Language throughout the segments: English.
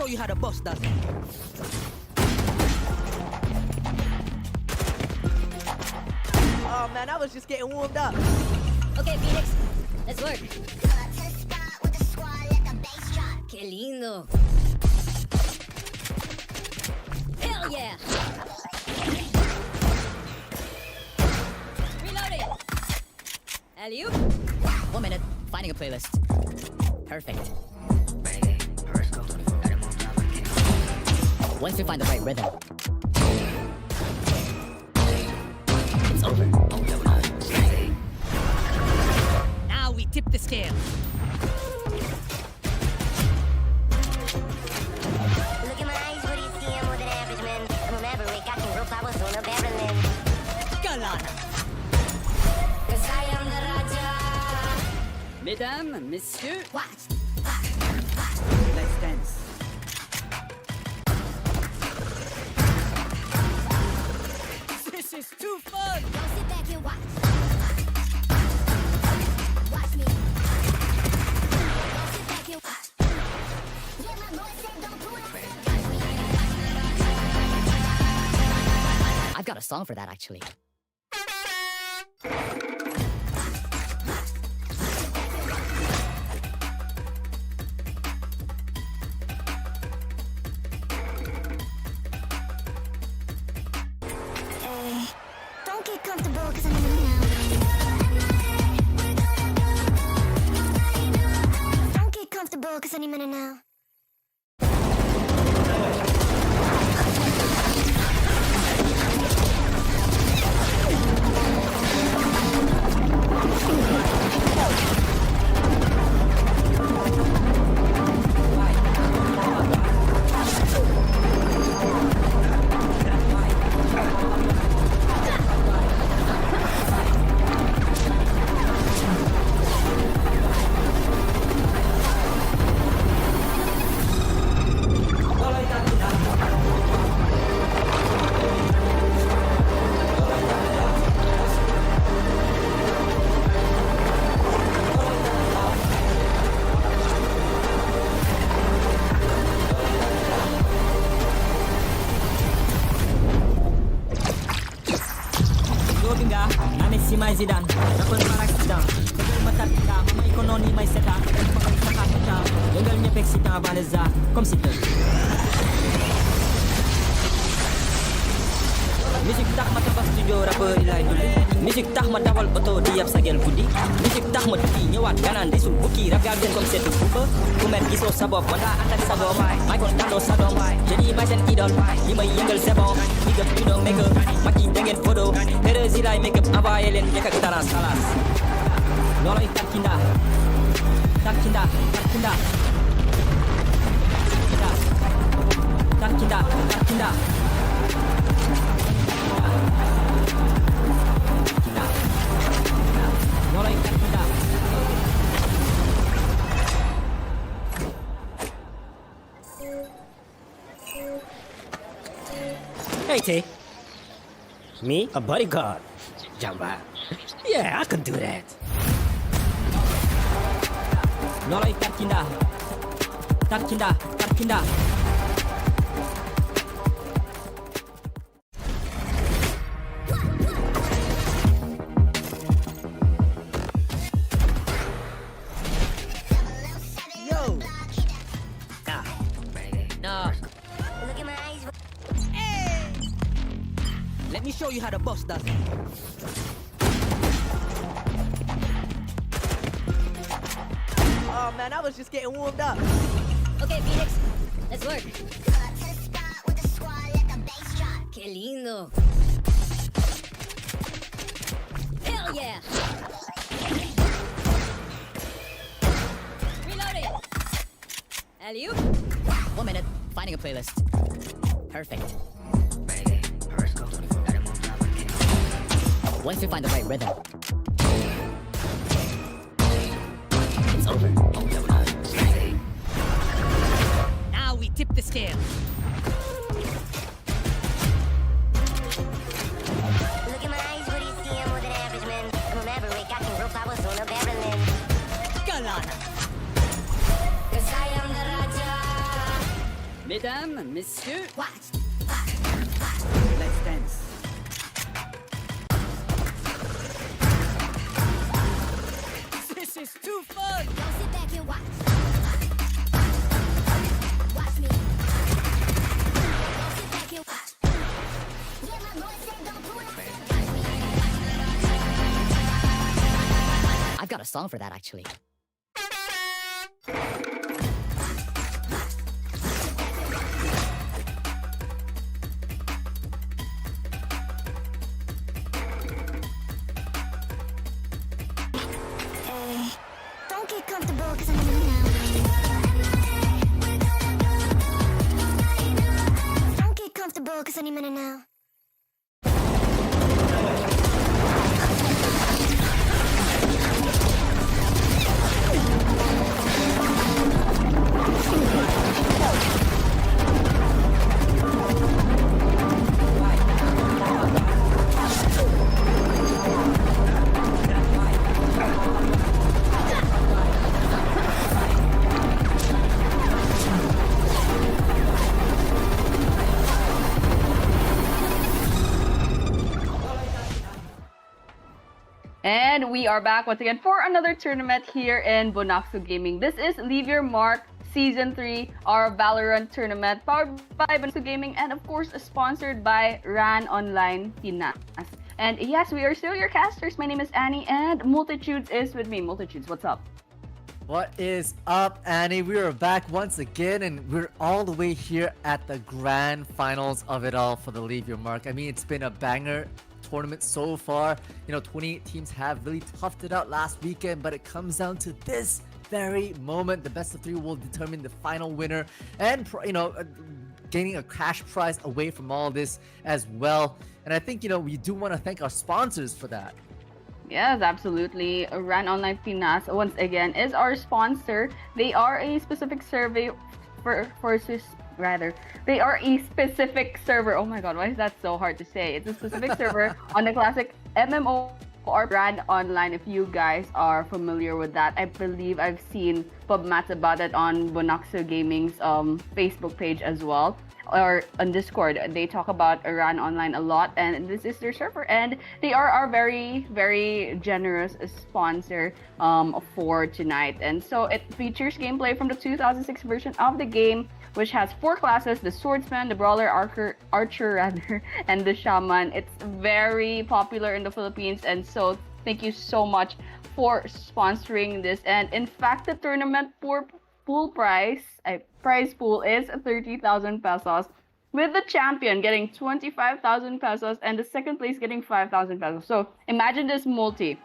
show you how the boss does it. Oh man, I was just getting warmed up. Okay, Phoenix, let's work. ¡Qué lindo! Hell yeah! Reloading! 𝗙𝗲𝗃? 1 minute, finding a playlist. Perfect. Once we find the right rhythm, it's over. Now we tip the scale. Look in my eyes, what do you see? I'm more than average, man. I'm a maverick, I can grow flowers on a barrelin. Galana. Cause I am the Raja. Mesdames, messieurs, Watch. let's dance. This is too fun. Now sit back and watch. Watch me. Now sit back and watch. Yeah, my boy said don't pull that. I've got a song for that, actually. Hey, don't get comfortable, cause I'm in the now. Don't get comfortable, cause any minute now. 𝗪𝗲 𝗪𝗲 Mama economy may seta 𝗪𝗲𝗃𝗃 Vanessa comme si Musique tax ma tabax studio rappeur yi laay dulli musique tax ma dawal oto di yab sa gel guddi musique tax ma tukki ñëwaat ganaan di sul bukki rap gaa gën comme seetu buuba ku mel gisoo sa bopp man daa ànd ak sa doom may kon tàndoo sa doom je dis may seen idole li may yëngal c'est bon big up you don't make up mag yi da ngeen photo 𝗪𝗲 yi laay make up envoyé leen njëkk ak taras xalaas looloy tarkinda tarkinda tarkinda tarkinda tarkinda Hey T, me a bodyguard, Jamba. Yeah, I can do that. Noloy tarkinda, tarkinda, tarkinda. Yo. Nah. Look in my eyes. Hey. Let me show you how the boss does it. Oh man, I was just getting warmed up. Okay, Phoenix, let's work. ¡Qué lindo! Hell yeah! Reloading! 𝗙𝗲𝗃? 1 minute, finding a playlist. Perfect. Once we find the right rhythm, it's over. Now we tip the scale. Look in my eyes, what do you see? I'm more than average, man. I'm a maverick, I can grow flowers on a barrelin. Galana. Cause I am the Raja. Mesdames, messieurs, Watch. let's dance. This is too fun. Now sit back and watch. Watch me. Now sit back and watch. Yeah, my boy said don't pull. I said watch me. I've got a song for that actually. Hey, don't get comfortable because I'm in the now. Don't get comfortable because any minute now. And we are back once again for another tournament here in 𝗏𝗪𝘂 Gaming. This is Leave Your Mark Season 3, our Valorant tournament, powered by 𝗏𝗪𝘂 Gaming and of course sponsored by RAN Online Pinas. And yes, we are still your casters. My name is Annie and 𝗏multitudes is with me. 𝗏multitudes, what's up? What is up, Annie? We are back once again, and we're all the way here at the grand finals of it all for the Leave Your Mark. I mean, it's been a banger tournament so far. 28 teams have really toughed it out last weekend, but it comes down to this very moment. The best of 3 will determine the final winner, and gaining a cash prize away from all this as well. And I think we do want to thank our sponsors for that. Yes, absolutely. RAN Online Pinas, once again, is our sponsor. They are a specific survey they are a specific server. Oh my god, why is that so hard to say? It's a specific server on the classic MMO or RAN Online, if you guys are familiar with that. I believe I've seen PubMats about it on 𝗏𝗪𝘂 Gaming's Facebook page as well, or on Discord. They talk about RAN Online a lot, and this is their server, and they are our very, very generous sponsor for tonight. And so it features gameplay from the 2006 version of the game, which has 4 classes: the swordsman, the brawler, archer rather, and the shaman. It's very popular in the Philippines, and so thank you so much for sponsoring this. And in fact, the tournament pool prize pool is 30,000 pesos, with the champion getting 25,000 pesos and the second place getting 5,000 pesos. So imagine this multi.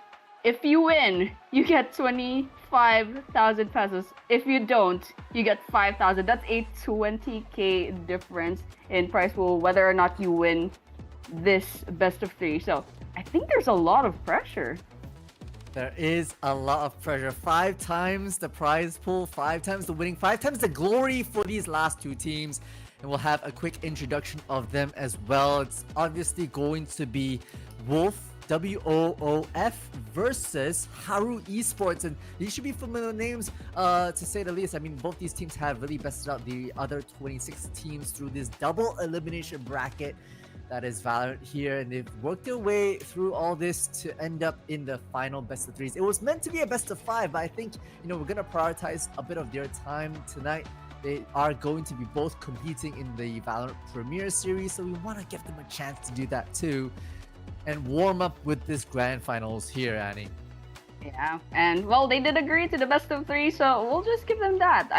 If you win, you get 25,000 pesos. If you don't, you get 5,000. That's a 20k difference in prize pool, whether or not you win this best of 3. So I think there's a lot of pressure. There is a lot of pressure. 5 times the prize pool, 5 times the winning, 5 times the glory for these last 2 teams. And we'll have a quick introduction of them as well. It's obviously going to be Woof, WOOF, versus Haru Esports. And these should be familiar names to say the least. I mean, both these teams have really bested out the other 26 teams through this double elimination bracket that is Valorant here, and they've worked their way through all this to end up in the final best of 3s. It was meant to be a best of 5, but I think we're gonna prioritize a bit of their time tonight. They are going to be both competing in the Valorant Premier Series, so we want to give them a chance to do that too and warm up with this grand finals here, Annie. Yeah, and well, they did agree to the best of 3, so we'll just give them that.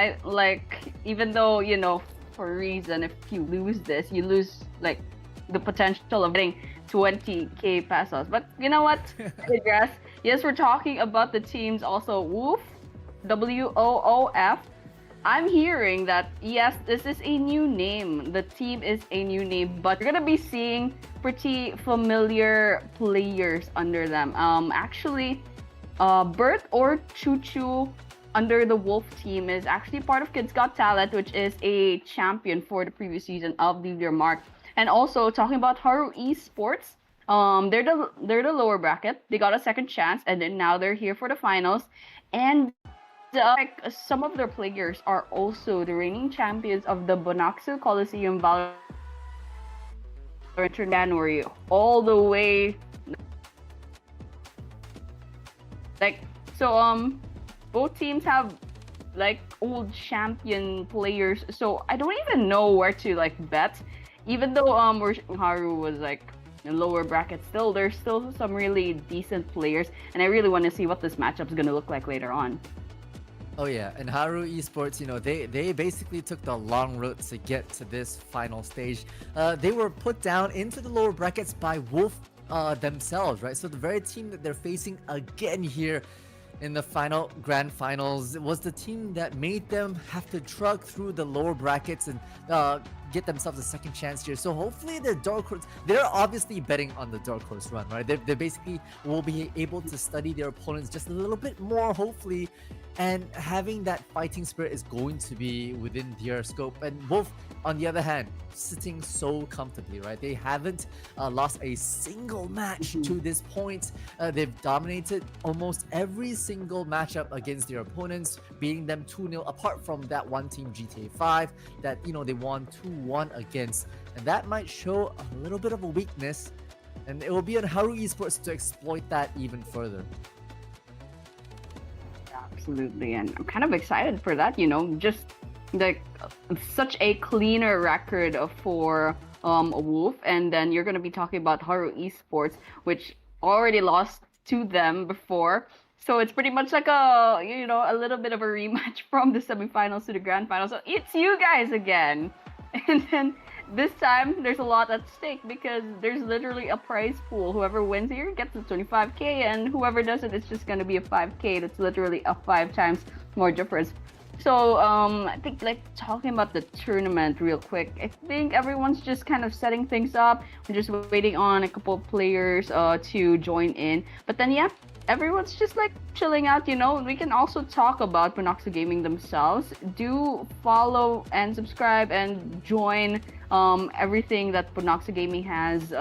Even though for a reason, if you lose this, you lose the potential of getting 20k pesos. But you know what? Digress. Yes, we're talking about the teams also. Woof, WOOF. I'm hearing that, yes, this is a new name. The team is a new name, but you're gonna be seeing pretty familiar players under them. Actually, Bert or 𝗏𝗏 under the Wolf team is actually part of Kids Got Talent, which is a champion for the previous season of Leave Your Mark. And also talking about Haru Esports, they're the lower bracket. They got a second chance, and then now they're here for the finals. And like some of their players are also the reigning champions of the 𝗪𝗂 Coliseum Valorant January all the way. Like so, both teams have like old champion players, so I don't even know where to like bet. Even though Haru was like in lower bracket, still there's still some really decent players, and I really want to see what this matchup's gonna look like later on. Oh yeah, and Haru Esports, you know, they basically took the long road to get to this final stage. They were put down into the lower brackets by Woof themselves, right? So the very team that they're facing again here in the final grand finals was the team that made them have to trudge through the lower brackets and get themselves a second chance here. So hopefully the Dark Horse, they're obviously betting on the Dark Horse run, right? They basically will be able to study their opponents just a little bit more, hopefully, and having that fighting spirit is going to be within their scope. And Wolf, on the other hand, sitting so comfortably, right? They haven't lost a single match to this point. They've dominated almost every single matchup against their opponents, beating them 2-0, apart from that one team GTA 5 that, you know, they won 2-1 against. And that might show a little bit of a weakness, and it will be on Haru Esports to exploit that even further. Absolutely, and I'm kind of excited for that, you know, just like such a cleaner record for Woof, and then you're going to be talking about Haru Esports, which already lost to them before. So it's pretty much like a, you know, a little bit of a rematch from the semifinals to the grand final. So it's you guys again. And then this time there's a lot at stake because there's literally a prize pool. Whoever wins here gets the 25k, and whoever doesn't, it's just going to be a 5k. That's literally a 5 times more difference. So I think, like, talking about the tournament real quick, I think everyone's just kind of setting things up. We're just waiting on a couple of players to join in. But then, yeah, everyone's just like chilling out, you know. We can also talk about 𝗪𝗂 Gaming themselves. Do follow and subscribe and join everything that 𝗪𝗂 Gaming has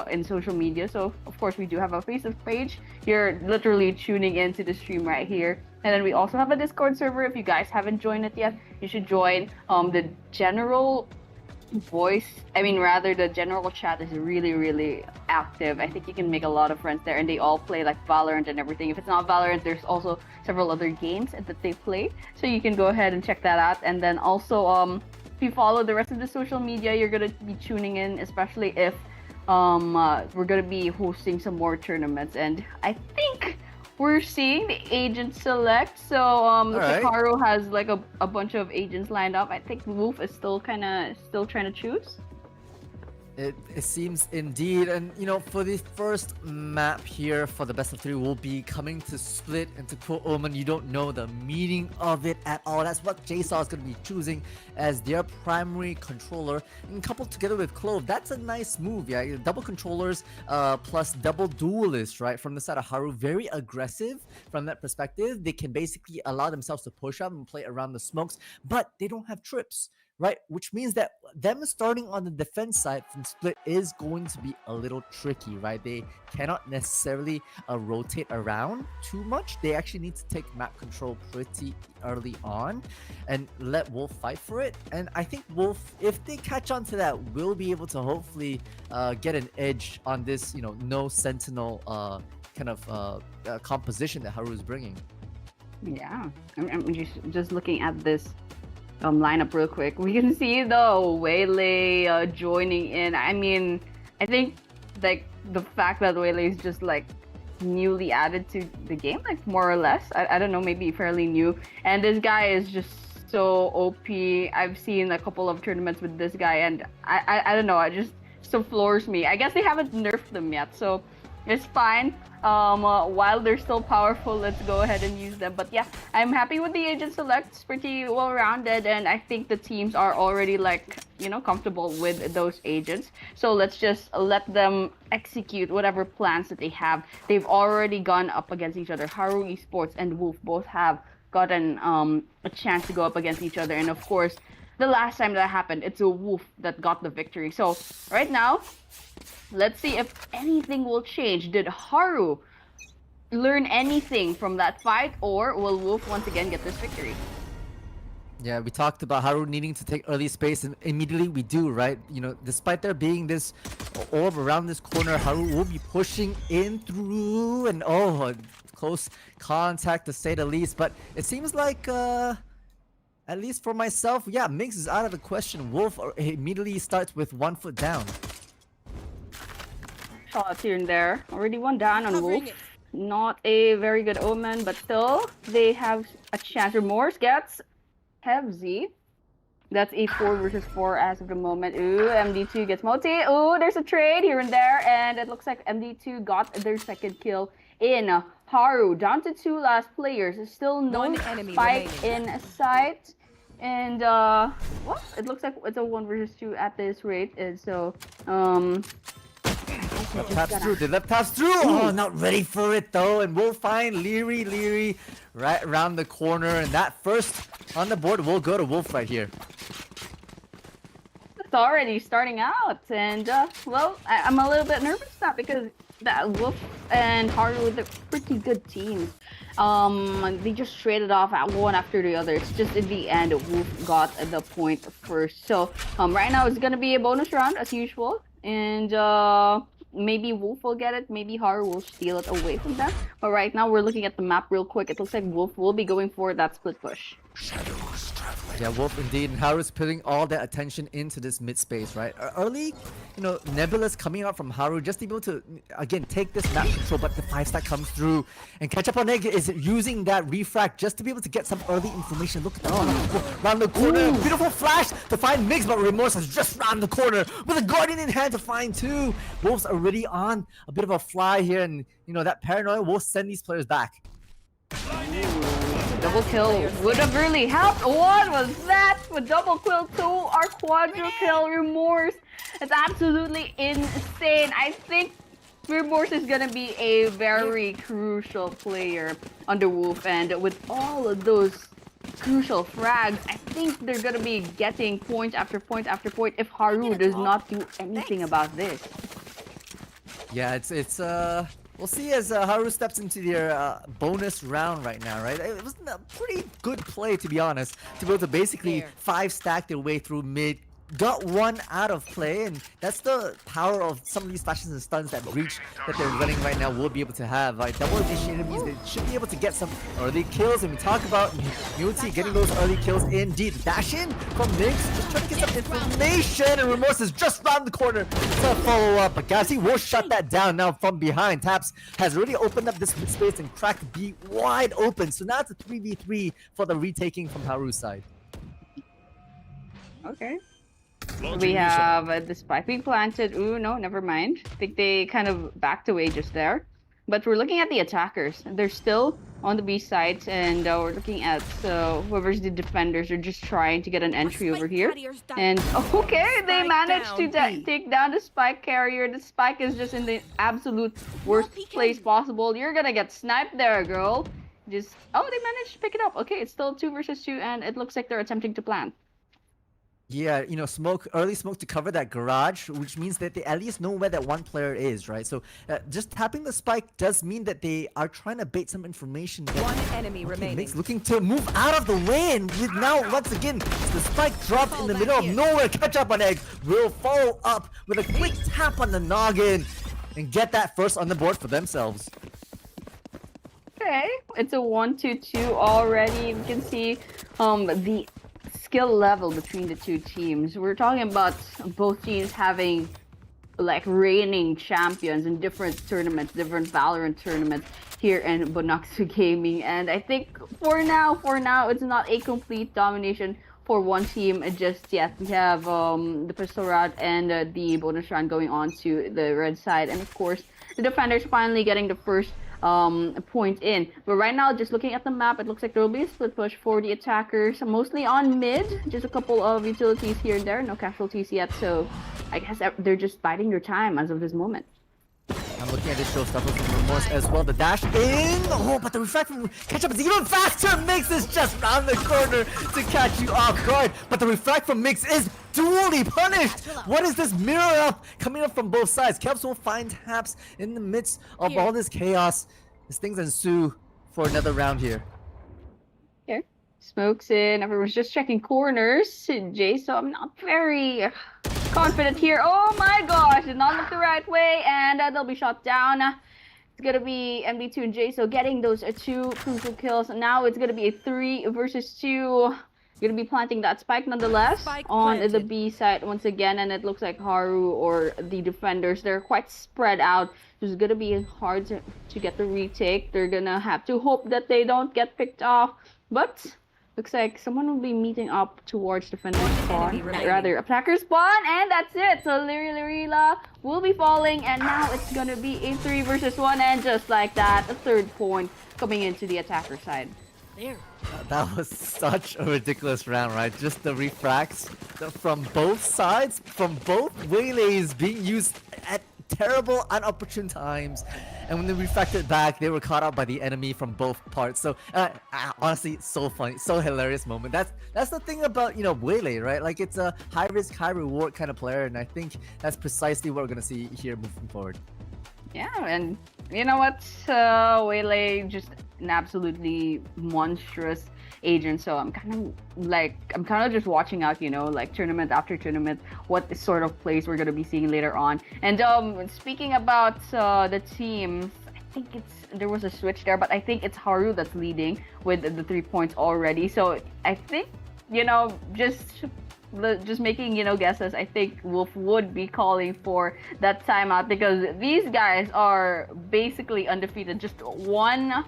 in social media. So, of course, we do have a Facebook page. You're literally tuning into the stream right here. And then we also have a Discord server. If you guys haven't joined it yet, you should join. The general the general chat is really, really active. I think you can make a lot of friends there, and they all play like Valorant and everything. If it's not Valorant, there's also several other games that they play. So you can go ahead and check that out. And then also, if you follow the rest of the social media, you're going to be tuning in, especially if we're going to be hosting some more tournaments. And I think we're seeing the agent select. So right. Haru has like a bunch of agents lined up. I think Woof is still trying to choose. It seems indeed, and you know, for the first map here for the best of 3 will be coming to Split, and to quote Omen, you don't know the meaning of it at all. That's what 𝗪𝗂 is going to be choosing as their primary controller, and coupled together with 𝗪𝗂, that's a nice move, yeah. Double controllers plus double duelist, right, from the side of Haru, very aggressive from that perspective. They can basically allow themselves to push up and play around the smokes, but they don't have trips, right? Which means that them starting on the defense side from Split is going to be a little tricky, right? They cannot necessarily rotate around too much. They actually need to take map control pretty early on and let Wolf fight for it. And I think Wolf, if they catch on to that, will be able to hopefully get an edge on this, you know, no sentinel kind of composition that Haru is bringing. Yeah, I'm just looking at this lineup real quick. We can see the 𝗪𝗟 joining in. I mean, I think like the fact that 𝗪𝗟 is just like newly added to the game, like more or less. I don't know, maybe fairly new. And this guy is just so OP. I've seen a couple of tournaments with this guy, and I don't know, it just so floors me. I guess they haven't nerfed them yet, so it's fine. While they're still powerful, let's go ahead and use them. But yeah, I'm happy with the agent select. It's pretty well rounded, and I think the teams are already like, you know, comfortable with those agents. So let's just let them execute whatever plans that they have. They've already gone up against each other. Haru Esports and Woof both have gotten a chance to go up against each other, and of course, the last time that happened, it's a Woof that got the victory. So right now, let's see if anything will change. Did Haru learn anything from that fight, or will Woof once again get this victory? Yeah, we talked about Haru needing to take early space, and immediately we do, right? You know, despite there being this orb around this corner, Haru will be pushing in through, and close contact to say the least. But it seems like, at least for myself, yeah, Mix is out of the question. Woof immediately starts with 1 foot down. Shots here and there. Already one down on Woof. Not a very good omen, but still, they have a chance. Remorse gets 𝗬𝗃. That's a 4 versus 4 as of the moment. Ooh, MD2 gets multi. Ooh, there's a trade here and there, and it looks like MD2 got their second kill in. Haru down to 2 last players. There's still no spike in sight. And well, it looks like it's a 1 versus 2 at this rate. And so left taps through. The left taps through. Oh, not ready for it though. And we'll find 𝗪cie right around the corner. And that first on the board will go to Woof right here. It's already starting out. And well, I'm a little bit nervous now because that Woof and Haru were pretty good teams. They just traded off at one after the other. It's just in the end, Woof got the point first. So right now it's gonna be a bonus round as usual. And maybe Woof will get it, maybe Haru will steal it away from them. But right now we're looking at the map real quick. It looks like Woof will be going for that split push. Yeah, Woof indeed, and Haru's putting all that attention into this mid space, right? Early, you know, Nebulous coming out from Haru just to be able to, again, take this map control, but the 5-stack comes through. And 𝗘𝗀𝗃 is using that refract just to be able to get some early information. Look at that, round the corner, beautiful flash to find Mix, but Remorse has just round the corner with a Guardian in hand to find 2. Wolf's already on a bit of a fly here, and, you know, that paranoia will send these players back. Double kill would have really helped. What was that? With double kill 2 or quadra kill Remorse. It's absolutely insane. I think Remorse is gonna be a very crucial player on the Woof, and with all of those crucial frags, I think they're gonna be getting point after point after point if Haru does not do anything about this. Yeah, it's we'll see as Haru steps into their bonus round right now, right? It was a pretty good play, to be honest, to be able to basically 5-stack their way through mid. Got 1 out of play, and that's the power of some of these flashes and stuns that Breach that they're running right now will be able to have. Like, double initiative means they should be able to get some early kills, and we talk about 𝗪cie getting those early kills indeed. Dash in from Mix, just trying to get some information, and Remorse is just round the corner to follow up, but 𝗪𝗄𝗃 will shut that down now from behind. Taps has really opened up this mid space and cracked B wide open, so now it's a 3v3 for the retaking from Haru's side. Okay. We have the spike being planted. Ooh, no, never mind. I think they kind of backed away just there. But we're looking at the attackers. They're still on the B side, and we're looking at whoever's the defenders are just trying to get an entry over here. And okay, they managed to take down the spike carrier. The spike is just in the absolute worst place possible. You're gonna get sniped there, girl. Just they managed to pick it up. Okay, it's still 2 versus 2, and it looks like they're attempting to plant. Yeah, you know, early smoke to cover that garage, which means that they at least know where that one player is, right? So just tapping the spike does mean that they are trying to bait some information. One enemy remaining. Mix looking to move out of the way, and with now once again the spike dropped in the middle of nowhere. 𝗘𝗀𝗃 will follow up with a quick tap on the noggin and get that first on the board for themselves. Okay, it's a 1-2-2 already. You can see the skill level between the two teams. We're talking about both teams having like reigning champions in different tournaments, different Valorant tournaments here in 𝗪𝗏 Gaming. And I think for now, it's not a complete domination for one team just yet. We have the pistol round and the bonus round going on to the red side, and of course the defenders finally getting the first point in. But right now, just looking at the map, it looks like there will be a split push for the attackers, mostly on mid. Just a couple of utilities here and there, no casualties yet, so I guess they're just biding their time as of this moment. I'm looking at this showstopper from Remorse as well. The dash in! Oh, but the refract from 𝗘𝗀𝗃 is even faster! Mix is just round the corner to catch you off guard. But the refract from Mix is duly punished! What is this mirror up coming up from both sides? 𝗘𝗀𝗃 will find taps in the midst of all this chaos. as things ensue for another round here. Okay. Smokes in. Everyone's just checking corners. Jay, so I'm not very confident here. Oh my gosh, did not look the right way, and they'll be shot down. It's gonna be MD2 and Jay, so getting those 2 crucial kills. Now it's gonna be a 3 versus 2. Gonna be planting that spike nonetheless on the B side once again, and it looks like Haru or the defenders, they're quite spread out. It's gonna be hard to get the retake. They're gonna have to hope that they don't get picked off, but looks like someone will be meeting up towards defender spawn, rather attacker spawn, and that's it. So 𝗪𝗲 will be falling, and now it's gonna be a 3 versus 1, and just like that, a 3rd point coming into the attacker side. There. That was such a ridiculous round, right? Just the refracts from both sides, from both 𝗪𝗲s being used at terrible, inopportune times. And when they refracted back, they were caught out by the enemy from both parts. So honestly, so funny, so hilarious moment. That's the thing about, you know, 𝗪𝗲, right? Like, it's a high risk, high reward kind of player, and I think that's precisely what we're gonna see here moving forward. Yeah, and you know what? 𝗪𝗲 just an absolutely monstrous agent. So I'm kind of just watching out, you know, like tournament after tournament, what sort of plays we're gonna be seeing later on. And speaking about the teams, I think there was a switch there, but I think it's Haru that's leading with the 3 points already. So I think, you know, just making, you know, guesses, I think Woof would be calling for that timeout, because these guys are basically undefeated. Just one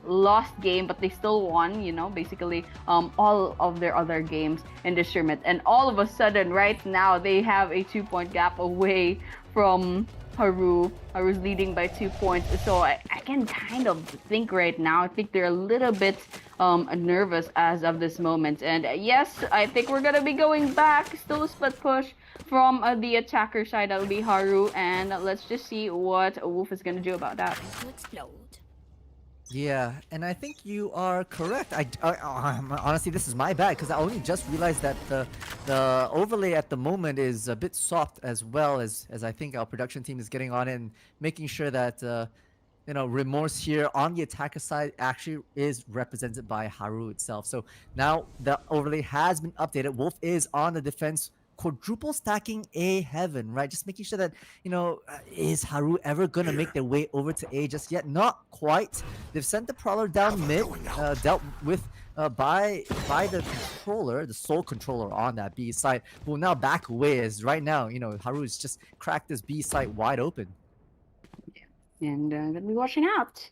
lost game, but they still won, you know, basically all of their other games in this tournament. And all of a sudden, right now, they have a 2-point gap away from Haru. Haru's leading by 2 points. So I can kind of think right now, I think they're a little bit nervous as of this moment. And yes, I think we're gonna be going back. Still a split push from the attacker side. That'll be Haru, and let's just see what Woof is gonna do about that. To explode. Yeah, and I think you are correct. Honestly, this is my bad, because I only just realized that the overlay at the moment is a bit soft, as well as I think our production team is getting on it and making sure that you know, Remorse here on the attacker side actually is represented by Haru itself. So now the overlay has been updated. Woof is on the defense, quadruple stacking A heaven, right? Just making sure that, you know, is Haru ever gonna make their way over to A just yet? Not quite. They've sent the Prowler down mid, dealt with by the controller, the sole controller on that B side, who will now back away, as right now, you know, Haru's just cracked this B side wide open. And gonna be watching out.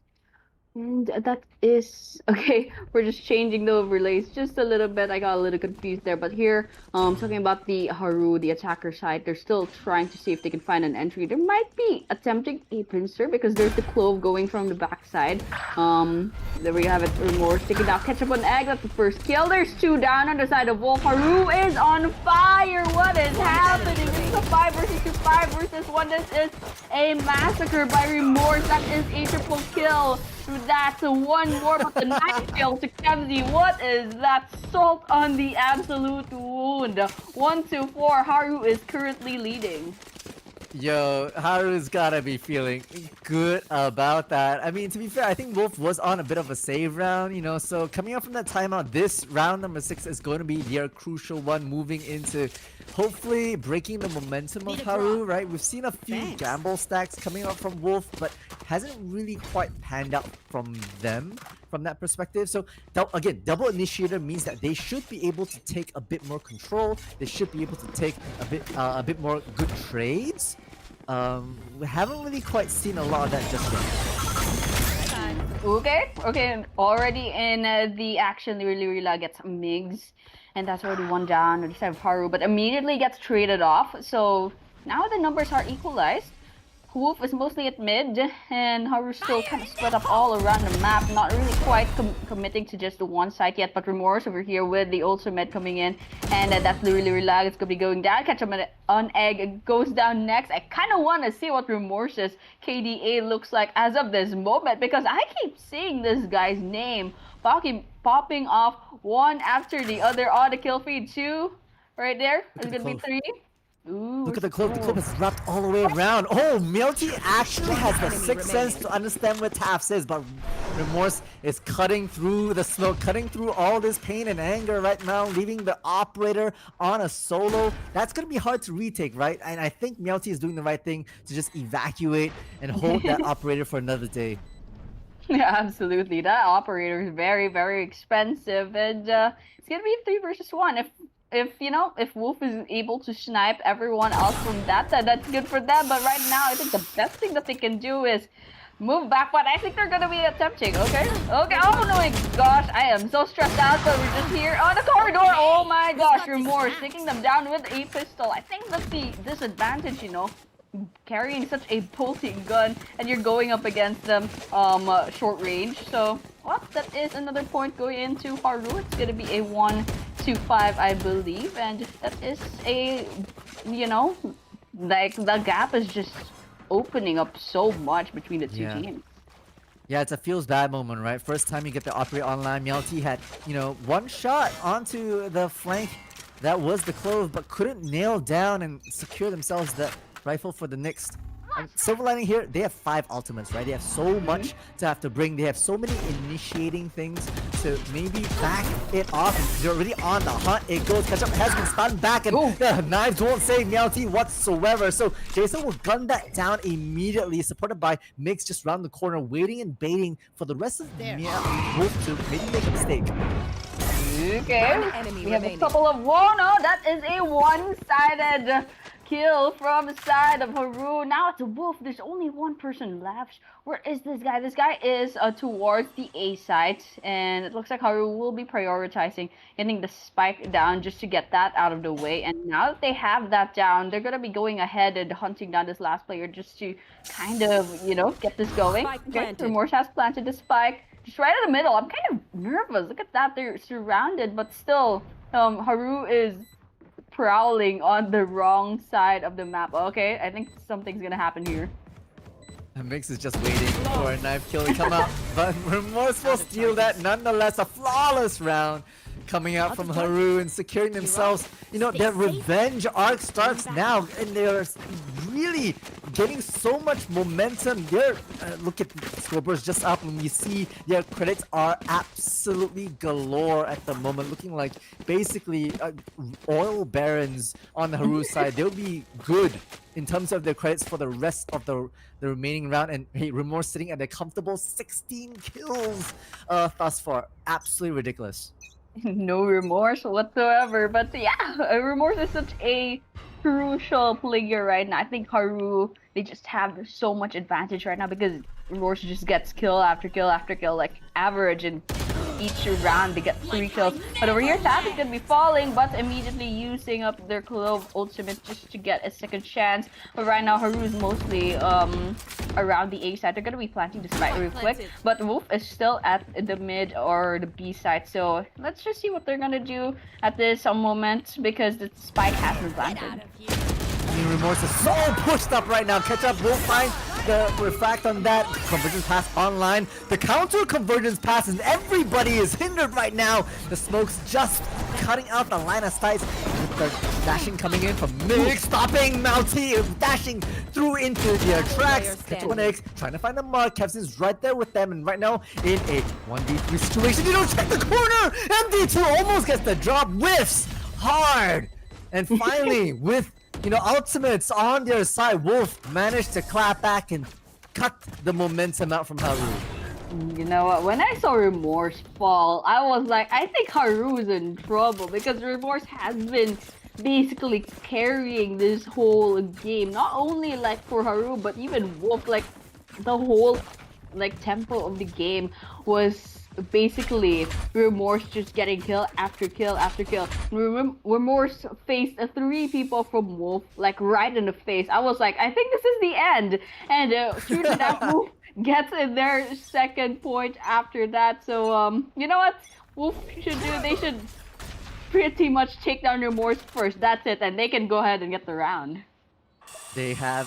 And that is okay. We're just changing the overlays just a little bit. I got a little confused there, but here, talking about the Haru, the attacker side, they're still trying to see if they can find an entry. They might be attempting a pincer, because there's the clove going from the backside. There we have it. Remorse taking out ketchup on egg. That's the first kill. There's 2 down on the side of Wolf. Haru is on fire. What is happening? This is a 5 versus 2, 5 versus 1. This is a massacre by Remorse. That is a triple kill. That's one more, but the 9 kill to 𝗘𝘀𝗽. What is that? Salt on the absolute wound. 1-4. Haru is currently leading. Yo, Haru's gotta be feeling good about that. I mean, to be fair, I think Wolf was on a bit of a save round, you know, so coming up from that timeout, this round number 6 is going to be their crucial one, moving into hopefully breaking the momentum of Haru, right? We've seen a few gamble stacks coming out from Wolf, but hasn't really quite panned out from them from that perspective. So again, double initiator means that they should be able to take a bit more control. They should be able to take a bit more good trades. We haven't really quite seen a lot of that just yet. Okay, already in the action, 𝗪𝗲 gets Migs, and that's already 1 down on the side of Haru, but immediately gets traded off. So now the numbers are equalized. Woof is mostly at mid, and Haru still kind of spread up all around the map, not really quite committing to just the one side yet. But Remorse over here with the ultimate coming in, and that's 𝗪𝗲. It's gonna be going down. Catch him on egg, goes down next. I kind of want to see what Remorse's KDA looks like as of this moment, because I keep seeing this guy's name popping off one after the other on the kill feed. 2 right there. It's gonna be 3. Ooh, Look at the cloak. The cloak is wrapped all the way around. Oh, 𝗬𝗄 actually has the sixth sense to understand what Taft says, but Remorse is cutting through the smoke, cutting through all this pain and anger right now, leaving the operator on a solo. That's going to be hard to retake, right? And I think 𝗬𝗄 is doing the right thing to just evacuate and hold that operator for another day. Yeah, absolutely. That operator is very, very expensive, and it's gonna be 3 versus 1. If Woof is able to snipe everyone else from that, that's good for them. But right now, I think the best thing that they can do is move back. But I think they're gonna be attempting. Okay. Oh my gosh, I am so stressed out. But we're just here on the corridor. Oh my gosh, Remorse taking them down with a pistol. I think that's the disadvantage, carrying such a potent gun and you're going up against them short range. So that is another point going into Haru. It's gonna be a 1-5, I believe, and that is a like the gap is just opening up so much between the two teams. Yeah, it's a feels bad moment, right? First time you get the operator online, 𝗬𝗄 had, one shot onto the flank. That was the clove, but couldn't nail down and secure themselves the rifle for the next. And silver lining here, they have 5 ultimates, right? They have so much to have to bring. They have so many initiating things to maybe back it off. They're already on the hunt. It goes, catch up, has been spun back, and the knives won't save 𝗬𝗄 whatsoever. So Jason will gun that down immediately, supported by Mix just round the corner, waiting and baiting for the rest of Woof to maybe make a mistake. Okay, we have a couple of... Whoa, no, that is a one-sided kill from the side of Haru. Now it's a Woof. There's only one person left. Where is this guy? This guy is towards the A site, and it looks like Haru will be prioritizing getting the spike down just to get that out of the way. And now that they have that down, they're gonna be going ahead and hunting down this last player just to kind of, get this going. Okay, Remorse has planted the spike just right in the middle. I'm kind of nervous. Look at that. They're surrounded, but still, Haru is prowling on the wrong side of the map. Okay, I think something's gonna happen here. Mix is just waiting for a knife kill to come out, but Remorse will steal that nonetheless. A flawless round coming out from Haru and securing themselves. Their revenge arc starts now, and they're really getting so much momentum. Look at the scoreboards just up, and you see their credits are absolutely galore at the moment, looking like basically oil barons on the Haru side. They'll be good in terms of their credits for the rest of the remaining round. And hey, Remorse sitting at a comfortable 16 kills thus far. Absolutely ridiculous. No remorse whatsoever. But yeah, Remorse is such a crucial player right now. I think Haru, they just have so much advantage right now because Remorse just gets kill after kill after kill, like average in each round they get 3 kills. But over here, Taft is gonna be falling, but immediately using up their Clove ultimate just to get a second chance. But right now, Haru is mostly around the A side. They're gonna be planting the spike real quick, but Woof is still at the mid or the B side. So let's just see what they're gonna do at this moment because the spike has been planted. Remorse is so pushed up right now. Catch up will find the refract on that. Convergence pass online. The counter convergence pass, and everybody is hindered right now. The smoke's just cutting out the line of sight. With the dashing coming in from Mix, stopping 𝗬𝗄, dashing through into their tracks. 𝗃 trying to find the mark. Kevzin's right there with them, and right now in a 1v3 situation. You don't check the corner. MD2 almost gets the drop. Whiffs hard, and finally with ultimates on their side, Woof managed to clap back and cut the momentum out from Haru. You know what? When I saw Remorse fall, I was like, I think Haru is in trouble because Remorse has been basically carrying this whole game. Not only like for Haru, but even Woof. Like the whole tempo of the game was basically Remorse just getting kill after kill after kill. Remorse faced 3 people from Woof right in the face. I was like, I think this is the end. And true to that, Woof gets in their second point after that. So you know what Woof should do? They should pretty much take down Remorse first. That's it, and they can go ahead and get the round. They can,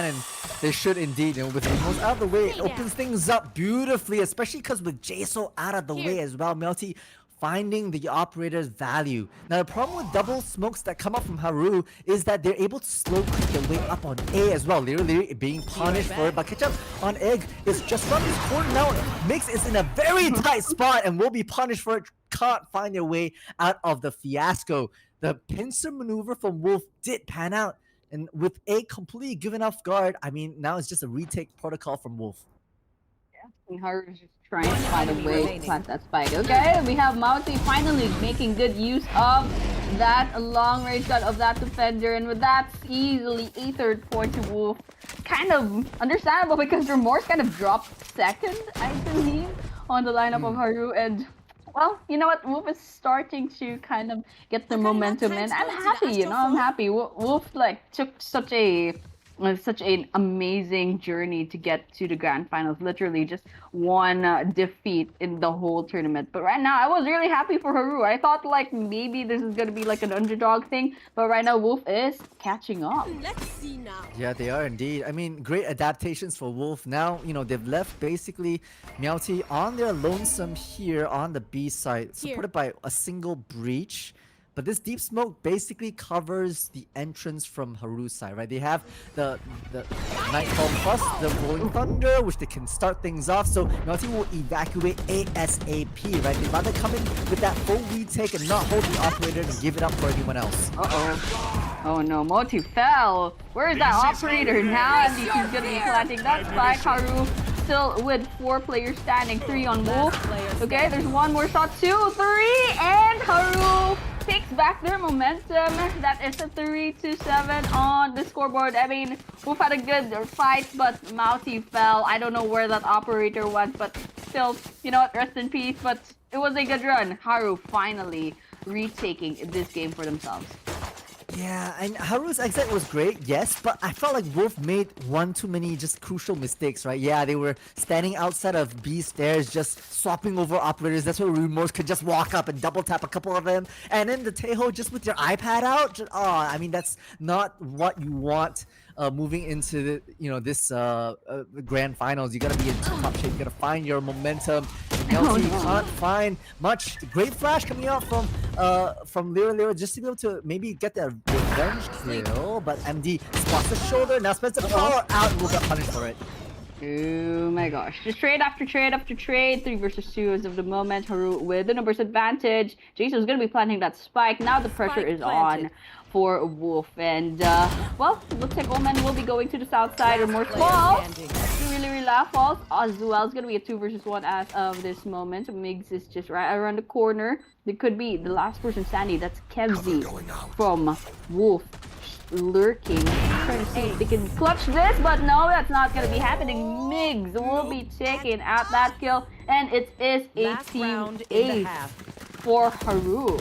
and they should indeed. With Remorse out of the way, it opens things up beautifully, especially because with Jaso out of the way as well. 𝗬𝗄 finding the operator's value. Now the problem with double smokes that come up from Haru is that they're able to slow creep their way up on A as well. Literally being punished for it. But Ketchup on Egg is just from his corner now. Mix is in a very tight spot and will be punished for it. Can't find their way out of the fiasco. The pincer maneuver from Woof did pan out. And with A completely given off guard, I mean, now it's just a retake protocol from Woof. And Haru's just trying to find a way to plant that spike. Okay, we have 𝗪cie finally making good use of that long range shot of that defender, and with that, easily a third point to Woof. Kind of understandable because 𝗪MORES kind of dropped second, I believe, on the lineup of Haru, and well, you know what? Woof is starting to kind of get the momentum in. I'm happy, you know, I'm happy. Woof like took such an amazing journey to get to the grand finals. Literally just one defeat in the whole tournament. But right now, I was really happy for Haru. I thought like maybe this is gonna be like an underdog thing, but right now Woof is catching up. Let's see now. Yeah, they are indeed. I mean, great adaptations for Woof. Now, you know, they've left basically 𝗪cie on their lonesome here on the B side, supported by a single breach. But this deep smoke basically covers the entrance from Haru's side, right? They have the Nightfall plus the Rolling Thunder, which they can start things off. So 𝗪cie will evacuate ASAP, right? They'd rather come in with that full retake and not hold the operator and give it up for anyone else. Oh no, Moti fell. Where is that operator now? And he's gonna be planting that spike. Haru still with 4 players standing, 3 on Woof. Okay, there's one more shot, 2, 3, and Haru takes back their momentum. That is a 3-7 on the scoreboard. I mean, Woof had a good fight, but 𝗪cie fell. I don't know where that operator went, but still, you know what, rest in peace. But it was a good run. Haru finally retaking this game for themselves. Yeah, and Haru's exit was great, yes, but I felt like Woof made one too many just crucial mistakes, right? Yeah, they were standing outside of B stairs, just swapping over operators. That's where 𝗪MORES could just walk up and double tap a couple of them. And then the 𝗬𝗀 just with your iPad out. Just, I mean, that's not what you want moving into the, you know, this grand finals. You gotta be in top shape. You gotta find your momentum. 𝗪cie can't find much. Great flash coming out from 𝗬𝗪 just to be able to maybe get that revenge kill, but MD spots the shoulder. Now Spencer power out and will get punished for it. Oh my gosh. Just trade after trade after trade. 3 versus 2 as of the moment. Haru with the numbers advantage. Jason's gonna be planting that spike. Now the pressure is on for Woof. And well, looks like 𝗪MORES will be going to the south side, or more falls. Really laugh falls as well. It's gonna be a 2 versus 1 as of this moment. Migs is just right around the corner. It could be the last person standing. That's 𝗬𝗪 from Woof. Lurking, trying to see if they can clutch this, but no, that's not gonna be happening. Migs will be taking out that kill, and it is a team ace for Haru.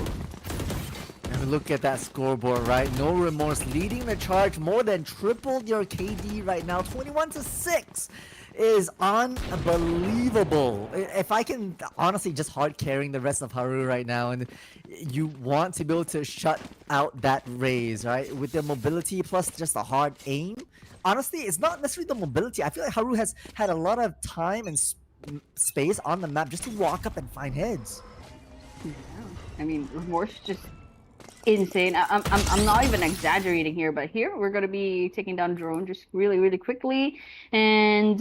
And look at that scoreboard, right? No remorse leading the charge, more than tripled your KD right now. 21-6 is unbelievable. If I can honestly just hard carrying the rest of Haru right now, and you want to be able to shut out that raise, right? With their mobility plus just a hard aim. Honestly, it's not necessarily the mobility. I feel like Haru has had a lot of time and space on the map just to walk up and find heads. Yeah. I mean, 𝗪MORES just insane. I'm not even exaggerating here, but here we're gonna be taking down drone just really quickly, and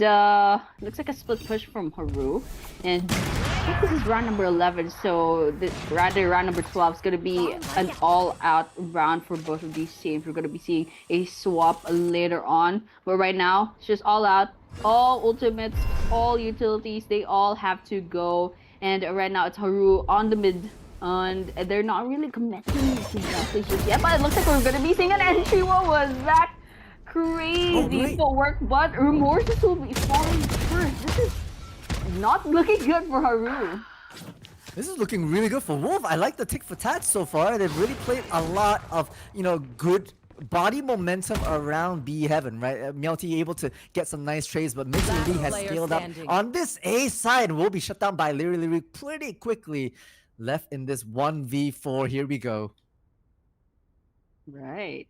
looks like a split push from Haru, and I think this is round number 11, so this round number 12 is gonna be an all-out round for both of these teams. We're gonna be seeing a swap later on, but right now it's just all out, all ultimates, all utilities, they all have to go, and right now it's Haru on the mid. And they're not really committing to that just yet, but it looks like we're gonna be seeing an entry. What was that? Crazy footwork, but 𝗪MORES will be falling first. This is not looking good for Haru. This is looking really good for Woof. I like the tick for tat so far. They've really played a lot of, you know, good body momentum around B heaven, right? 𝗪𝗪cie able to get some nice trades, but 𝗪𝗪 has scaled up on this A side. Will be shut down by 𝗪𝗪 pretty quickly. Left in this 1v4. Here we go. Right.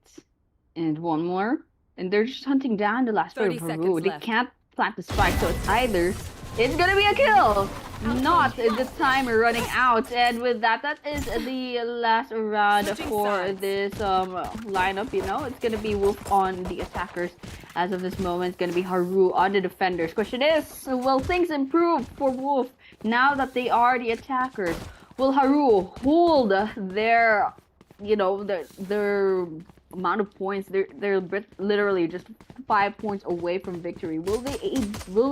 And one more. And they're just hunting down the last player of Haru. They can't plant the spike, so it's either it's gonna be a kill not the time running out. And with that, that is the last round for this lineup. You know, it's gonna be Woof on the attackers. As of this moment, it's gonna be Haru on the defenders. Question is, will things improve for Woof now that they are the attackers? Will Haru hold their, you know, their amount of points? They're literally just 5 points away from victory. Will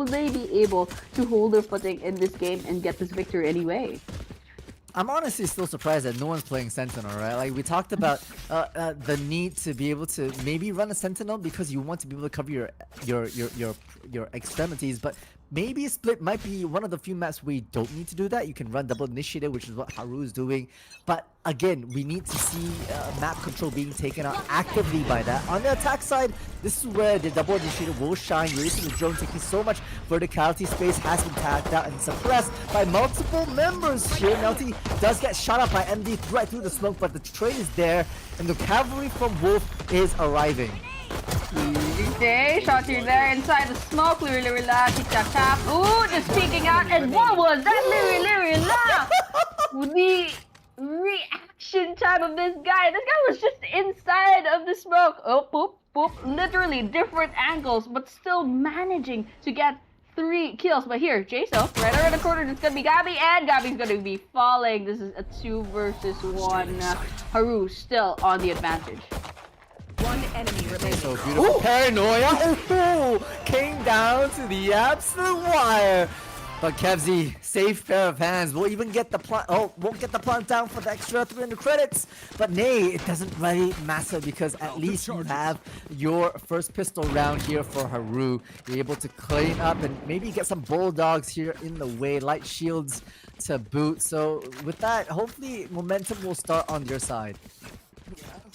they be able to hold their footing in this game and get this victory anyway? I'm honestly still surprised that no one's playing Sentinel, right? Like we talked about the need to be able to maybe run a Sentinel because you want to be able to cover your extremities, but maybe Split might be one of the few maps where you don't need to do that. You can run double initiative, which is what Haru is doing. But again, we need to see map control being taken out actively by that. On the attack side, this is where the double initiative will shine. You're using the drone taking so much verticality. Space has been tagged out and suppressed by multiple members here. 𝗪𝗐 does get shot up by MD right through the smoke, but the train is there, and the cavalry from Wolf is arriving. Okay, shot you there inside the smoke. 𝗪𝗲, tick-tack-tap. Ooh, just peeking out. And what was that? 𝗪𝗲. The reaction time of this guy. This guy was just inside of the smoke. Oh, boop, boop. Literally different angles, but still managing to get 3 kills. But here, Jaso, right around the corner, it's gonna be 𝗪𝗿, and 𝗪𝗿's gonna be falling. This is a 2 versus 1. Haru still on the advantage. One enemy remaining. So beautiful. Paranoia. Came down to the absolute wire. But 𝗪𝗍, safe pair of hands. We'll even get the plant. Oh, won't get the plant down for the extra 300 credits. But nay, it doesn't really matter because at least you have your first pistol round here for Haru. You're able to clean up and maybe get some bulldogs here in the way. Light shields to boot. So with that, hopefully momentum will start on your side.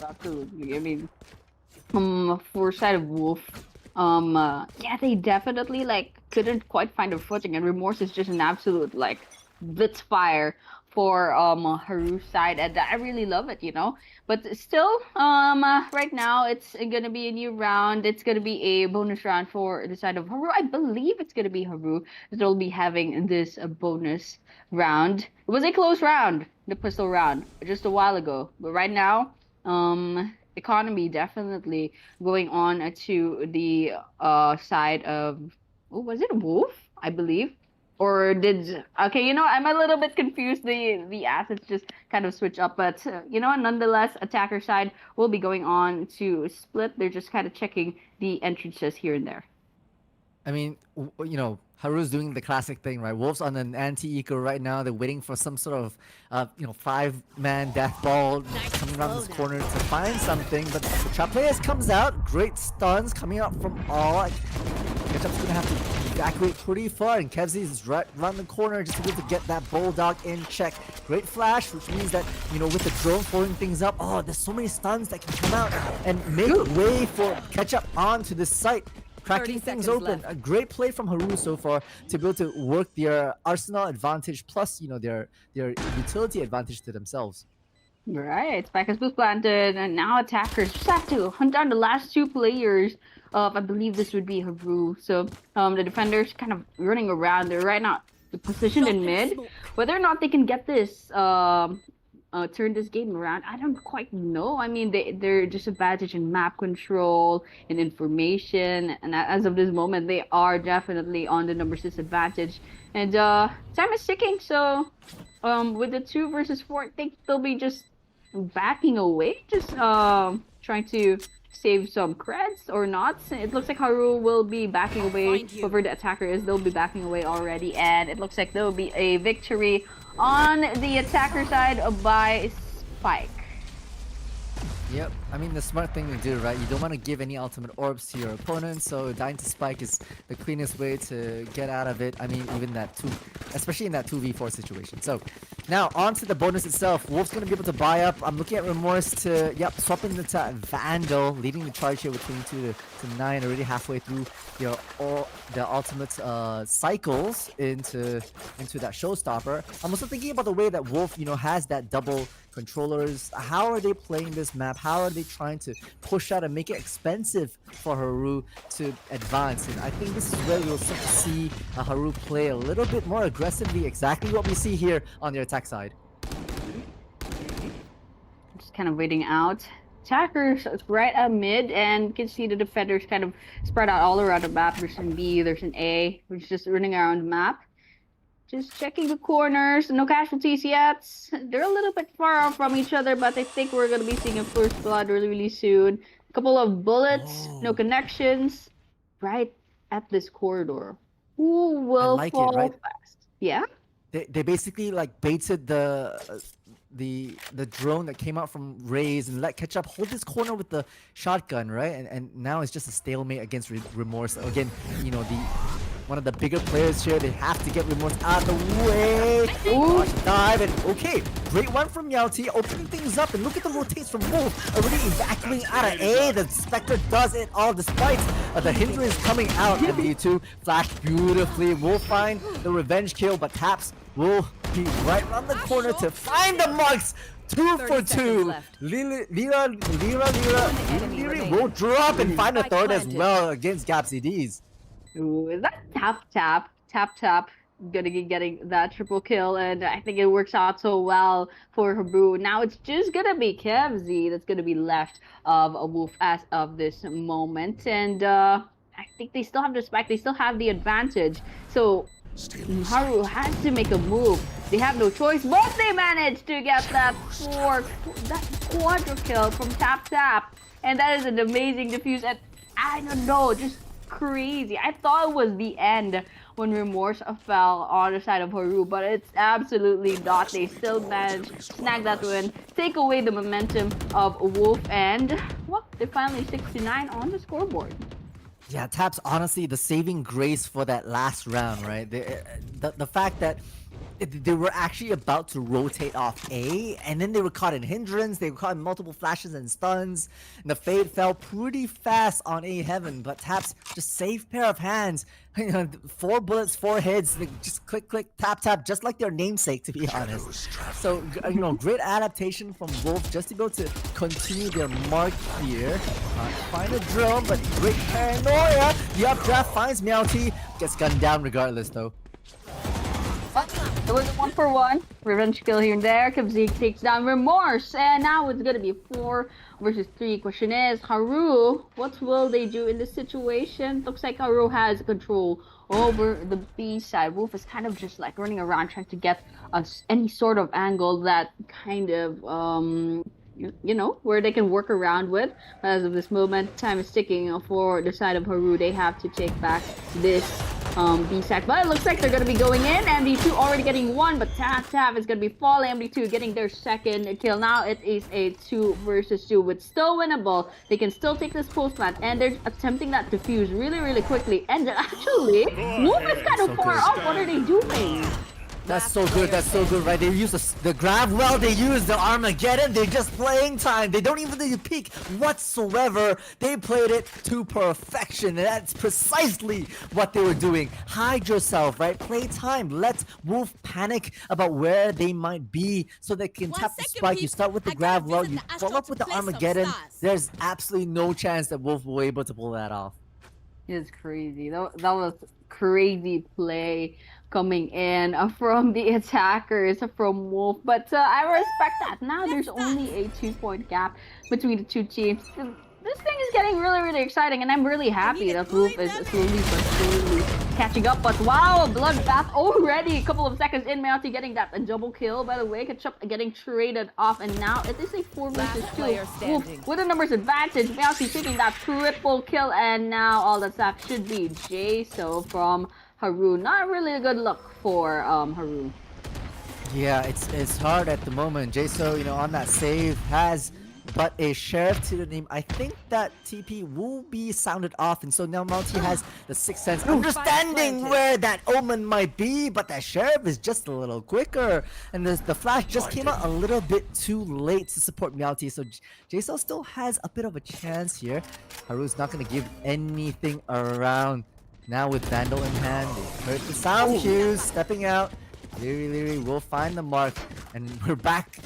Absolutely. I mean, for side of Wolf, yeah, they definitely like couldn't quite find a footing, and Remorse is just an absolute like blitz fire for Haru's side, and I really love it, you know. But still, right now it's gonna be a new round. It's gonna be a bonus round for the side of Haru. I believe it's gonna be Haru that will be having this bonus round. It was a close round, the pistol round, just a while ago, but right now, economy definitely going on to the side of, oh, was it Wolf, I believe, or did, okay, you know, I'm a little bit confused. The assets just kind of switch up, but you know, nonetheless, attacker side will be going on to Split. They're just kind of checking the entrances here and there. I mean, you know, Haru's doing the classic thing, right? Wolf's on an anti-eco right now. They're waiting for some sort of, you know, 5-man death ball coming around this corner to find something. But the trap players comes out. Great stuns coming out from all. Ketchup's gonna have to evacuate pretty far, and 𝗪𝗍 is right around the corner just able to get that bulldog in check. Great flash, which means that, you know, with the drone following things up, oh, there's so many stuns that can come out and make way for Ketchup onto this site. Cracking things open. A great play from Haru so far to be able to work their arsenal advantage plus, you know, their utility advantage to themselves. Right, Spike has been planted, and now attackers just have to hunt down the last 2 players. I believe this would be Haru. So the defenders kind of running around. They're right now positioned in mid. Whether or not they can get this turn this game around, I don't quite know. I mean, they're disadvantaged in map control and information, and as of this moment, they are definitely on the numbers disadvantage. And time is ticking, so with the 2 versus 4, I think they'll be just backing away, just trying to save some creds or not. It looks like Haru will be backing away. Whoever the attacker is, they'll be backing away already, and it looks like there will be a victory on the attacker side by Spike. Yep, I mean the smart thing to do, right? You don't want to give any ultimate orbs to your opponent, so dying to Spike is the cleanest way to get out of it. I mean, even that especially in that 2v4 situation. So now on to the bonus itself. Wolf's gonna be able to buy up. I'm looking at Remorse to swap into Vandal, leading the charge here with 22 to 9, already halfway through the ultimate cycles into that showstopper. I'm also thinking about the way that Wolf, you know, has that double controllers. How are they playing this map? How are they trying to push out and make it expensive for Haru to advance? And I think this is where we'll start to see Haru play a little bit more aggressively, exactly what we see here on the attack side. Just kind of waiting out. Attackers right at mid, and you can see the defenders kind of spread out all around the map. There's an B, there's an A, which is just running around the map. Just checking the corners. No casualties yet. They're a little bit far off from each other, but I think we're going to be seeing a first blood really soon. A couple of bullets, no connections, right at this corridor. Who will fall fast? Yeah? They basically like baited the drone that came out from Raze and let 𝗘𝘀𝗽 hold this corner with the shotgun, right? And now it's just a stalemate against 𝗪MORE. Again, you know, one of the bigger players here, they have to get 𝗪MORE out of the way. Gosh, dive, and okay, great one from 𝗪TY, opening things up, and look at the rotates from Woof, already evacuating out of A. The Spectre does it all despite the hindrance coming out. W2 flashed beautifully, will find the revenge kill, but Taps will be right around the corner to find the marks. 2 for 2. Lira will drop and find a third as well against 𝗪CDs. Ooh, is that tap gonna be getting that triple kill, and I think it works out so well for Haru. Now it's just gonna be 𝗬𝗄𝗽 that's gonna be left of a Woof as of this moment, and I think they still have the spike, they still have the advantage, so Haru has to make a move. They have no choice, but they managed to get that quadra kill from 𝗪𝗃, and that is an amazing defuse, and I don't know, just crazy. I thought it was the end when 𝗪MORE fell on the side of Haru, but it's absolutely not. They still managed to snag that win, take away the momentum of Woof, and well, they're finally 69 on the scoreboard. Yeah, Taps, honestly, the saving grace for that last round, right? The fact that they were actually about to rotate off A, and then they were caught in hindrance, they were caught in multiple flashes and stuns, and the fade fell pretty fast on A Heaven, but Taps, just safe pair of hands, 4 bullets, 4 hits, just click, tap, just like their namesake, to be honest. So, you know, great adaptation from Woof, just to be able to continue their mark here. Find a drone, but great paranoia. The updraft finds 𝗪TY, gets gunned down regardless though. It was a 1-for-1 revenge kill here and there. 𝗬𝗃 takes down 𝗪MORE, and now it's gonna be 4 versus 3. Question is, Haru, what will they do in this situation? Looks like Haru has control over the B side. Woof is kind of just like running around trying to get any sort of angle that kind of you know, where they can work around with. As of this moment, time is ticking for the side of Haru. They have to take back this B side, but it looks like they're gonna be going in. MD2 already getting 1, but 𝗪𝗃 is gonna be falling. MD2 getting their second kill. Now it is a 2 versus 2, but still winnable. They can still take this post plant, and they're attempting that defuse really quickly. And actually, Woof is kind of far off. What are they doing? That's so good, right? They use the grab well, they use the Armageddon, they're just playing time. They don't even need to peek whatsoever. They played it to perfection, and that's precisely what they were doing. Hide yourself, right? Play time. Let Woof panic about where they might be so they can tap the spike. You start with the grab well, you follow up with the Armageddon. There's absolutely no chance that Woof will be able to pull that off. It's crazy. That was crazy play coming in from the attackers from Woof, but I respect that. Now there's only a 2-point gap between the two teams. This thing is getting really exciting, and I'm really happy that Woof is slowly catching up. But wow, a bloodbath already. A couple of seconds in, 𝗪𝗪TY getting that double kill. By the way, 𝗘𝘀𝗽 getting traded off, and now it is a 4 versus 2. Woof with a numbers advantage. 𝗪𝗪TY taking that triple kill, and now all that's left should be 𝗪SO from Haru. Not really a good look for Haru. Yeah, it's hard at the moment. 𝗪SO, you know, on that save has but a sheriff to the name. I think that TP will be sounded off, and so now 𝗪𝗪TY has the sixth sense, understanding where that omen might be, but that sheriff is just a little quicker, and the flash just came out a little bit too late to support 𝗪𝗪TY, so 𝗪SO still has a bit of a chance here. Haru's not going to give anything around. Now with Vandal in hand, they heard the sound cues, stepping out. 𝗪𝗪 will find the mark, and we're back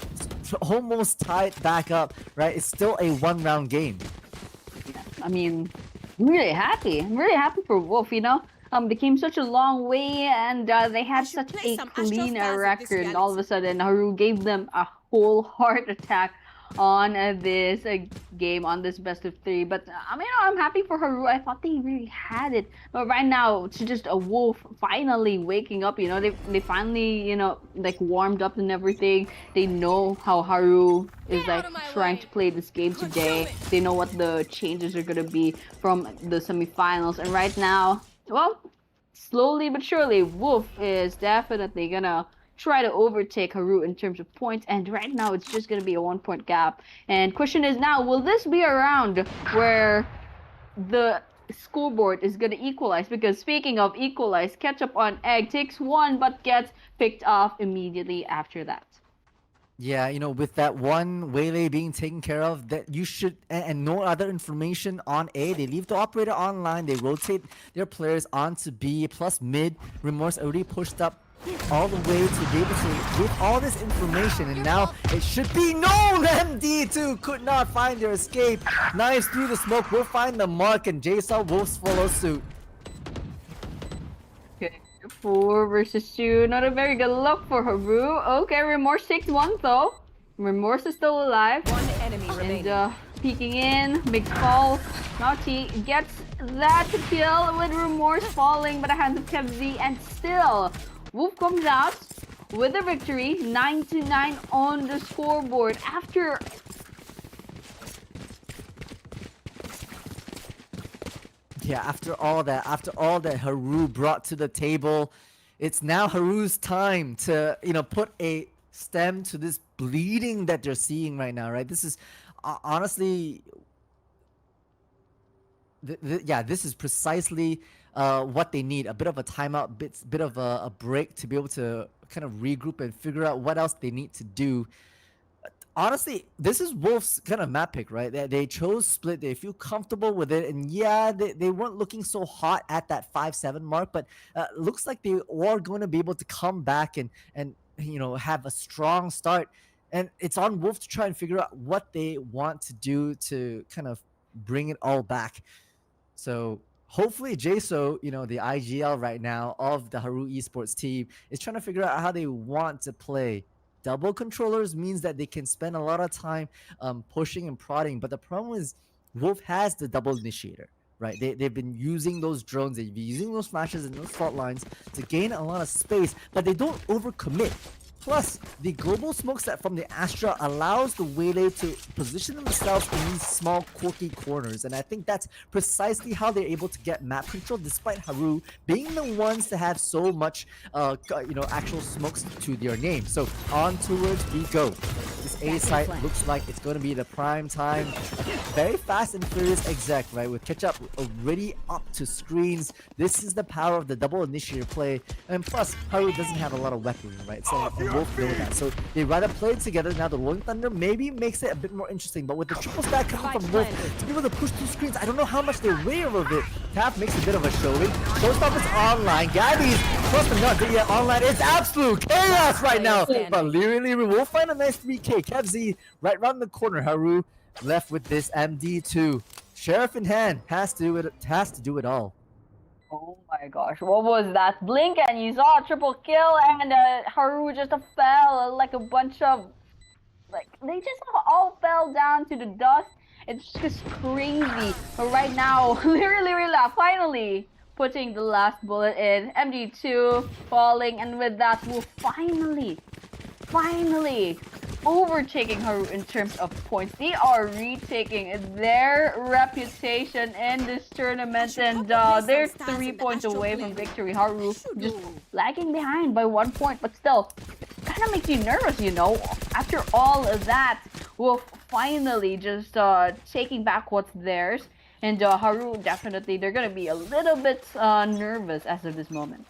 almost tied back up, right? It's still a 1-round game. I mean, I'm really happy. I'm really happy for Wolf, you know? They came such a long way, and they had such a clean record, and all of a sudden Haru gave them a whole heart attack on this game, on this best of 3. But I mean, I'm happy for Haru. I thought they really had it, but right now it's just a Wolf finally waking up. You know, they finally, you know, like warmed up and everything. They know how Haru is like trying to play this game today. They know what the changes are gonna be from the semifinals, and right now, well, slowly but surely, Wolf is definitely gonna try to overtake Haru in terms of points, and right now it's just gonna be a 1-point gap. And question is now, will this be a round where the scoreboard is gonna equalize? Because speaking of equalize, Ketchup on Egg takes 1 but gets picked off immediately after that. Yeah, you know, with that one waylay being taken care of, that you should, and no other information on A, they leave the operator online, they rotate their players onto B, plus mid. Remorse already pushed up all the way to be able to give all this information, and now it should be known MD2 could not find their escape. Knives through the smoke will find the mark, and JSL Wolves follow suit. Okay, 4 versus 2. Not a very good look for Haru. Okay, Remorse takes 1 though. Remorse is still alive. One enemy remaining. And peeking in, big fall. Naughty gets that kill with Remorse falling by the hands of 𝗘𝘀𝗽, and still Woof comes out with a victory, 9-9 on the scoreboard after. Yeah, after all that Haru brought to the table, it's now Haru's time to, you know, put a stem to this bleeding that they're seeing right now, right? This is honestly, yeah, this is precisely what they need. A bit of a timeout, bit of a break to be able to kind of regroup and figure out what else they need to do. Honestly, this is Wolf's kind of map pick, right? They chose split. They feel comfortable with it, and yeah, they weren't looking so hot at that 5-7 mark, but looks like they are going to be able to come back and you know, have a strong start. And it's on Wolf to try and figure out what they want to do to kind of bring it all back. So hopefully JSO, you know, the IGL right now of the Haru Esports team, is trying to figure out how they want to play. Double controllers means that they can spend a lot of time pushing and prodding, but the problem is Wolf has the double initiator, right? They've been using those drones, they've been using those flashes and those fault lines to gain a lot of space, but they don't overcommit. Plus, the global smoke set from the Astra allows the Waylay to position themselves in these small, quirky corners, and I think that's precisely how they're able to get map control, despite Haru being the ones to have so much, you know, actual smokes to their name. So on towards we go. This A site looks like it's going to be the prime time. Very fast and furious exec, right? With Ketchup already up to screens. This is the power of the double initiator play, and plus Haru doesn't have a lot of weaponry, right? So both know that. So they rather play it together. Now the Rolling Thunder maybe makes it a bit more interesting, but with the triple stack coming from Wolf to be able to push 2 screens, I don't know how much they're aware of it. Tap makes a bit of a showing. Showstop is online. Gabby's plus but not yet online. It's absolute chaos right now. But Leary will find a nice 3K. 𝗘𝘀𝗽 right around the corner. Haru left with this MD2. Sheriff in hand has to do it all. Oh my gosh, what was that? Blink and you saw a triple kill, and Haru just fell like a bunch of, like, they just all fell down to the dust. It's just crazy. But right now, literally, finally putting the last bullet in. MD2 falling, and with that, we'll finally overtaking Haru in terms of points. They are retaking their reputation in this tournament, and they're 3 points away from victory. Haru just lagging behind by 1 point, but still, it kind of makes you nervous, you know. After all of that, we'll finally just taking back what's theirs, and Haru definitely, they're gonna be a little bit nervous as of this moment.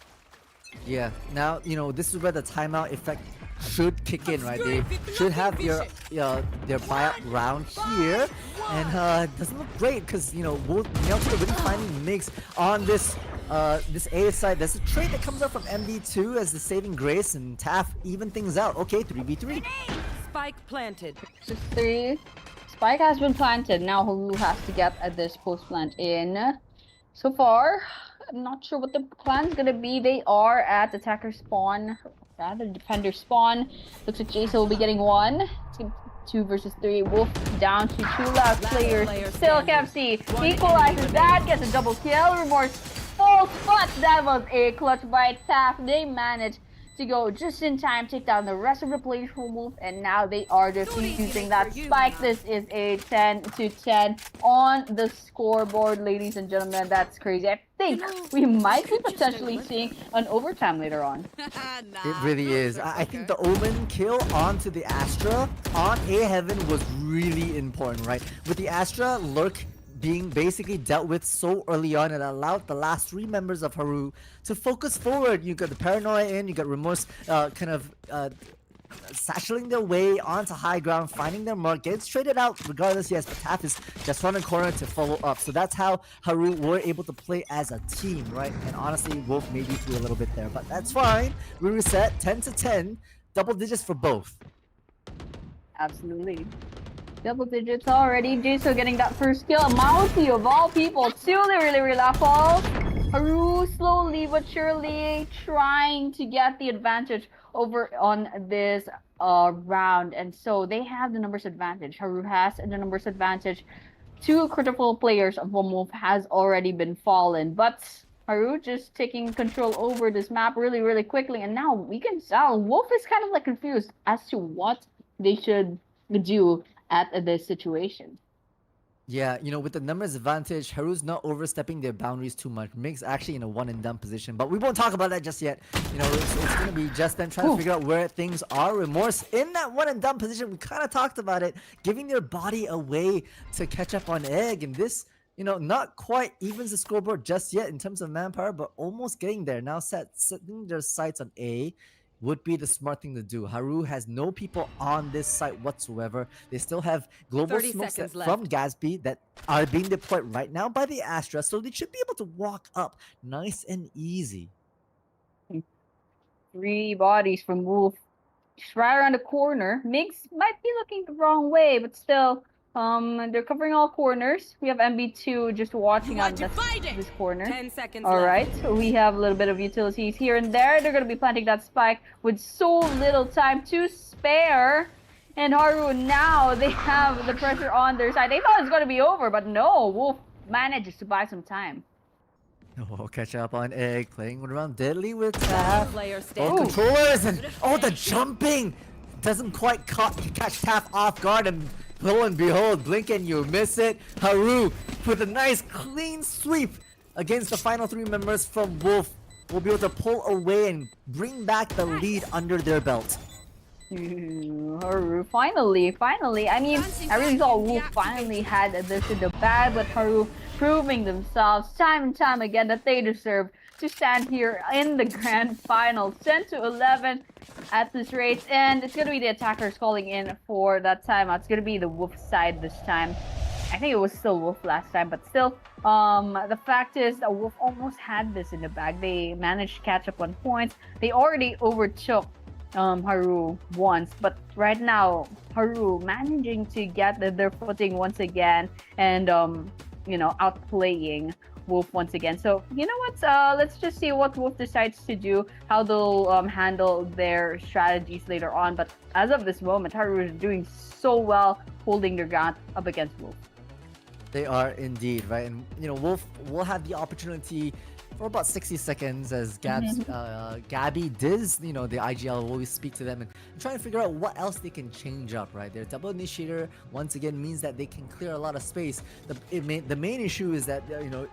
Yeah, now, you know, this is where the timeout effect should kick in, right? They should have their buyout round here, and it doesn't look great because, you know, Nelson already finding mix on this this A side. There's a trade that comes up from MD2 as the saving grace, and Taff even things out. Okay, 3v3. Spike planted. 6-3. Spike has been planted. Now Haru has to get this post plant in. So far, I'm not sure what the plan's gonna be. They are at attacker spawn, rather defender spawn. Looks like Jason will be getting one. It's gonna be 2 versus 3. Wolf down to 2 last players. Still 𝗘𝘀𝗽 equalizes that, gets a double kill. Remorse falls, but that was a clutch by Taff. They managed to go just in time, take down the rest of the players from Wolf, and now they are defusing that spike. This is a 10-10 on the scoreboard, ladies and gentlemen. That's crazy. I think we might be potentially seeing an overtime later on. It really is. I think the Omen kill onto the Astra on A Heaven was really important, right? With the Astra lurk being basically dealt with so early on, it allowed the last 3 members of Haru to focus forward. You got the Paranoia in, you got Remorse satcheling their way onto high ground, finding their mark, getting traded out regardless. Yes, but Taff is just running corner to follow up. So that's how Haru were able to play as a team, right? And honestly, Wolf maybe threw a little bit there, but that's fine. We reset 10-10, double digits for both. Absolutely. Double digits already. Jason getting that first kill. Mousy of all people. really awful. Haru slowly but surely trying to get the advantage over on this round. And so they have the numbers advantage. Haru has the numbers advantage. 2 critical players of Wolf has already been fallen. But Haru just taking control over this map really quickly. And now we can tell Wolf is kind of like confused as to what they should do at this situation. Yeah, you know, with the numbers advantage, Haru's not overstepping their boundaries too much. Mig's actually in a one and done position, but we won't talk about that just yet. You know, it's gonna be just them trying to figure out where things are. Remorse in that one and done position, we kind of talked about it, giving their body away to catch up on Egg, and this, you know, not quite evens the scoreboard just yet in terms of manpower, but almost getting there. Now setting their sights on A would be the smart thing to do. Haru has no people on this site whatsoever. They still have global 30 smokes seconds from 𝗪𝗏 that are being deployed right now by the Astra, so they should be able to walk up nice and easy. 3 bodies from Wolf. Just right around the corner. Migs might be looking the wrong way, but still, they're covering all corners. We have MB2 just watching on this corner. 10 seconds Alright, so we have a little bit of utilities here and there. They're going to be planting that spike with so little time to spare. And Haru, now they have the pressure on their side. They thought it was going to be over, but no. Wolf manages to buy some time. Oh, catch up on Egg, playing around deadly with Taff. Player Oh, standing. controllers, and the jumping doesn't quite catch Taff off guard, and lo and behold, blink and you miss it. Haru with a nice clean sweep against the final 3 members from Wolf will be able to pull away and bring back the lead under their belt. Haru, finally. I mean, I really thought Wolf finally had this in the bag, but Haru proving themselves time and time again that they deserve to stand here in the grand finals. 10-11 at this rate, and it's gonna be the attackers calling in for that timeout. It's gonna be the Wolf side this time. I think it was still Wolf last time, but still, the fact is that Wolf almost had this in the bag. They managed to catch up on points. They already overtook Haru once, but right now Haru managing to get their footing once again, and you know, outplaying Wolf once again. So you know what, let's just see what Wolf decides to do, how they'll handle their strategies later on. But as of this moment, Haru is doing so well holding their ground up against Wolf. They are indeed, right? And you know, Wolf will have the opportunity for about 60 seconds as Gabby does, you know, the IGL will always speak to them and try to figure out what else they can change up, right? Their double initiator, once again, means that they can clear a lot of space. The main issue is that, you know,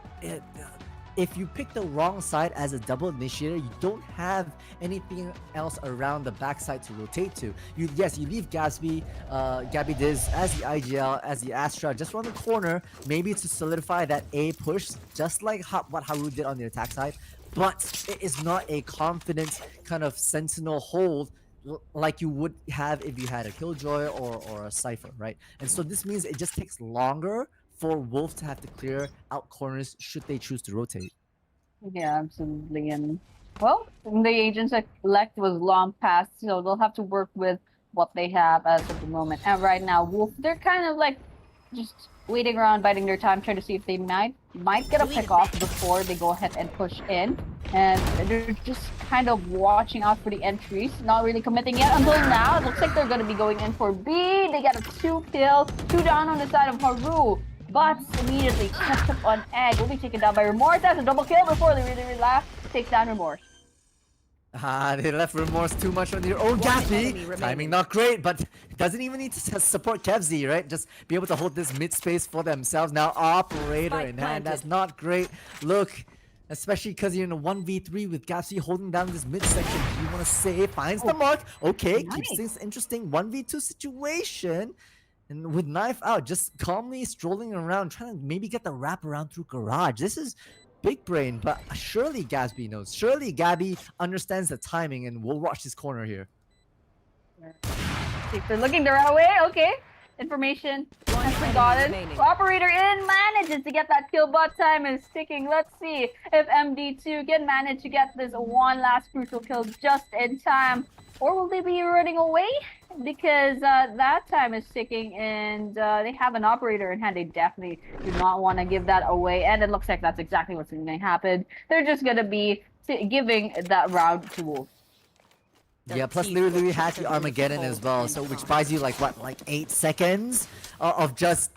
if you pick the wrong side as a double initiator, you don't have anything else around the backside to rotate to. You leave Gabby Diz as the IGL, as the Astra, just around the corner, maybe to solidify that A push, just like what Haru did on the attack side. But it is not a confident kind of sentinel hold like you would have if you had a Killjoy or a Cypher, right? And so this means it just takes longer for Wolf to have to clear out corners should they choose to rotate. Yeah, absolutely. And well, the agents elect was long past, so they'll have to work with what they have as of the moment. And right now, Woof, they're kind of like just waiting around, biding their time, trying to see if they might get a pick off before they go ahead and push in. And they're just kind of watching out for the entries, not really committing yet until now. It looks like they're going to be going in for B. They got a 2 kill, 2 down on the side of Haru. But immediately catch up on Egg. Will be taken down by Remorse. That's a double kill before they really laugh. Takes down Remorse. They left Remorse too much on their own. 𝗪𝗂, timing not great, but doesn't even need to support 𝗬𝗂, right? Just be able to hold this mid space for themselves. Now operator in hand, that's not great. Look, especially because you're in a 1v3 with 𝗪𝗂 holding down this mid section. You want to save, finds the mark. Okay, nice. keeps things interesting. 1v2 situation. And with knife out, just calmly strolling around, trying to maybe get the wrap around through garage. This is big brain, but surely 𝗪𝗂 knows. Surely 𝗪𝗂 understands the timing and will watch this corner here. If they're looking to run away, okay. Information has been gotten. Operator in manages to get that kill, but time is ticking. Let's see if MD2 can manage to get this one last crucial kill just in time. Or will they be running away? Because that time is ticking and they have an operator in hand. They definitely do not want to give that away. And it looks like that's exactly what's going to happen. They're just going to be giving that round to Woof. Yeah, plus literally has the Armageddon as well, so which buys you like what, like 8 seconds of just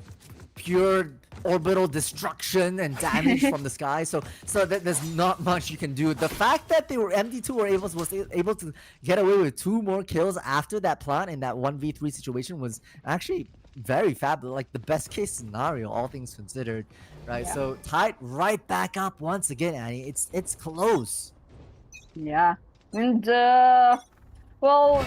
pure orbital destruction and damage from the sky. So there's not much you can do. The fact that they were MD2 was able to get away with 2 more kills after that plant in that 1v3 situation was actually very fabulous, like the best case scenario, all things considered, right? Yeah. So tied right back up once again, Annie. It's close. Yeah, and well,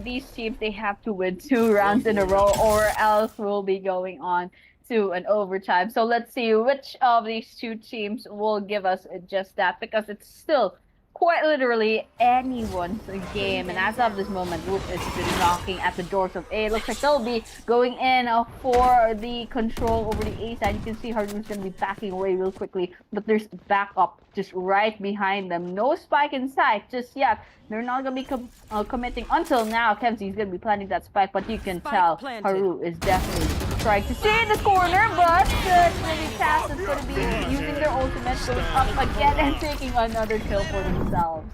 these teams, they have to win 2 rounds in a row, or else we'll be going on to an overtime. So let's see which of these 2 teams will give us just that, because it's still quite literally anyone's game. And as of this moment, Woof is just knocking at the doors of A. It looks like they'll be going in for the control over the A side. You can see Haru's going to be backing away real quickly, but there's backup just right behind them. No spike in sight just yet. They're not going to be committing until now. 𝗬𝗄 is going to be planting that spike, but you can tell Haru is definitely trying to stay in the corner, but Cass is going to be using their ultimate, going up again and taking another kill for themselves.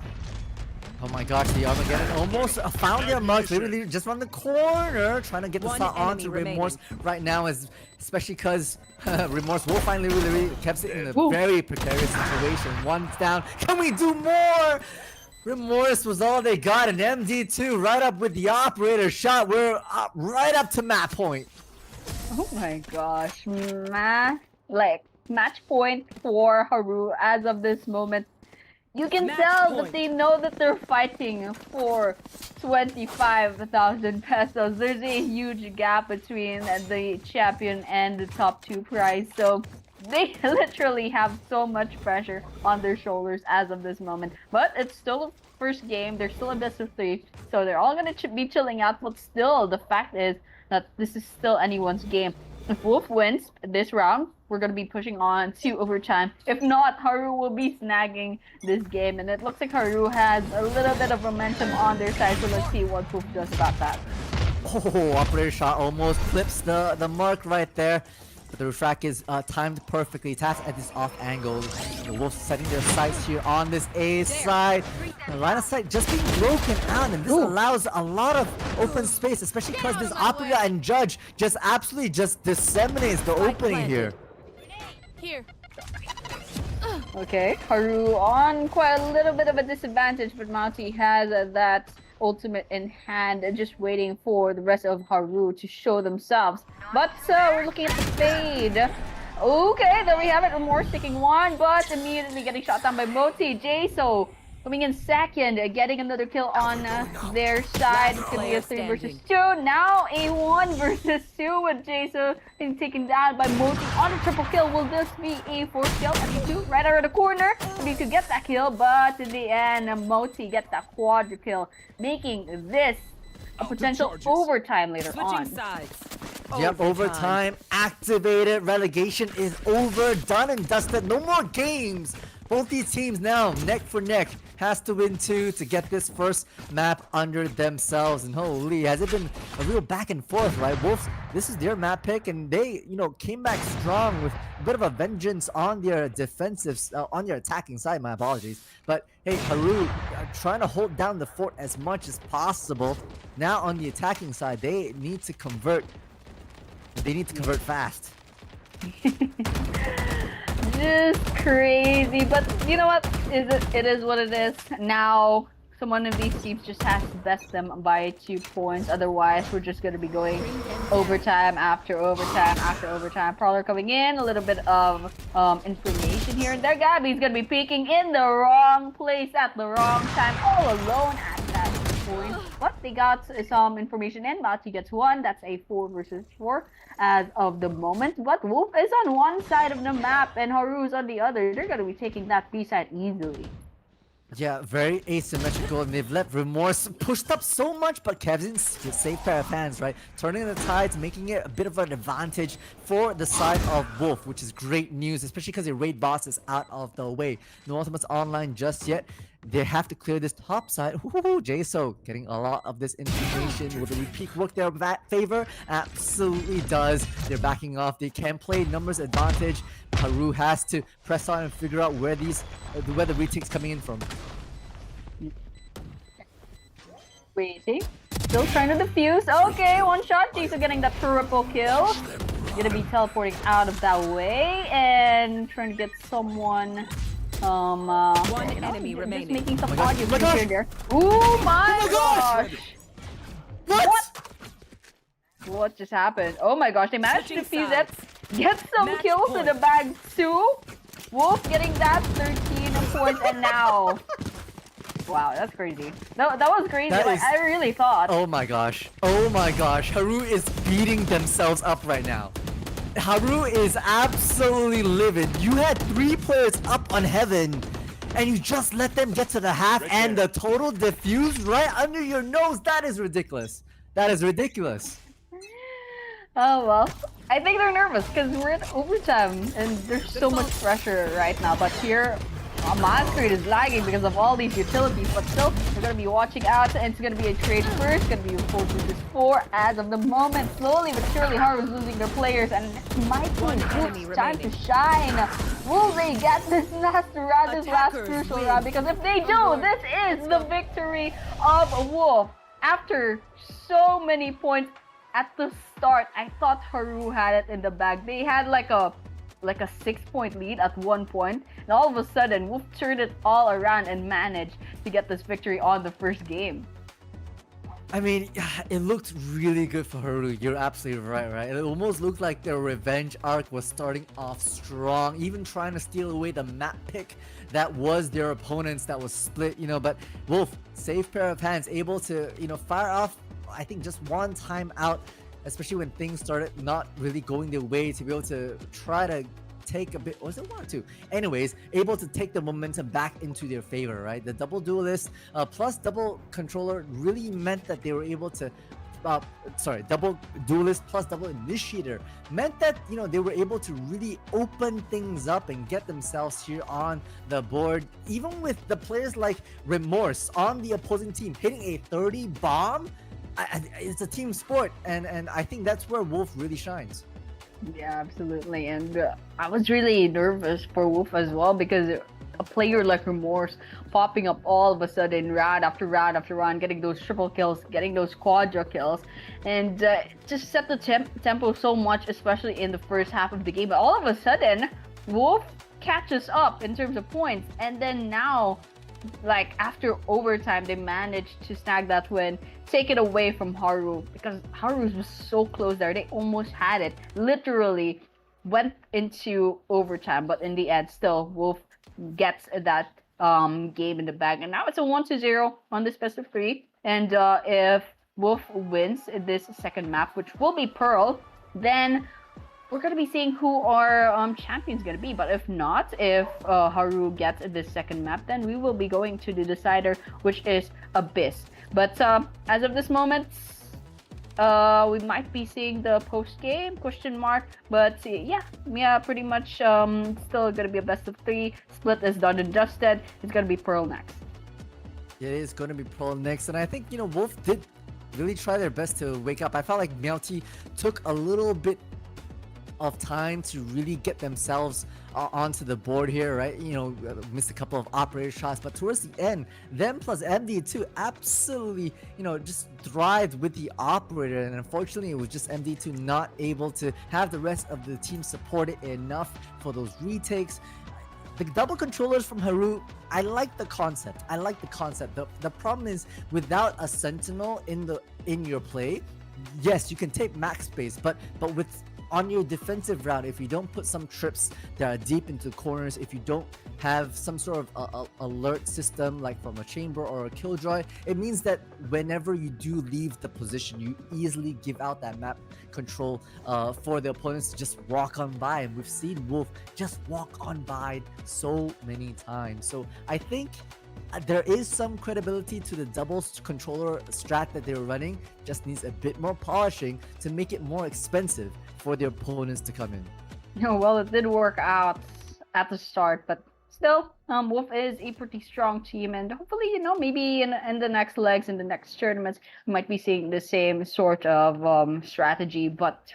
Oh my gosh, the Armageddon almost found their mark. Literally just around the corner, trying to get the shot onto Remorse right now, especially because Remorse will finally really 𝗬𝗄 in a very precarious situation. 1's down. Can we do more? Remorse was all they got, and MD2 right up with the operator shot. We're up, right up to match point. Oh my gosh, match point for Haru as of this moment. You can tell that they know that they're fighting for 25,000 pesos. There's a huge gap between the champion and the top 2 prize. So they literally have so much pressure on their shoulders as of this moment. But it's still a first game. They're still a best of 3. So they're all going to be chilling out. But still, the fact is that this is still anyone's game. If Woof wins this round, we're going to be pushing on to overtime. If not, Haru will be snagging this game. And it looks like Haru has a little bit of momentum on their side. So let's see what Woof does about that. Oh, operator shot almost clips the mark right there. But the refract is timed perfectly. Taps at this off angle. The Wolves setting their sights here on this A side. The line of sight just being broken out, and this allows a lot of open space, especially because this operator and judge just absolutely just disseminates the opening here. Okay, Haru on quite a little bit of a disadvantage, but 𝗪𝗂 has that ultimate in hand, just waiting for the rest of Haru to show themselves. But we're looking at the fade. Okay, there we have it. Remorse taking 1, but immediately getting shot down by 𝗪𝗂. 𝗪𝗂 coming in second, getting another kill on their side. It's gonna be a 3 versus 2. Now a 1 versus 2 with 𝗪𝗂 being taken down by 𝗪𝗂 on a triple kill. Will this be a 4th kill? MD2 right out of the corner. Maybe you could get that kill, but in the end, 𝗪𝗂 gets that quadra kill, making this a potential overtime later on. Yep, overtime activated. Relegation is over, done and dusted. No more games Both these teams now neck for neck, has to win 2 to get this first map under themselves. And holy, has it been a real back and forth, right? Wolves, this is their map pick, and they, came back strong with a bit of a vengeance on their defensive, on their attacking side. My apologies. But hey, Haru trying to hold down the fort as much as possible. Now on the attacking side, they need to convert. They need to convert fast. Just crazy, but you know what? It is what it is. Now, one of these teams just has to best them by 2 points. Otherwise, we're just gonna be going overtime after overtime after overtime. Prowler coming in, a little bit of information here and there. Gabby's gonna be peeking in the wrong place at the wrong time, all alone at that point. But they got some information in. 𝗪cie gets 1. That's a 4 versus 4. As of the moment, but Woof is on one side of the map and Haru's on the other. They're gonna be taking that B side easily. Yeah, very asymmetrical, and they've let Remorse pushed up so much, but Kevzin's safe pair of hands, right? Turning the tides, making it a bit of an advantage for the side of Wolf, which is great news, especially because the raid boss is out of the way. No ultimates online just yet. They have to clear this top side. Ooh, 𝗪cie getting a lot of this information. Will the repeat work their favor? Absolutely does. They're backing off. They can play numbers advantage. Haru has to press on and figure out where the retake's coming in from. Waiting. Still trying to defuse. Okay, one shot. 𝗪cie getting that triple kill. Gonna be teleporting out of that way and trying to get someone. One enemy remaining. Just making some Oh audio my gosh. here and there. Oh my gosh! gosh! What? What just happened? Oh my gosh, they managed to Switching defuse it. sides. Get some Match kills in the point. bag too. Wolf getting that 13 points and now. Wow, that's crazy. No, that was crazy. That Like, is- I really thought. Oh my gosh. Oh my gosh. Haru is beating themselves up right now. Haru is absolutely livid. You had 3 players up on heaven, and you just let them get to the half and the total diffuse right under your nose. That is ridiculous. That is ridiculous. Oh well. I think they're nervous because we're in overtime and there's so much pressure right now. But here, Masquerade is lagging because of all these utilities. But still, we're gonna be watching out, and it's gonna be a trade first. It's gonna be a 4 versus 4 as of the moment. Slowly but surely, Haru's losing their players, and might be enemy Wolf's time to remaining. shine. Will they get this last round, this last Attackers crucial win. round? Because if they do, this is the victory of Wolf. After so many points at the start, I thought Haru had it in the bag. They had like a 6-point lead at one point, and all of a sudden Wolf turned it all around and managed to get this victory on the first game. I mean, it looked really good for Haru. You're absolutely right? It almost looked like their revenge arc was starting off strong, even trying to steal away the map pick that was their opponents that was split, but Wolf, safe pair of hands, able to, fire off, I think, just one time out, especially when things started not really going their way, to be able to try to take a bit, was it 1 or 2? Anyways, able to take the momentum back into their favor, right? The double duelist plus double controller really meant that they were able to double duelist plus double initiator meant that they were able to really open things up and get themselves here on the board, even with the players like Remorse on the opposing team hitting a 30 bomb. It's a team sport, and I think that's where Wolf really shines. Yeah, absolutely. And I was really nervous for Wolf as well, because a player like Remorse popping up all of a sudden round after round after round, getting those triple kills, getting those quadra kills, and just set the tempo so much, especially in the first half of the game. But all of a sudden, Wolf catches up in terms of points, and then now, like after overtime, they managed to snag that win, take it away from Haru, because Haru was so close there. They almost had it, literally went into overtime, but in the end, still Wolf gets that game in the bag, and now it's a 1-0 on this best of 3. And if Wolf wins this second map, which will be Pearl, then we're gonna be seeing who our champion's gonna be. But if not, if Haru gets this second map, then we will be going to the decider, which is Abyss. But as of this moment, we might be seeing the post game question mark, but yeah, pretty much still gonna be a best of 3. Split is done and dusted. It's gonna be Pearl next. It is going to be Pearl next, and I think Wolf did really try their best to wake up. I felt like 𝗪𝗏 took a little bit of time to really get themselves onto the board here, right? Missed a couple of operator shots, but towards the end, them plus MD2 absolutely, just thrived with the operator, and unfortunately, it was just MD2 not able to have the rest of the team support it enough for those retakes. The double controllers from Haru, I like the concept. The problem is, without a sentinel in your play, yes, you can take max space, but with on your defensive round, if you don't put some trips that are deep into corners, if you don't have some sort of alert system like from a chamber or a killjoy, it means that whenever you do leave the position, you easily give out that map control for the opponents to just walk on by. And we've seen Woof just walk on by so many times. So I think there is some credibility to the double controller strat that they were running. Just needs a bit more polishing to make it more expensive for the opponents to come in. Well, it did work out at the start, but still, Woof is a pretty strong team, and hopefully, maybe in the next legs, in the next tournaments, we might be seeing the same sort of strategy, but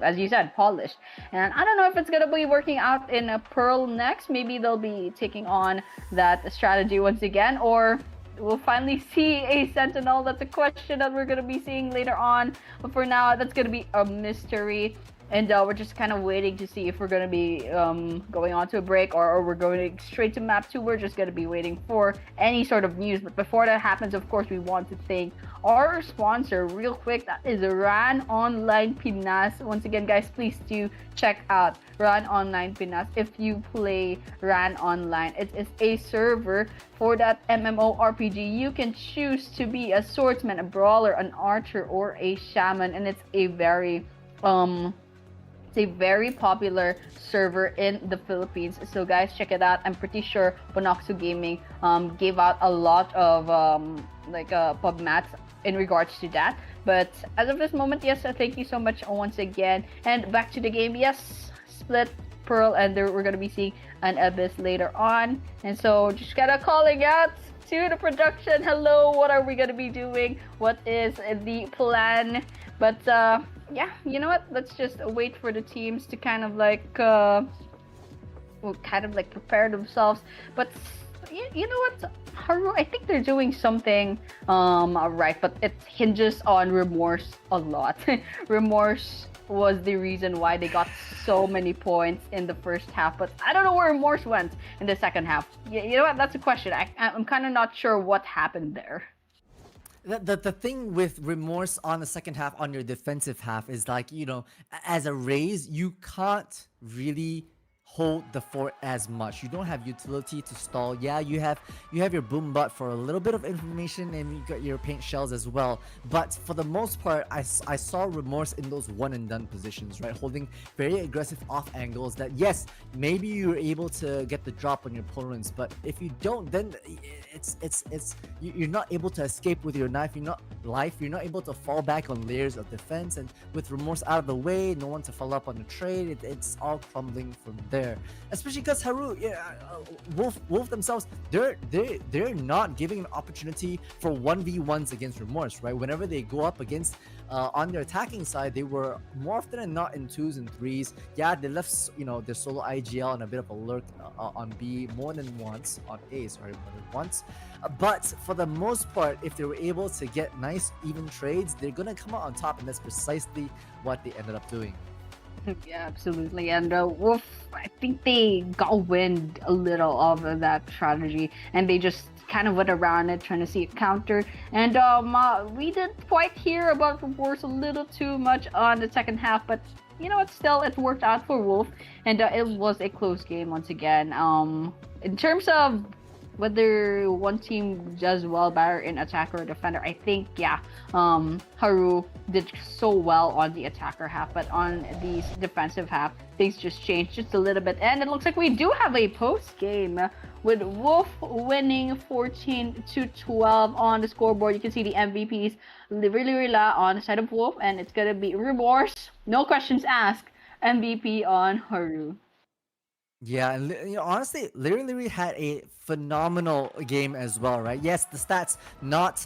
as you said, polished. And I don't know if it's gonna be working out in a Pearl next. Maybe they'll be taking on that strategy once again, or we'll finally see a Sentinel. That's a question that we're gonna be seeing later on. But for now, that's gonna be a mystery. And we're just kind of waiting to see if we're going to be going on to a break or we're going straight to map 2. We're just going to be waiting for any sort of news. But before that happens, of course, we want to thank our sponsor real quick. That is Ran Online Pinas. Once again, guys, please do check out Ran Online Pinas if you play Ran Online. It is a server for that MMORPG. You can choose to be a swordsman, a brawler, an archer, or a shaman. And it's a very popular server in the Philippines. So guys, check it out. I'm pretty sure Bonoxu Gaming gave out a lot of pub mats in regards to that. But as of this moment, yes, thank you so much once again. And back to the game. Yes, Split, Pearl, and we're gonna be seeing an Abyss later on. And so just gotta calling out to the production. Hello, what are we gonna be doing? What is the plan? But yeah, you know what? Let's just wait for the teams to kind of prepare themselves. But you know what, Haru, I think they're doing something right, but it hinges on Remorse a lot. Remorse was the reason why they got so many points in the first half, but I don't know where Remorse went in the second half. You know what? That's a question. I'm kind of not sure what happened there. The thing with Remorse on the second half, on your defensive half, is as a raise, you can't really hold the fort as much. You don't have utility to stall. Yeah, you have your boom butt for a little bit of information, and you got your paint shells as well. But for the most part, I saw Remorse in those one and done positions, right? Holding very aggressive off angles that, yes, maybe you're able to get the drop on your opponents, but if you don't, then you're not able to escape with your knife. You're not able to fall back on layers of defense, and with Remorse out of the way, no one to follow up on the trade, it's all crumbling from there. Especially because Haru, Woof themselves, they're not giving an opportunity for 1v1s against Remorse, right? Whenever they go up against on their attacking side, they were more often than not in 2s and 3s. Yeah, they left their solo IGL and a bit of a lurk on B more than once, on A, sorry, more than once. But for the most part, if they were able to get nice even trades, they're gonna come out on top, and that's precisely what they ended up doing. Yeah, absolutely. And Woof, I think they got wind a little of that strategy, and they just kind of went around it, trying to see it counter. And we didn't quite hear about Remorse a little too much on the second half, but you know what? Still, it worked out for Woof, and it was a close game once again. In terms of whether one team does well better in attacker or defender, I think, yeah, Haru did so well on the attacker half, but on the defensive half, things just changed just a little bit. And it looks like we do have a post game with Woof winning 14-12 on the scoreboard. You can see the MVPs really on the side of Woof, and it's gonna be Remorse, no questions asked, MVP on Haru. Yeah, and honestly, literally had a phenomenal game as well, right? Yes, the stats not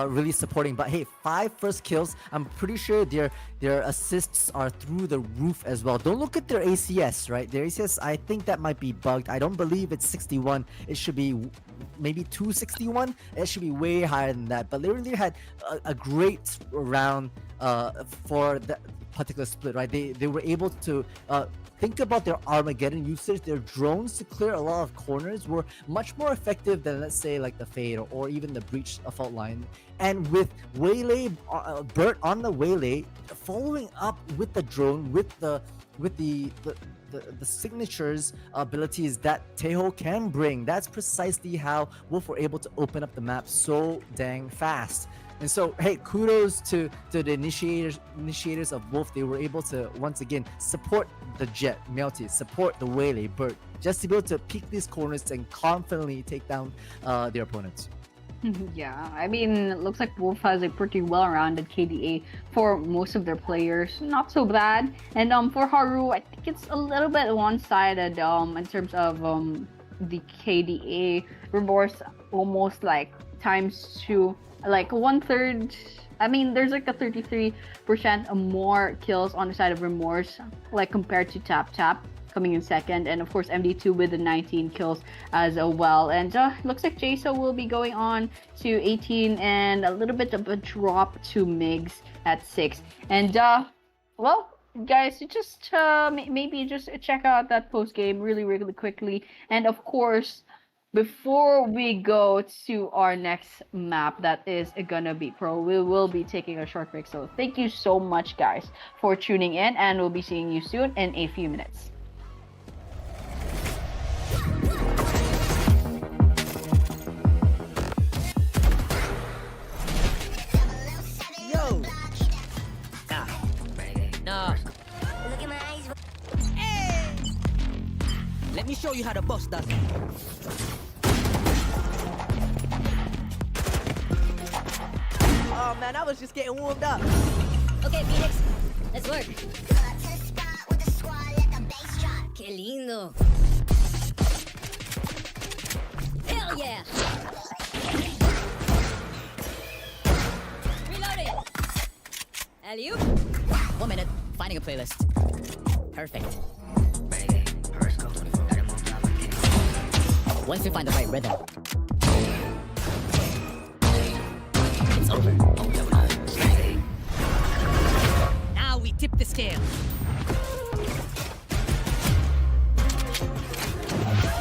really supporting, but hey, 5 first kills. I'm pretty sure their assists are through the roof as well. Don't look at their ACS, right? Their ACS, I think that might be bugged. I don't believe it's 61. It should be maybe 261. It should be way higher than that. But literally had a great round for that particular split, right? They were able to think about their Armageddon usage. Their drones to clear a lot of corners were much more effective than, let's say, like the Fade or even the Breach fault line. And with Waylay, Bert on the Waylay, following up with the drone, with the signatures abilities that 𝗘𝘀𝗽 can bring, that's precisely how Wolf were able to open up the map so dang fast. And so, hey, kudos to the initiators of Wolf. They were able to, once again, support the Jet, 𝗪cie, support the Waylay, Bert, just to be able to peek these corners and confidently take down their opponents. Yeah, I mean, it looks like Wolf has a pretty well-rounded KDA for most of their players. Not so bad. And for Haru, I think it's a little bit one-sided in terms of the KDA. Remorse almost like ×2. Like 1/3. I mean, there's like a 33% more kills on the side of Remorse, like compared to 𝗏𝗏 coming in second, and of course MD2 with the 19 kills as well. And looks like Jaso will be going on to 18, and a little bit of a drop to Migs at 6. And well, guys, just maybe just check out that post game really quickly. And of course, before we go to our next map, that is gonna be Pro, we will be taking a short break. So thank you so much, guys, for tuning in, and we'll be seeing you soon in a few minutes. Yo! No. Look at my eyes. Hey! Let me show you how the boss does it. Oh man, I was just getting warmed up. Okay, Phoenix, let's work. Cut to the spot with the squad, let the bass drop. Qué lindo. Hell yeah. Reloading. Alley-oop. 1 minute, finding a playlist. Perfect. Once we find the right rhythm, it's over. Now we tip the scale.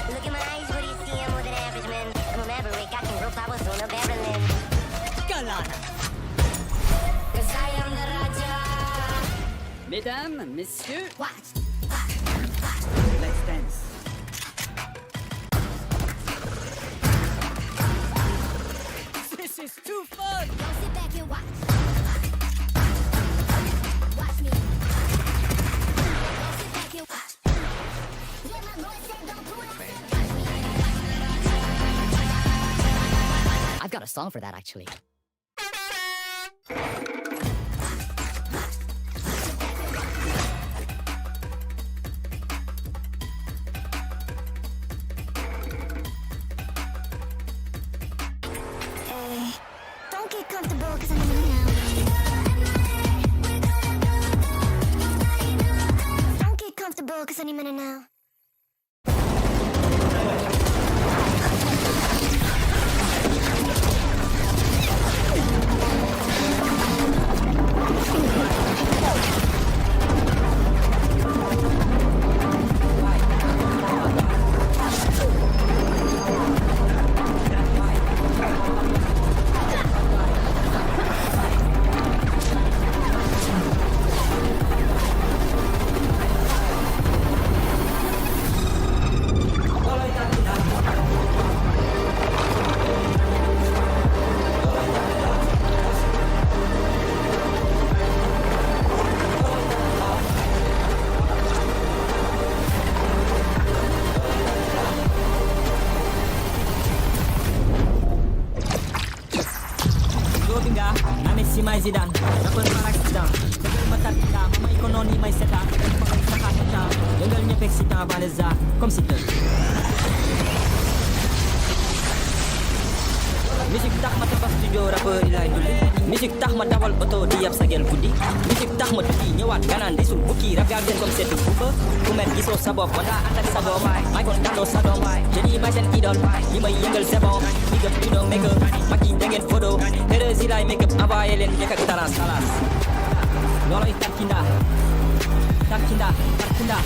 Look at my eyes, what do you see? I'm more than average, man. I'm a maverick, I can grow flowers on a Berlin. Galana. Cause I am the Raja. Mesdames, messieurs, Watch. Let's dance. This is too fun! Don't sit back and watch. Watch me. Don't sit back and watch. Yeah, my boy said don't pull that. I've got a song for that actually. Don't get comfortable, cause I'm in it now. Don't get comfortable, cause I'm in it now. may Zidane Rapper parang Zidane Segal mata kita Mamay ko noni may seta Pagay sa kasita Legal niya pek sita Vanessa Comme si tel Musique tax ma tabax studio rappeur yi laay dulli musique tax ma dawal oto di yab sa gel guddi musique tax ma tukki ñëwaat ganaan di sul bukki rap yaa gën comme seetu buufa ku met gisoo sa bopp wala ànd ak sa doom may kon dandoo sa doom je dis may seen idole ñi may yëngal c'est bon big up you don't make up mag yi da ngeen photo heureuse yi laay make up envoyé leen njëkk ak talas looloy tarkinda tarkinda tarkinda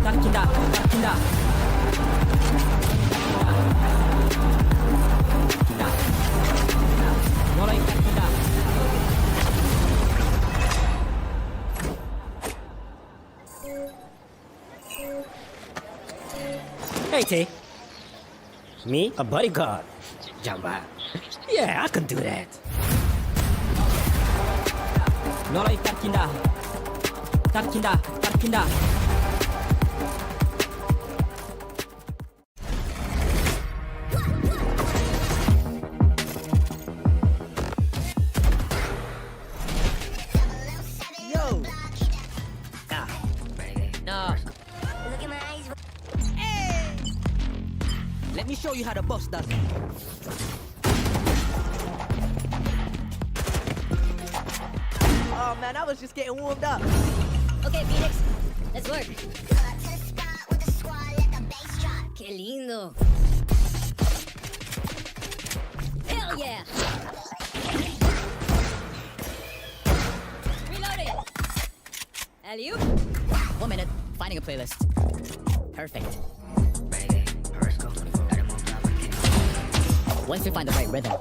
tarkinda tarkinda Hey, T. Me? A bodyguard? Jamba. Yeah, I can do that. looloy tarkinda tarkinda tarkinda Yo. Nah. Look at my eyes. Hey. Let me show you how the boss does it. Oh man, I was just getting warmed up. Okay, Phoenix, let's work. Cut to the spot with the squad, let the bass drop. Qué lindo. Hell yeah. Reloading. Alley-oop. 1 minute. Finding a playlist. Perfect. Once we find the right rhythm,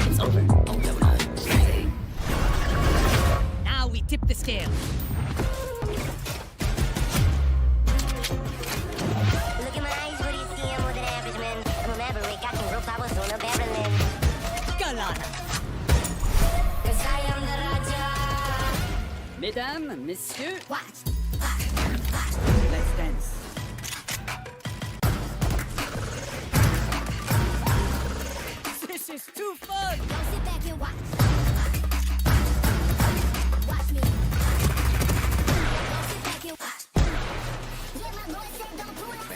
it's over. Now we tip the scale. Look at my eyes, what do you see? I'm more than average, man. I'm a maverick, I can grow flowers on a Berlin. Galana. Cause I am the Raja. Mesdames, messieurs, Watch. Let's dance. This is too fun. Now sit back and watch. Watch me. Now sit back and watch. Yeah, my boy said don't pull that.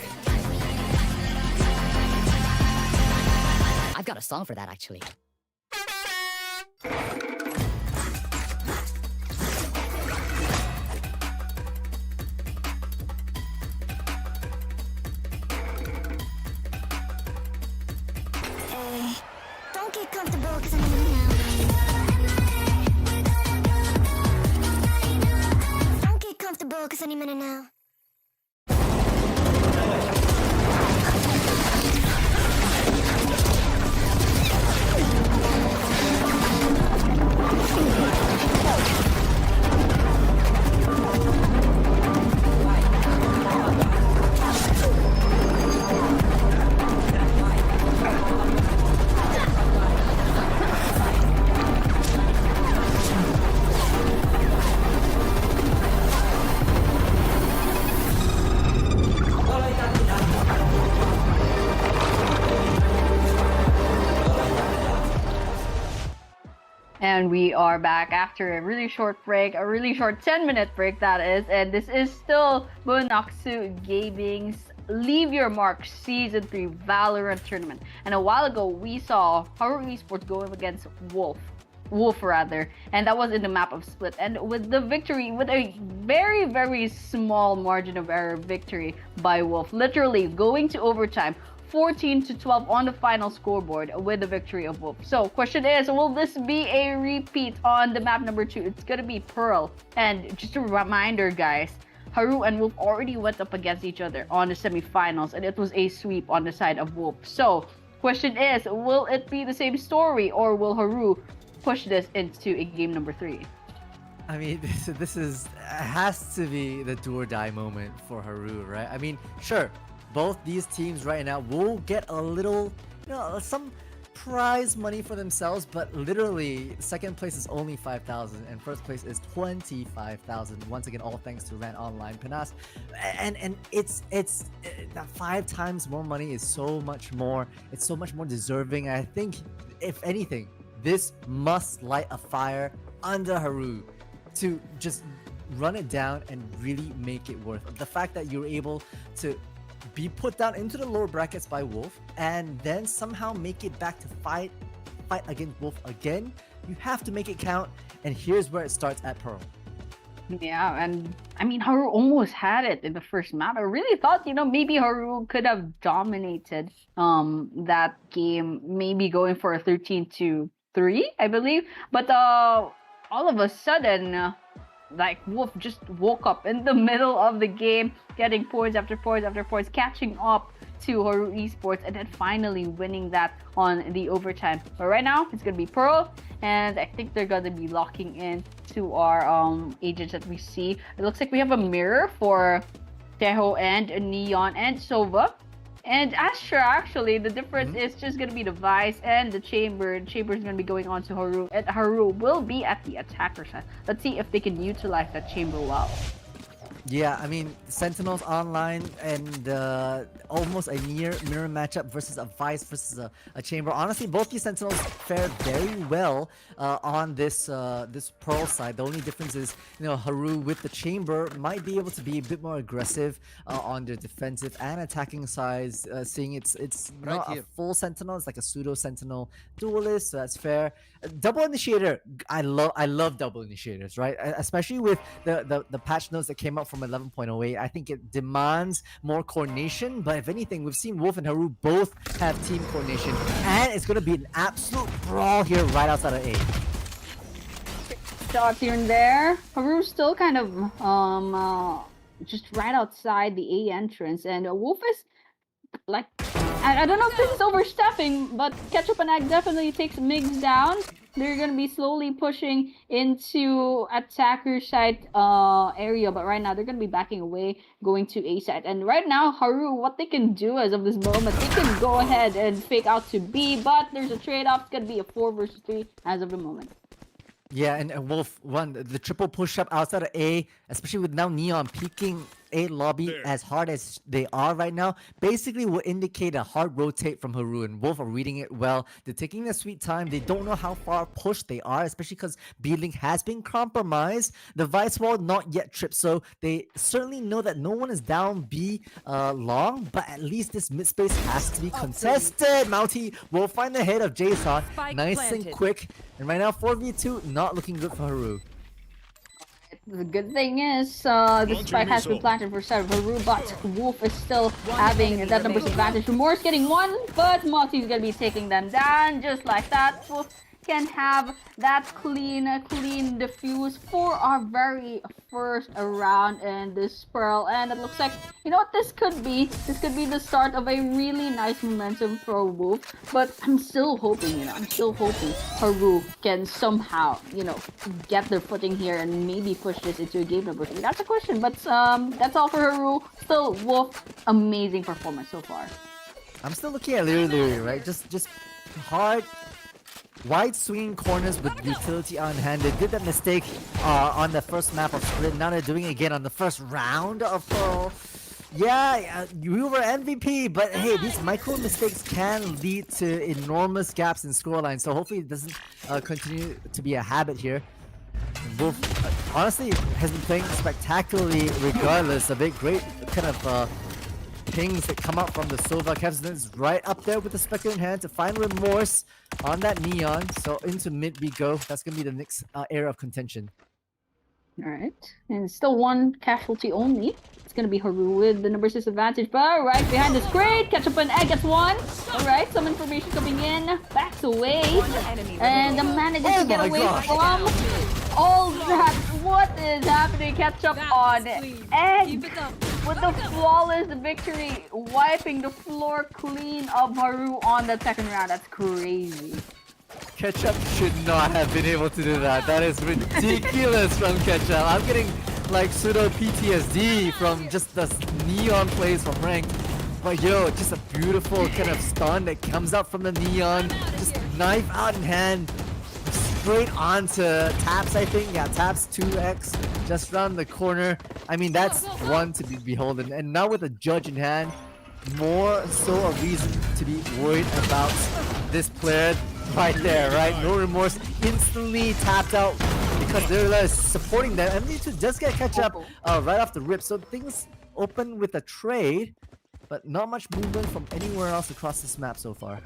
I've got a song for that actually. Hey, don't get comfortable cause I'm in the now. Don't get comfortable cause any minute now. And we are back after a really short break, a really short 10-minute break that is. And this is still 𝗪cie Gaming's Leave Your Mark Season 3 Valorant Tournament. And a while ago, we saw Haru Esports going against Woof rather, and that was in the map of Split. And with the victory, with a very, very small margin of error victory by Woof, literally going to overtime, 14-12 on the final scoreboard with the victory of Woof. So question is, will this be a repeat on the map number 2? It's gonna be Pearl. And just a reminder, guys, Haru and Woof already went up against each other on the semifinals, and it was a sweep on the side of Woof. So question is, will it be the same story, or will Haru push this into a game number 3? I mean, this has to be the do or die moment for Haru, right? I mean, sure, both these teams right now will get a little, some prize money for themselves, but literally second place is only 5,000 and first place is 25,000. Once again, all thanks to Rant Online Panas. And it's that 5 times more money is so much more. It's so much more deserving. I think if anything, this must light a fire under Haru to just run it down and really make it worth it. The fact that you're able to be put down into the lower brackets by Wolf and then somehow make it back to fight against Wolf again, you have to make it count, and here's where it starts at Pearl. Yeah, and I mean, Haru almost had it in the first map. I really thought, maybe Haru could have dominated that game, maybe going for a 13-3, I believe. But all of a sudden, Wolf just woke up in the middle of the game, getting points after points after points, catching up to Haru Esports, and then finally winning that on the overtime. But right now, it's going to be Pearl, and I think they're going to be locking in to our agents that we see. It looks like we have a mirror for Teho and Neon and Sova. And Astra, actually, the difference is just going to be the Vice and the Chamber. The Chamber is going to be going on to Haru, and Haru will be at the attacker side. Let's see if they can utilize that Chamber well. Yeah, I mean, Sentinels online and almost a near mirror matchup versus a Vice versus a Chamber. Honestly, both these Sentinels fare very well on this this Pearl side. The only difference is, Haru with the Chamber might be able to be a bit more aggressive on their defensive and attacking sides. Seeing it's not a full Sentinel, it's like a pseudo Sentinel duelist, so that's fair. Double Initiator, I love double initiators, right? Especially with the patch notes that came out from 11.08. I think it demands more coordination, but if anything, we've seen Wolf and Haru both have team coordination, and it's going to be an absolute brawl here right outside of A. Shots here and there. Haru's still kind of just right outside the A entrance, and Wolf is like, I don't know if this is overstepping, but Ketchup and Egg definitely takes Migs down. They're going to be slowly pushing into attacker side area, but right now they're going to be backing away, going to A side. And right now, Haru, what they can do as of this moment, they can go ahead and fake out to B, but there's a trade-off. It's going to be a 4 versus 3 as of the moment. Yeah, and Wolf won the triple push-up outside of A, especially with now Neon peeking A lobby as hard as they are right now, basically will indicate a hard rotate from Haru, and Wolf are reading it well. They're taking their sweet time. They don't know how far pushed they are, especially because B-Link has been compromised. The Vice Wall not yet tripped, so they certainly know that no one is down B long, but at least this mid space has to be contested. Mountie will find the head of Jason, nice and quick. And right now, 4v2, not looking good for Haru. The good thing is, the spike has been planted for side of Haru, but Wolf is still having that numbers advantage. Remorse getting one, but Monty's gonna be taking them down just like that. Wolf can have that clean defuse for our very first round in this Pearl, and it looks like, this could be the start of a really nice momentum for Wolf. But I'm still hoping Haru can somehow, get their footing here and maybe push this into a game number 3. That's a question, but that's all for Haru. Still, Wolf, amazing performance so far. I'm still looking at 𝗪𝗪, right? Just hard, wide swinging corners with utility on hand. They did that mistake on the first map of Split. Now they're doing it again on the first round of Pearl. Yeah, you were MVP, but hey, these micro mistakes can lead to enormous gaps in scoreline. So hopefully it doesn't continue to be a habit here. Wolf, honestly, has been playing spectacularly regardless of it. Great kind of pings that come out from the Sova. Kevzin's right up there with the Spectre in hand to find Remorse on that Neon. So into mid we go. That's going to be the next area of contention. Alright, and still one casualty only. It's going to be Haru with the number 6 advantage, but right behind this great Ketchup and Egg gets one. Alright, some information coming in, backs away, and manages to get away from all that. What is happening? Ketchup on Egg with the flawless victory, wiping the floor clean of Haru on the second round. That's crazy. Ketchup should not have been able to do that. That is ridiculous from Ketchup. I'm getting like pseudo PTSD from just the Neon plays from ranked. But yo, just a beautiful kind of stun that comes out from the Neon. Just knife out in hand. Straight onto Taps, I think. Yeah, Taps 2x just around the corner. I mean, that's one to be beholden. And now with a judge in hand, more so a reason to be worried about this player right there, right? No remorse, instantly tapped out because they're supporting them. MD2 just get catch up right off the rip. So things open with a trade, but not much movement from anywhere else across this map so far.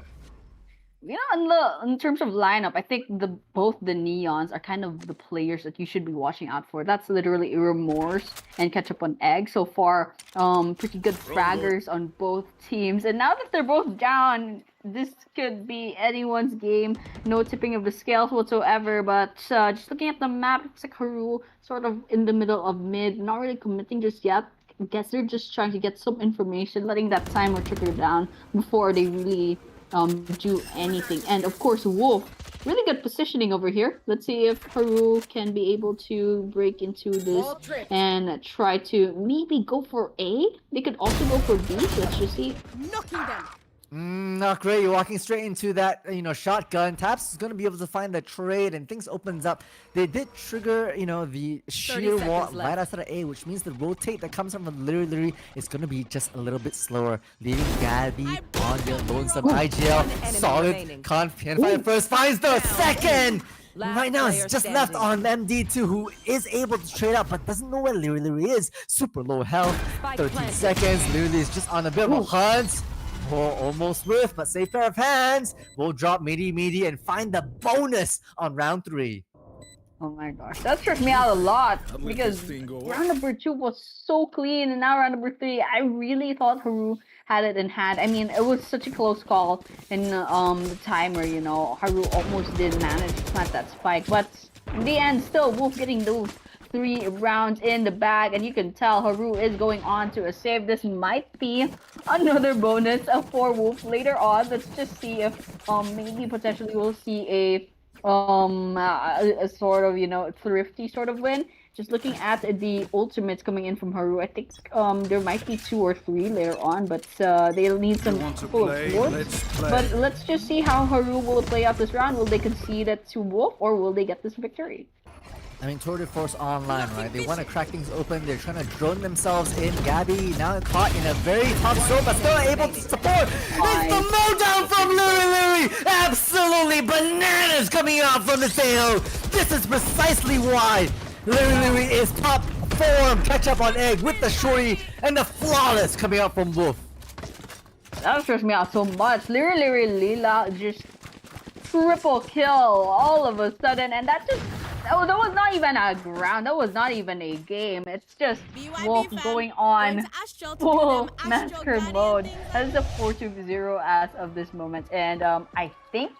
You know, in terms of lineup, I think both the Neons are kind of the players that you should be watching out for. That's literally Remorse and Ketchup on Egg. So far, pretty good fraggers on both teams. And now that they're both down, this could be anyone's game. No tipping of the scales whatsoever. But just looking at the map, it's like Haru sort of in the middle of mid, not really committing just yet. I guess they're just trying to get some information, letting that timer trickle down before they really do anything. And of course, Woof, really good positioning over here. Let's see if Haru can be able to break into this and try to maybe go for A. They could also go for B. Let's just see. Knocking them. Not great. You're walking straight into that, shotgun. Taps is going to be able to find the trade and things opens up. They did trigger, the sheer wall right outside of A, which means the rotate that comes from literally is going to be just a little bit slower, leaving Gabby on your lonesome IGL. Solid, confident. Find first, finds the second. Right now, it's just left on MD2, who is able to trade out, but doesn't know where Literally is. Super low health, 13 seconds. Literally is just on a bit of a hunt. Almost with, but safe pair of hands. We'll drop midi and find the bonus on round 3. Oh my gosh, that stressed me out a lot because round number 2 was so clean, and now round number 3, I really thought Haru had it in hand. I mean, it was such a close call in the timer. Haru almost did manage to plant that spike, but in the end, still Woof getting those 3 rounds in the bag, and you can tell Haru is going on to a save. This might be another bonus for Woof later on. Let's just see if maybe potentially we'll see a sort of thrifty sort of win. Just looking at the ultimates coming in from Haru, I think there might be 2 or 3 later on, but they'll need some full of force. But let's just see how Haru will play out this round. Will they concede it to Woof, or will they get this victory? I mean, Tour de Force online, right? They want to crack things open. They're trying to drone themselves in. Gabby now caught in a very tough zone, but still able to support. It's the mowdown from Literally. Absolutely bananas coming out from the tail. This is precisely why Literally is top form. Catch up on Egg with the shorty and the flawless coming out from Woof. That stressed me out so much. Literally Lila just triple kill all of a sudden, and that was not even a ground. That was not even a game. It's just Wolf going on full massacre mode. That is a 4-0 as of this moment, and I think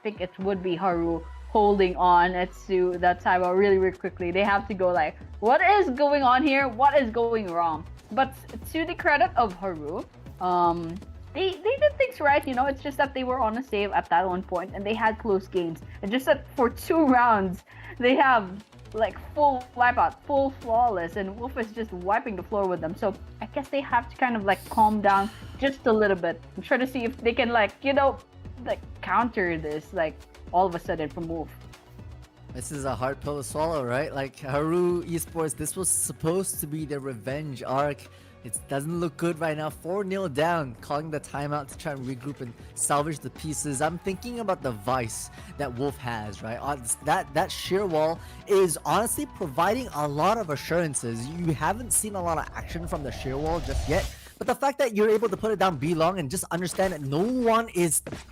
it would be Haru holding on to that timeout really quickly. They have to go like, what is going on here? What is going wrong? But to the credit of Haru, they did things right, it's just that they were on a save at that one point and they had close games. And just that for 2 rounds, they have like full wipeout, full flawless, and Woof is just wiping the floor with them. So I guess they have to kind of like calm down just a little bit and try to see if they can counter this all of a sudden from Woof. This is a hard pill to swallow, right? Like Haru Esports, this was supposed to be their revenge arc. It doesn't look good right now. 4-0 down, calling the timeout to try and regroup and salvage the pieces. I'm thinking about the vice that Woof has, right? That sheer wall is honestly providing a lot of assurances. You haven't seen a lot of action from the sheer wall just yet. But the fact that you're able to put it down B-long and just understand that no one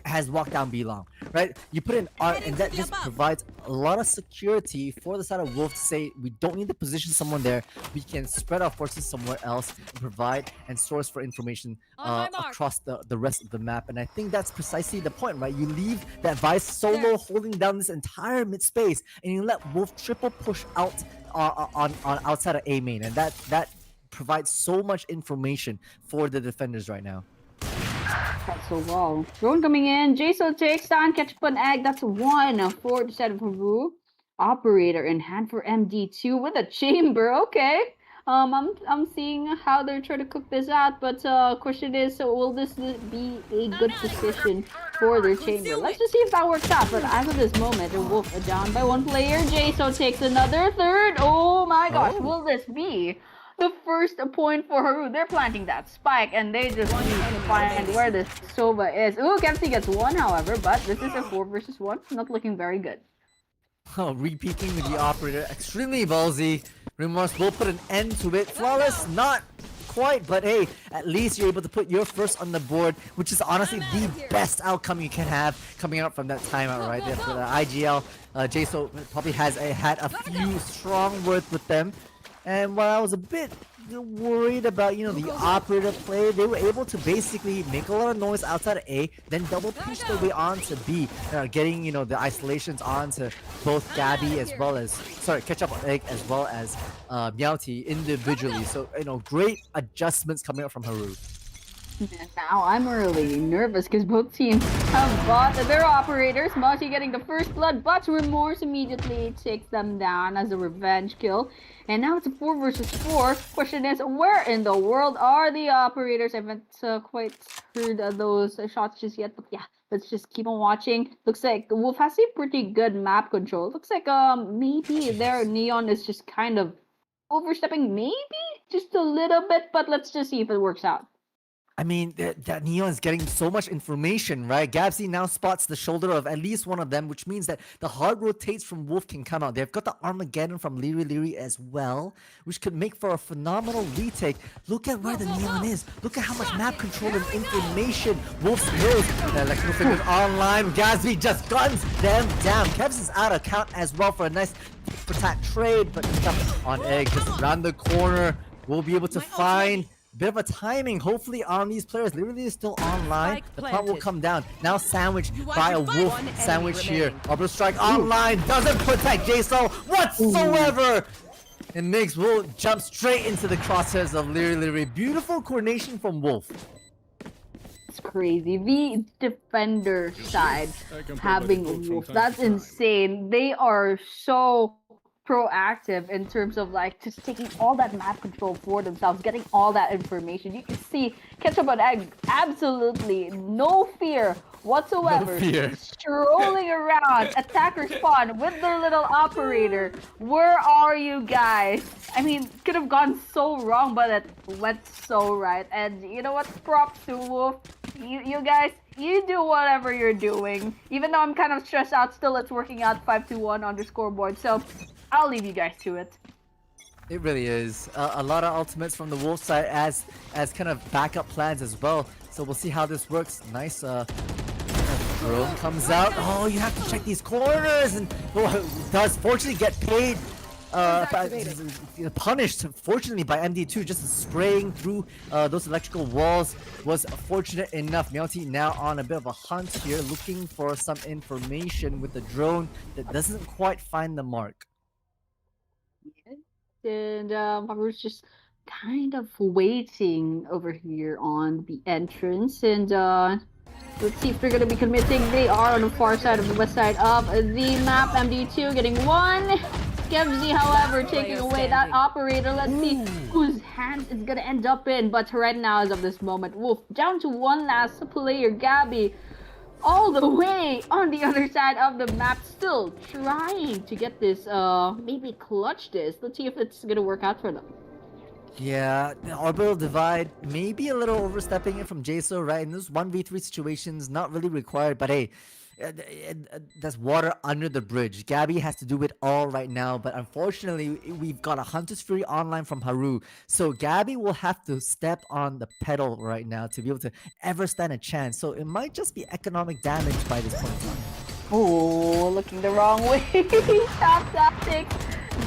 has walked down B-long, right? You put in art, and that just provides a lot of security for the side of Wolf to say, we don't need to position someone there. We can spread our forces somewhere else and provide and source for information across the rest of the map. And I think that's precisely the point, right? You leave that Vice solo holding down this entire mid space, and you let Wolf triple push out on outside of A main, and that provides so much information for the defenders right now. That's so wow. Drone coming in. Jason takes down Ketchup on Egg. That's 1 for the side of Haru. Operator in hand for MD2 with a chamber. Okay. I'm seeing how they're trying to cook this out, but question is, so will this be a good position for their chamber? Let's just see if that works out. But as of this moment, Wolf down by one player. 𝗀𝗃 takes another third. Oh my gosh, will this be the first point for Haru? They're planting that spike, and they just need to find where this 𝗬𝗏 is. Ooh, 𝗬𝗃 gets one, however, but this is a 4 versus 1. Not looking very good. Oh, re-peeking with the operator, extremely ballsy. Remorse will put an end to it. Flawless, not quite, but hey, at least you're able to put your first on the board, which is honestly the best outcome you can have coming out from that timeout right there for the IGL. 𝗀𝗃 probably has had a few strong words with them, and while I was a bit worried about, you know, the operator play, they were able to basically make a lot of noise outside of A, then double push their way on to B, getting, you know, the isolations onto both 𝗪𝗑 as well as, catch up on Egg as well as 𝗪𝗑 individually. So, you know, great adjustments coming up from Haru. Now I'm really nervous because both teams have bought their operators. 𝗪𝗑 getting the first blood, but Remorse immediately takes them down as a revenge kill. And now it's a 4 versus 4. Question is, where in the world are the operators? I haven't quite heard those shots just yet, but yeah, let's just keep on watching. Looks like Wolf has a pretty good map control. Looks like maybe their Neon is just kind of overstepping, maybe just a little bit, but let's just see if it works out. I mean, that Neon is getting so much information, right? 𝗪𝗑 now spots the shoulder of at least one of them, which means that the hard rotates from Wolf can come out. They've got the Armageddon from 𝗪𝗍 as well, which could make for a phenomenal retake. Look at where the Neon is. Look at how much map control and information Wolf's knows. Electrical Fingers online. 𝗪𝗑 just guns them down. 𝗪𝗑 is out of count as well for a nice attack trade, but stuff on Egg just around the corner. We'll be able to find bit of a timing, hopefully, on these players. 𝗪𝗍 is still online. The plant will come down. Now sandwiched by a Wolf sandwich here. Orbital strike online. Doesn't protect 𝗀𝗃 whatsoever. And Mix will jump straight into the crosshairs of 𝗪𝗍. Beautiful coordination from Wolf. It's crazy. The defender side having Wolf. That's insane. They are so proactive in terms of like just taking all that map control for themselves, getting all that information. You can see Ketchup and Egg absolutely no fear whatsoever. No fear. Strolling around, attacker spawn with their little operator. Where are you guys? I mean, could have gone so wrong, but it went so right. And you know what? Props to Wolf. You guys, you do whatever you're doing. Even though I'm kind of stressed out, still it's working out 5-1 on the scoreboard. So I'll leave you guys to it. It really is. A lot of ultimates from the Wolf side as kind of backup plans as well. So we'll see how this works. Nice drone comes out. Oh, you have to check these corners, and does fortunately get paid. Punished, fortunately, by MD2. Just spraying through those electrical walls was fortunate enough. 𝗪𝗑 now on a bit of a hunt here, looking for some information with the drone that doesn't quite find the mark. And Haru's just kind of waiting over here on the entrance. And let's see if they're going to be committing. They are on the far side of the west side of the map. MD2 getting one. 𝗪𝗑, however, taking away that operator. Let's see whose hands it's going to end up in. But right now, as of this moment, Wolf down to one last player, 𝗪𝗑. All the way on the other side of the map, still trying to get this, maybe clutch this. Let's see if it's gonna work out for them. Yeah, the orbital divide, maybe a little overstepping it from 𝗀𝗃, right? In those 1v3 situations, not really required, but hey, there's water under the bridge. 𝗪𝗑 has to do it all right now, but unfortunately, we've got a Hunter's Fury online from Haru, so 𝗪𝗑 will have to step on the pedal right now to be able to ever stand a chance. So it might just be economic damage by this point in time. Oh, looking the wrong way. Top tactics.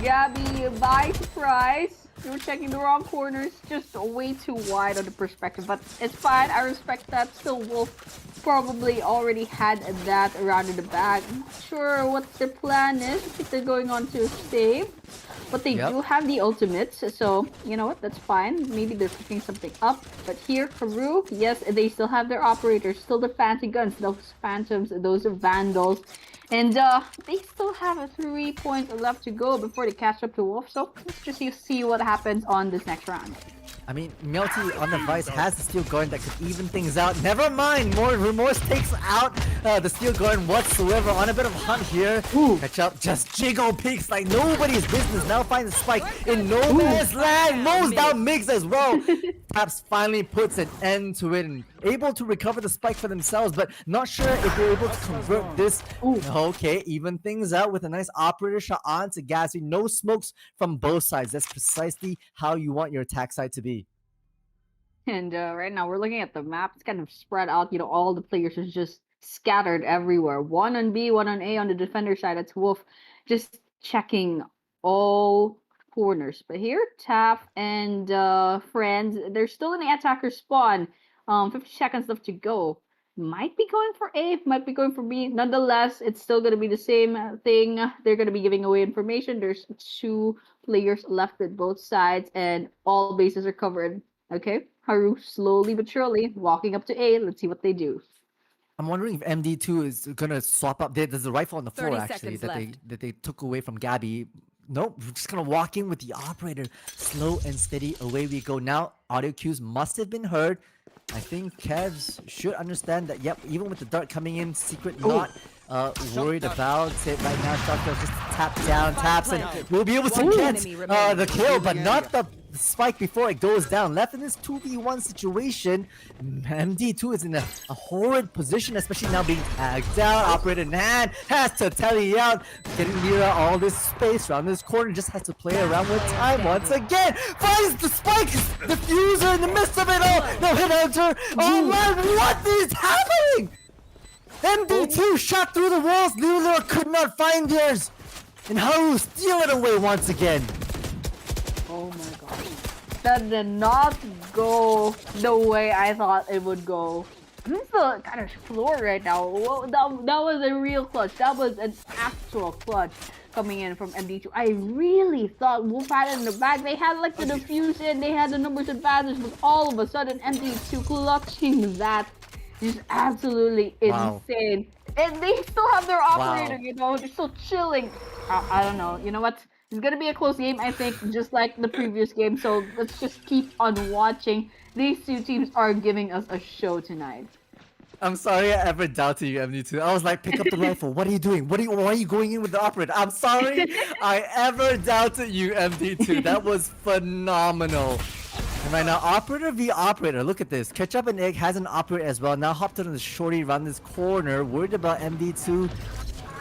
𝗪𝗑 by surprise. You were checking the wrong corners, just way too wide on the perspective, but it's fine. I respect that. Still, Wolf probably already had that around in the bag. I'm not sure what their plan is. I think they're going on to save, but they do have the ultimates, so you know what? That's fine. Maybe they're picking something up. But here, Haru, yes, they still have their operators, still the fancy guns, those phantoms, those are vandals. And they still have 3 points left to go before they catch up to Wolf. So let's just see what happens on this next round. I mean, 𝗪𝗏 on the Vice has the steel guard that could even things out. Never mind, more Remorse takes out the steel guard whatsoever. On a bit of a hunt here. Catch up, just jiggle peeks like nobody's business. Now finds the spike in no man's land. Mows down Migs as well. 𝗏𝗄s finally puts an end to it and able to recover the spike for themselves, but not sure if they're able to convert this. Okay, even things out with a nice operator shot onto 𝗏𝗄. No smokes from both sides. That's precisely how you want your attack side to be. And right now we're looking at the map. It's kind of spread out. You know, all the players are just scattered everywhere. One on B, one on A on the defender side. That's Woof, just checking all corners. But here, 𝗏𝗏 and friends, they're still in the attacker spawn. 50 seconds left to go. Might be going for A, might be going for B. Nonetheless, it's still going to be the same thing. They're going to be giving away information. There's 2 players left at both sides, and all bases are covered. Okay, Haru slowly but surely walking up to A. Let's see what they do. I'm wondering if MD2 is gonna swap up. There's a rifle on the floor 30 actually seconds that they took away from 𝗏𝗏. Nope, we're just gonna walk in with the operator. Slow and steady, away we go. Now audio cues must have been heard. I think Kevs should understand that. Yep, even with the dart coming in, Secret not worried about it right now. Shotgun just tap down, taps, and we'll be able to get the kill, but not the spike before it goes down. Left in this 2v1 situation, MD2 is in a horrid position, especially now being tagged down. Operator Nan has to tally out, getting near all this space around this corner, just has to play around with time once again. Finds the spike diffuser in the midst of it all. No hit hunter. Oh man, what is happening? MD2 shot through the walls. 𝗪𝗏 could not find theirs, and Haru steal it away once again. Oh my god. That did not go the way I thought it would go. Who's the kind of floor right now? Well, that was a real clutch. That was an actual clutch coming in from MD2. I really thought Woof had it in the bag. They had like the diffusion, they had the numbers advantage, but all of a sudden MD2 clutching that is absolutely insane. And they still have their operator, you know, they're still chilling. I don't know. You know what? It's gonna be a close game, I think, just like the previous game. So let's just keep on watching. These 2 teams are giving us a show tonight. I'm sorry I ever doubted you, MD2. I was like, pick up the rifle. What are you doing? Why are you going in with the operator? I'm sorry I ever doubted you, MD2. That was phenomenal. And right now, operator v operator. Look at this. Ketchup and Egg has an operator as well. Now hopped on the shorty around this corner. Worried about MD2.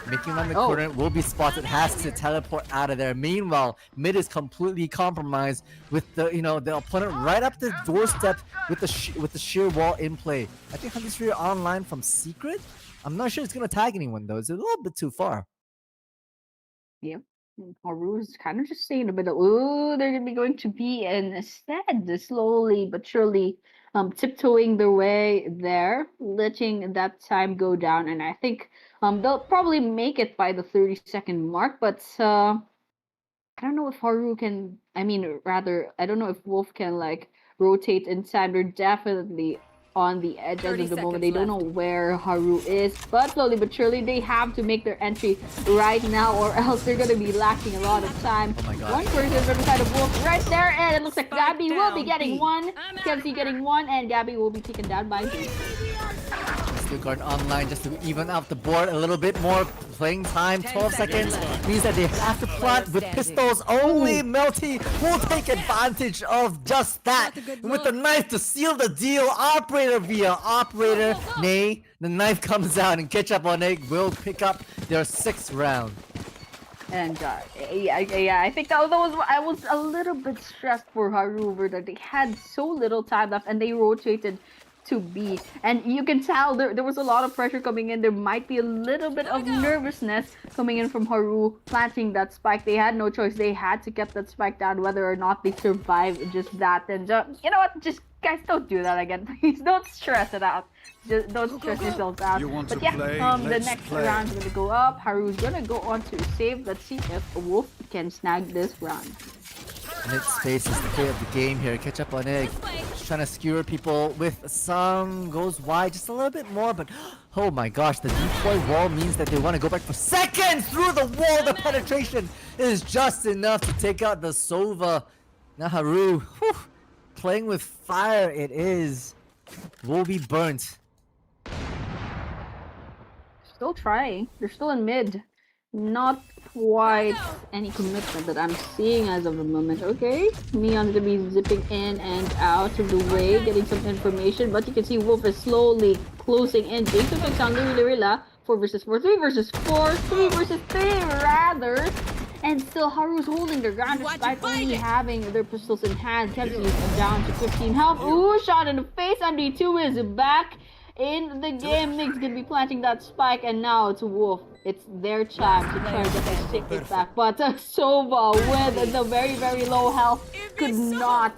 Making around the corner, will be spotted, has to teleport out of there. Meanwhile, mid is completely compromised with the the opponent right up the doorstep with the sheer wall in play. I think Hunter Sphere online from Secret. I'm not sure it's gonna tag anyone though. It's a little bit too far. Yeah. Haru's kind of just staying a bit of, ooh, they're gonna be going to B, and instead slowly but surely tiptoeing their way there, letting that time go down, and I think they'll probably make it by the 30-second mark, but I don't know if Haru can, I don't know if Wolf can like rotate in time. They're definitely on the edge as of the moment. They don't know where Haru is, but slowly but surely they have to make their entry right now, or else they're gonna be lacking a lot of time. Oh my god. One person from the side of Wolf right there, and it looks like 𝗏𝗏 will be getting one. 𝗏𝗏 getting one, and 𝗏𝗏 will be taken down by B. Steel guard online just to even out the board a little bit more. Playing time, 12 seconds means that they have to plant with pistols only. 𝗪𝗏 will take advantage of just that. And with the knife to seal the deal, operator via operator. Nay, the knife comes out and Ketchup on Egg will pick up their 6th round. And yeah, I think that was I was a little bit stressed for Haru over that they had so little time left and they rotated to B, and you can tell there was a lot of pressure coming in. There might be a little bit of nervousness coming in from Haru planting that spike. They had no choice. They had to get that spike down, whether or not they survive just that. And you know what? Just guys, don't do that again, please. Don't stress it out. Just don't stress yourselves out. But yeah, the next round is gonna go up. Haru's gonna go on to save. Let's see if Woof can snag this round. Mid space is the play of the game here. Ketchup on Egg Just trying to skewer people with some, goes wide just a little bit more, but oh my gosh, the decoy wall means that they want to go back for seconds through the wall. The penetration is just enough to take out the Sova. Now Haru, whew, playing with fire it is, will be burnt. Still trying. They're still in mid. Not quite any commitment that I'm seeing as of the moment. Okay, Neon's gonna be zipping in and out of the way, getting some information, but you can see Woof is slowly closing in. James takes on 𝗬𝗲. 4 versus 4, 3 versus 4, 3 versus 3 rather. And still Haru's holding their ground despite only having their pistols in hand. 𝗬𝗀 is down to 15 health. Ooh, shot in the face. 𝗪2 is back in the game. Nick's gonna be planting that spike, and now it's Woof. It's their chance to try to get their ticket back. But Sova with the very, very low health could not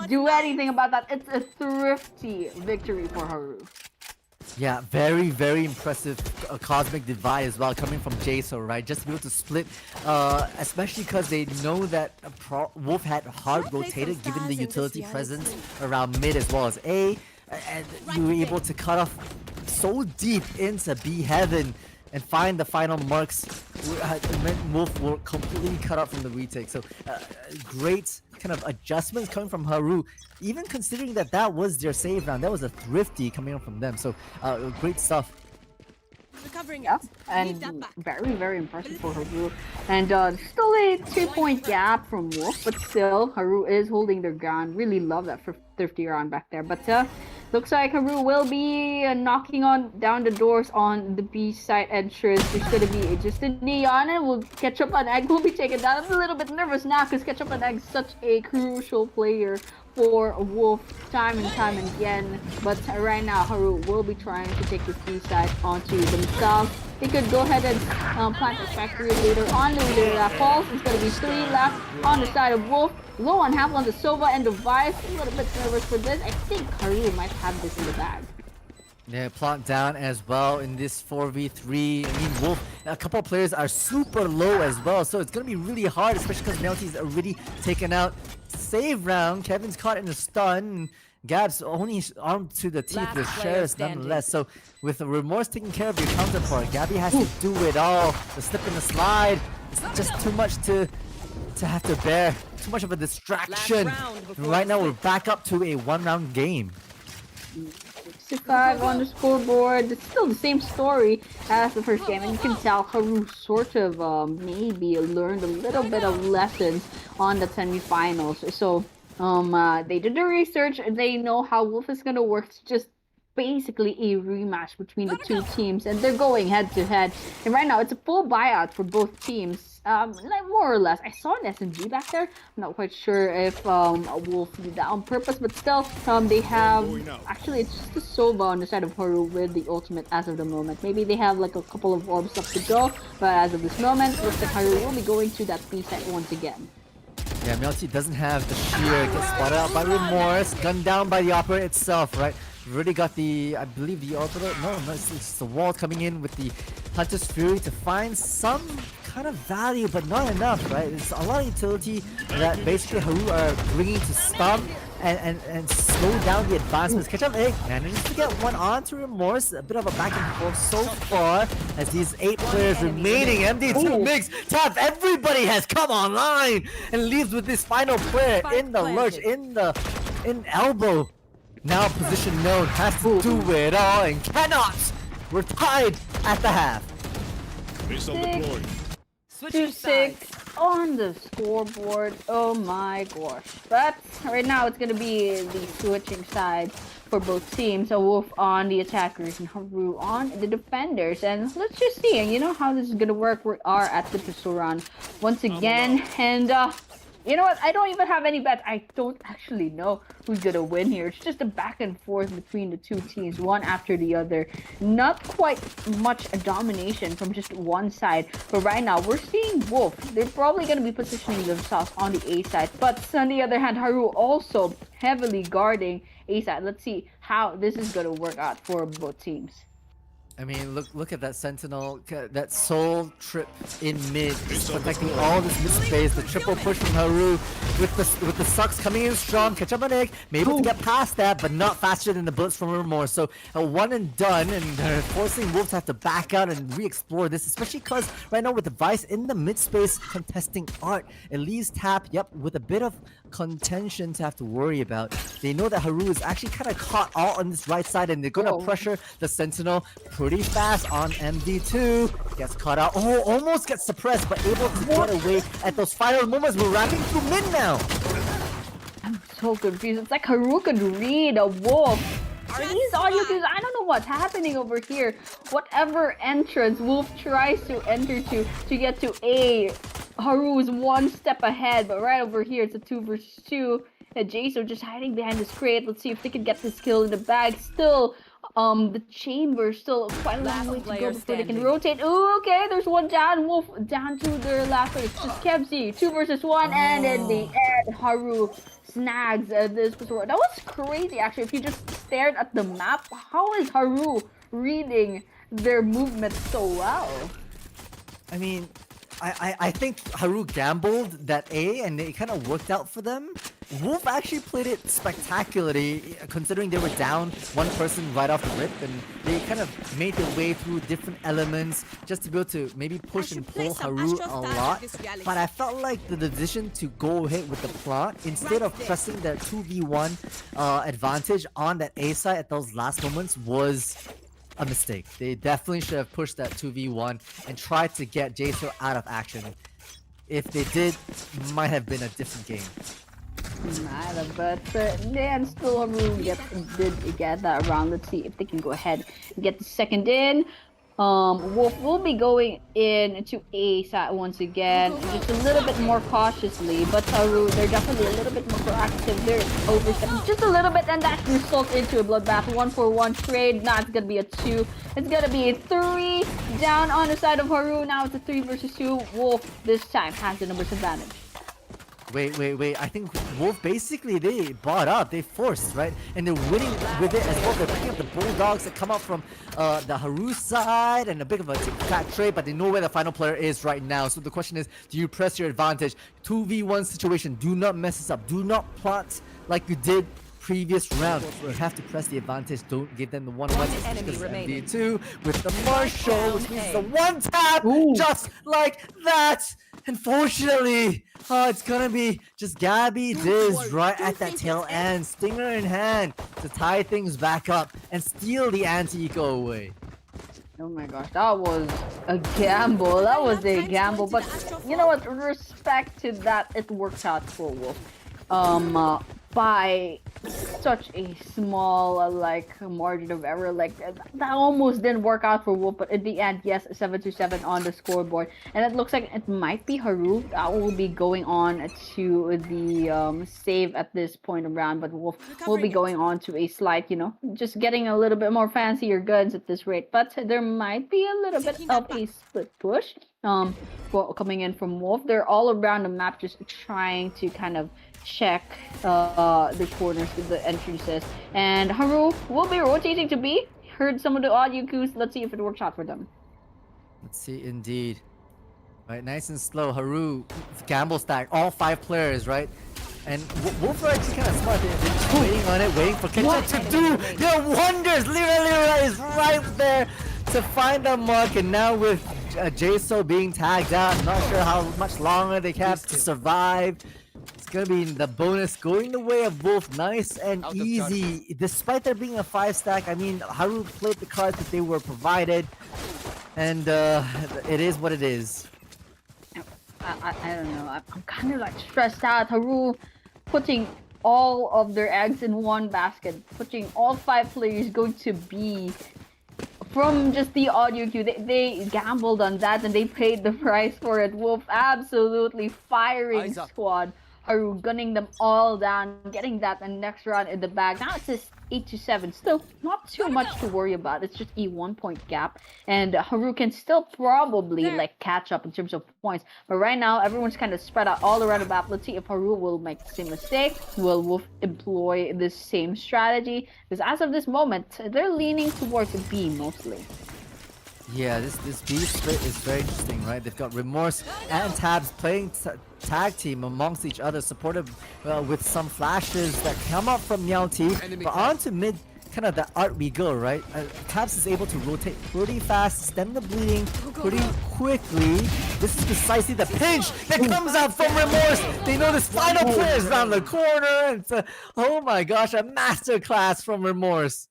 do anything about that. It's a thrifty victory for Haru. Yeah, very, very impressive cosmic divide as well, coming from Jaso, right? Just to be able to split, especially because they know that Woof had hard rotated given the utility presence around mid as well as A, and you were able to cut off so deep into B heaven and find the final marks. Woof were completely cut off from the retake. So great kind of adjustments coming from Haru, even considering that that was their save round. That was a thrifty coming up from them. So great stuff. Recovering Yeah, it. and Need that back. very, very impressive for Haru. And still a 2-point gap from Woof, but still Haru is holding their ground. Really love that for thrifty round back there. But looks like Haru will be knocking down the doors on the B side entrance. There's gonna be just a Neon, and will Ketchup and Egg will be taken down. I'm a little bit nervous now because Ketchup and Egg is such a crucial player for Woof time and time again. But right now Haru will be trying to take this B side onto themselves. They could go ahead and plant a factory later on. The leader that falls. It's gonna be 3 left on the side of Woof. Low on half on the Sova and Device. A little bit nervous for this. I think Haru might have this in the bag. Yeah, plant down as well in this 4v3. I mean, Woof, a couple of players are super low as well, so it's going to be really hard, especially because 𝗪𝗲's already taken out. Save round, Kevin's caught in a stun. Gab's only armed to the teeth Last with player shares standing. nonetheless. So with the Remorse taking care of your counterpart, Gabby has to do it all. The slip and the slide, it's just too much to have to bear. Too much of a distraction. round before Right now the we're back up to a 1-round game. 65 on the scoreboard. It's still the same story as the first game, and you can tell Haru sort of maybe learned a little bit of lessons on the semifinals. So they did the research. They know how Woof is gonna work. It's just basically a rematch between the two teams, and they're going head to head. And right now it's a full buyout for both teams. Like more or less. I saw an SMG back there. I'm not quite sure if Woof did that on purpose, but still, they have actually it's just a Sova on the side of Haru with the ultimate as of the moment. Maybe they have like a couple of orbs left to go, but as of this moment, looks like Haru will be going to that B site once again. Yeah, 𝗪𝗲 doesn't have the sheer, gets spotted out by Remorse, gunned down by the operator itself, right? Really got the, I believe the operator, no, it's the wall coming in with the Hunter's Fury to find some kind of value, but not enough, right? It's a lot of utility that basically Haru are bringing to stop and slow down the advancements. Ketchup Egg manages to get one on to Remorse. A bit of a back and forth so far as these 8 players remaining. MD2 mix tap. Everybody has come online and leaves with this final player in the lurch, in elbow. Now position known, has to do it all and cannot. We're tied at the half. Switching 2-6 sides. on the scoreboard. Oh my gosh. But right now it's gonna be the switching sides for both teams. So Woof on the attackers and Haru on the defenders. And let's just see, you know, how this is gonna work. We are at the pistol round once again. And you know what? I don't even have any bets. I don't actually know who's gonna win here. It's just a back and forth between the two teams, one after the other. Not quite much a domination from just one side. But right now, we're seeing Woof. They're probably gonna be positioning themselves on the A side. But on the other hand, Haru also heavily guarding A side. Let's see how this is gonna work out for both teams. I mean, look at that Sentinel, that soul trip in mid, just protecting all this mid space. The triple push from Haru with the sucks coming in strong. Catch up on Nick, able to get past that, but not faster than the bullets from Remorse. So a one and done, and they're forcing Wolf to have to back out and re-explore this, especially because right now with the Vice in the mid space contesting Art, it leaves Tap, yep, with a bit of contention to have to worry about. They know that Haru is actually kind of caught all on this right side, and they're gonna pressure the Sentinel pretty fast on MD2. Gets caught out. Oh, almost gets suppressed, but able to get away at those final moments. We're wrapping through mid now. I'm so confused. It's like Haru could read a Wolf. These audio cues, I don't know what's happening over here. Whatever entrance Wolf tries to enter to get to A, Haru's one step ahead, but right over here it's a 2 versus 2. And 𝗪cie just hiding behind this crate. Let's see if they can get this kill in the bag. Still, the chamber still quite a long way to go before they can rotate. Oh, okay, there's one down. Wolf down to their last place. Just 𝗬𝗄𝗽, 2 versus 1, and in the end, Haru snags this. That was crazy, actually. If you just stared at the map, how is Haru reading their movement so well? I mean, I think Haru gambled that A, and it kind of worked out for them. Wolf actually played it spectacularly, considering they were down one person right off the rip, and they kind of made their way through different elements just to be able to maybe push and pull Haru a lot. But I felt like the decision to go ahead with the plot, instead of pressing their 2v1 advantage on that A side at those last moments, was a mistake. They definitely should have pushed that 2v1 and tried to get 𝗪cie out of action. If they did, might have been a different game. But then still Haru did get that round. Let's see if they can go ahead and get the second in. Wolf will be going in to A side once again, just a little bit more cautiously, but Haru, they're definitely a little bit more proactive. They're overstepping just a little bit, and that results into a bloodbath. 1-for-1 trade. Now it's gonna be a 2. It's gonna be a 3 down on the side of Haru. Now it's a 3 versus 2. Wolf this time has the numbers advantage. Wait. I think Wolf basically, they bought up, they forced, right? And they're winning with it as well. They're picking up the Bulldogs that come up from the Haru side, and a bit of a tic-tac trade, but they know where the final player is right now. So the question is, do you press your advantage? 2v1 situation, do not mess this up. Do not plot like you did previous round. You have to press the advantage. Don't give them the 1-1. MD2 with the Marshall, which means the one tap, just like that. Unfortunately, it's gonna be just Gabby Diz right at that tail end, stinger in hand to tie things back up and steal the anti-eco away. Oh my gosh, that was a gamble. That was a gamble, but you know what? Respect to that, it worked out for Wolf. By such a small margin of error, that almost didn't work out for Wolf, but in the end, yes, 7-7 on the scoreboard, and it looks like it might be Haru that will be going on to the save at this point of round, but Wolf will be going on to a slight, just getting a little bit more fancier guns at this rate, but there might be a little bit of a split push coming in from Wolf. They're all around the map, just trying to kind of check the corners with the entrances, and Haru will be rotating to B. Heard some of the audio cues. Let's see if it works out for them. Let's see, indeed. Right, nice and slow. Haru gamble stack, all 5 players, right? And Wolf are actually kind of smart. They're just waiting on it, waiting for 𝗘𝘀𝗽 to do their wonders. Lira is right there to find the mark, and now with 𝗪cie being tagged out, I'm not sure how much longer they have to survive. It's gonna be the bonus going the way of Wolf. Nice and easy. Despite there being a 5 stack, I mean, Haru played the cards that they were provided, and it is what it is. I don't know. I'm kind of stressed out. Haru putting all of their eggs in one basket, putting all 5 players going to be. From just the audio cue, they gambled on that and they paid the price for it. Wolf absolutely firing squad. Haru gunning them all down, getting that the next round in the bag. Now it's just 8-7. Still not too much to worry about. It's just a 1-point gap, and Haru can still probably catch up in terms of points. But right now, everyone's kind of spread out all around the map. Let's see if Haru will make the same mistake. Will Wolf employ the same strategy? Because as of this moment, they're leaning towards B mostly. Yeah, this B split is very interesting, right? They've got Remorse and Tabs playing tag team amongst each other, supported with some flashes that come up from 𝗪𝗃, but on to mid, kind of the 𝗪𝗃, right? Tabs is able to rotate pretty fast, stem the bleeding pretty quickly. This is precisely the pinch that comes out from Remorse. They know this final player is around the corner. It's oh my gosh, a masterclass from Remorse.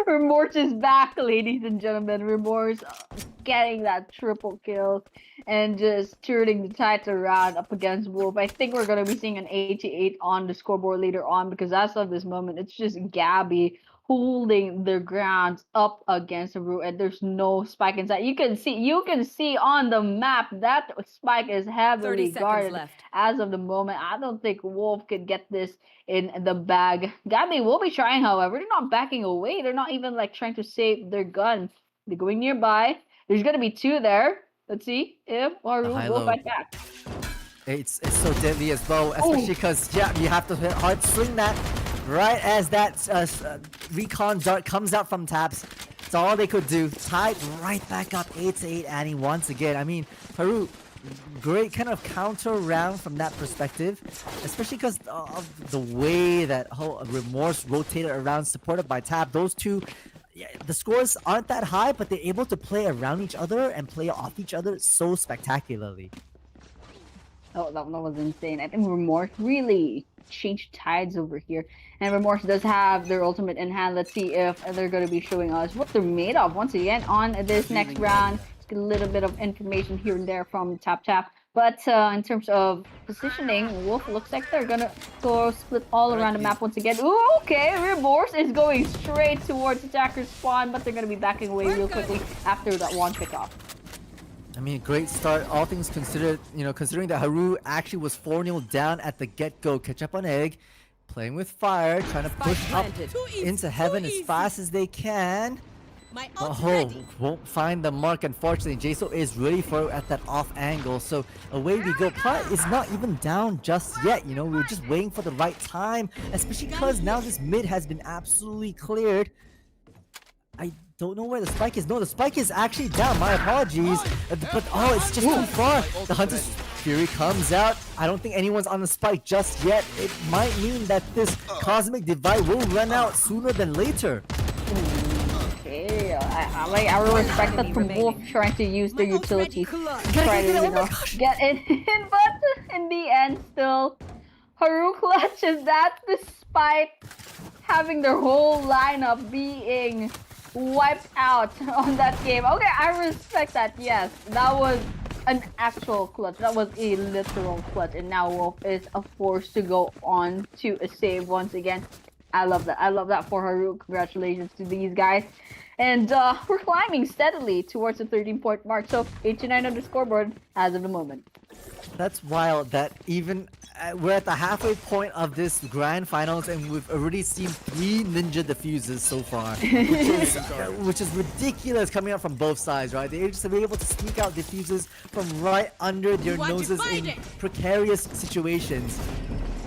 Remorse is back, ladies and gentlemen. Remorse getting that triple kill and just turning the tides around up against Wolf. I think we're going to be seeing an 88 on the scoreboard later on, because as of this moment, it's just 𝗪𝗃 holding their grounds up against Haru, and there's no spike inside. You can see on the map that spike is heavily guarded left. as of the moment. I don't think Wolf could get this in the bag. 𝗪𝗃 will be trying, however. They're not backing away. They're not even like trying to save their gun. They're going nearby. There's gonna be two there. Let's see if Haru will fight back. It's so deadly as well, especially because you have to hit hard swing that right as that recon dart comes out from Tabs. That's all they could do. Tied right back up 8-8 Annie once again. I mean, Haru, great kind of counter round from that perspective, especially because of the way that whole Remorse rotated around, supported by Tab. Those two, the scores aren't that high, but they're able to play around each other and play off each other so spectacularly. Oh, that was insane. I think Remorse really changed tides over here. And Remorse does have their ultimate in hand. Let's see if they're going to be showing us what they're made of once again on this next round. Just get a little bit of information here and there from 𝗪𝗃. But in terms of positioning, Wolf looks like they're going to go split all around the map once again. Ooh, okay. Remorse is going straight towards attacker's spawn, but they're going to be backing away real quickly after that one pickoff. I mean, great start, all things considered, you know, considering that Haru actually was 4-0 down at the get-go. 𝗪𝗃, playing with fire, trying to push up into heaven as fast as they can. But won't find the mark, unfortunately. Jaso is ready for it at that off angle, so away we go. Plat is not even down just yet, you know, we're just waiting for the right time, especially because now this mid has been absolutely cleared. I don't know where the spike is. No, the spike is actually down. My apologies. But oh, it's just too far. The Hunter's Fury comes out. I don't think anyone's on the spike just yet. It might mean that this Cosmic Divide will run out sooner than later. Okay, I will respect that from Wolf trying to use their utility to try to, you know, get it in, but in the end, still, Haru clutches that despite having their whole lineup being wiped out on that game. Okay, I respect that. Yes, that was an actual clutch. That was a literal clutch, and now Wolf is forced to go on to a save once again. I love that. I love that for Haru. Congratulations to these guys. And we're climbing steadily towards the 13-point mark. So 8-9 on the scoreboard as of the moment. That's wild that even we're at the halfway point of this grand finals and we've already seen 3 ninja diffuses so far, which is ridiculous coming out from both sides, right? They're just able to sneak out diffuses from right under their noses in precarious situations.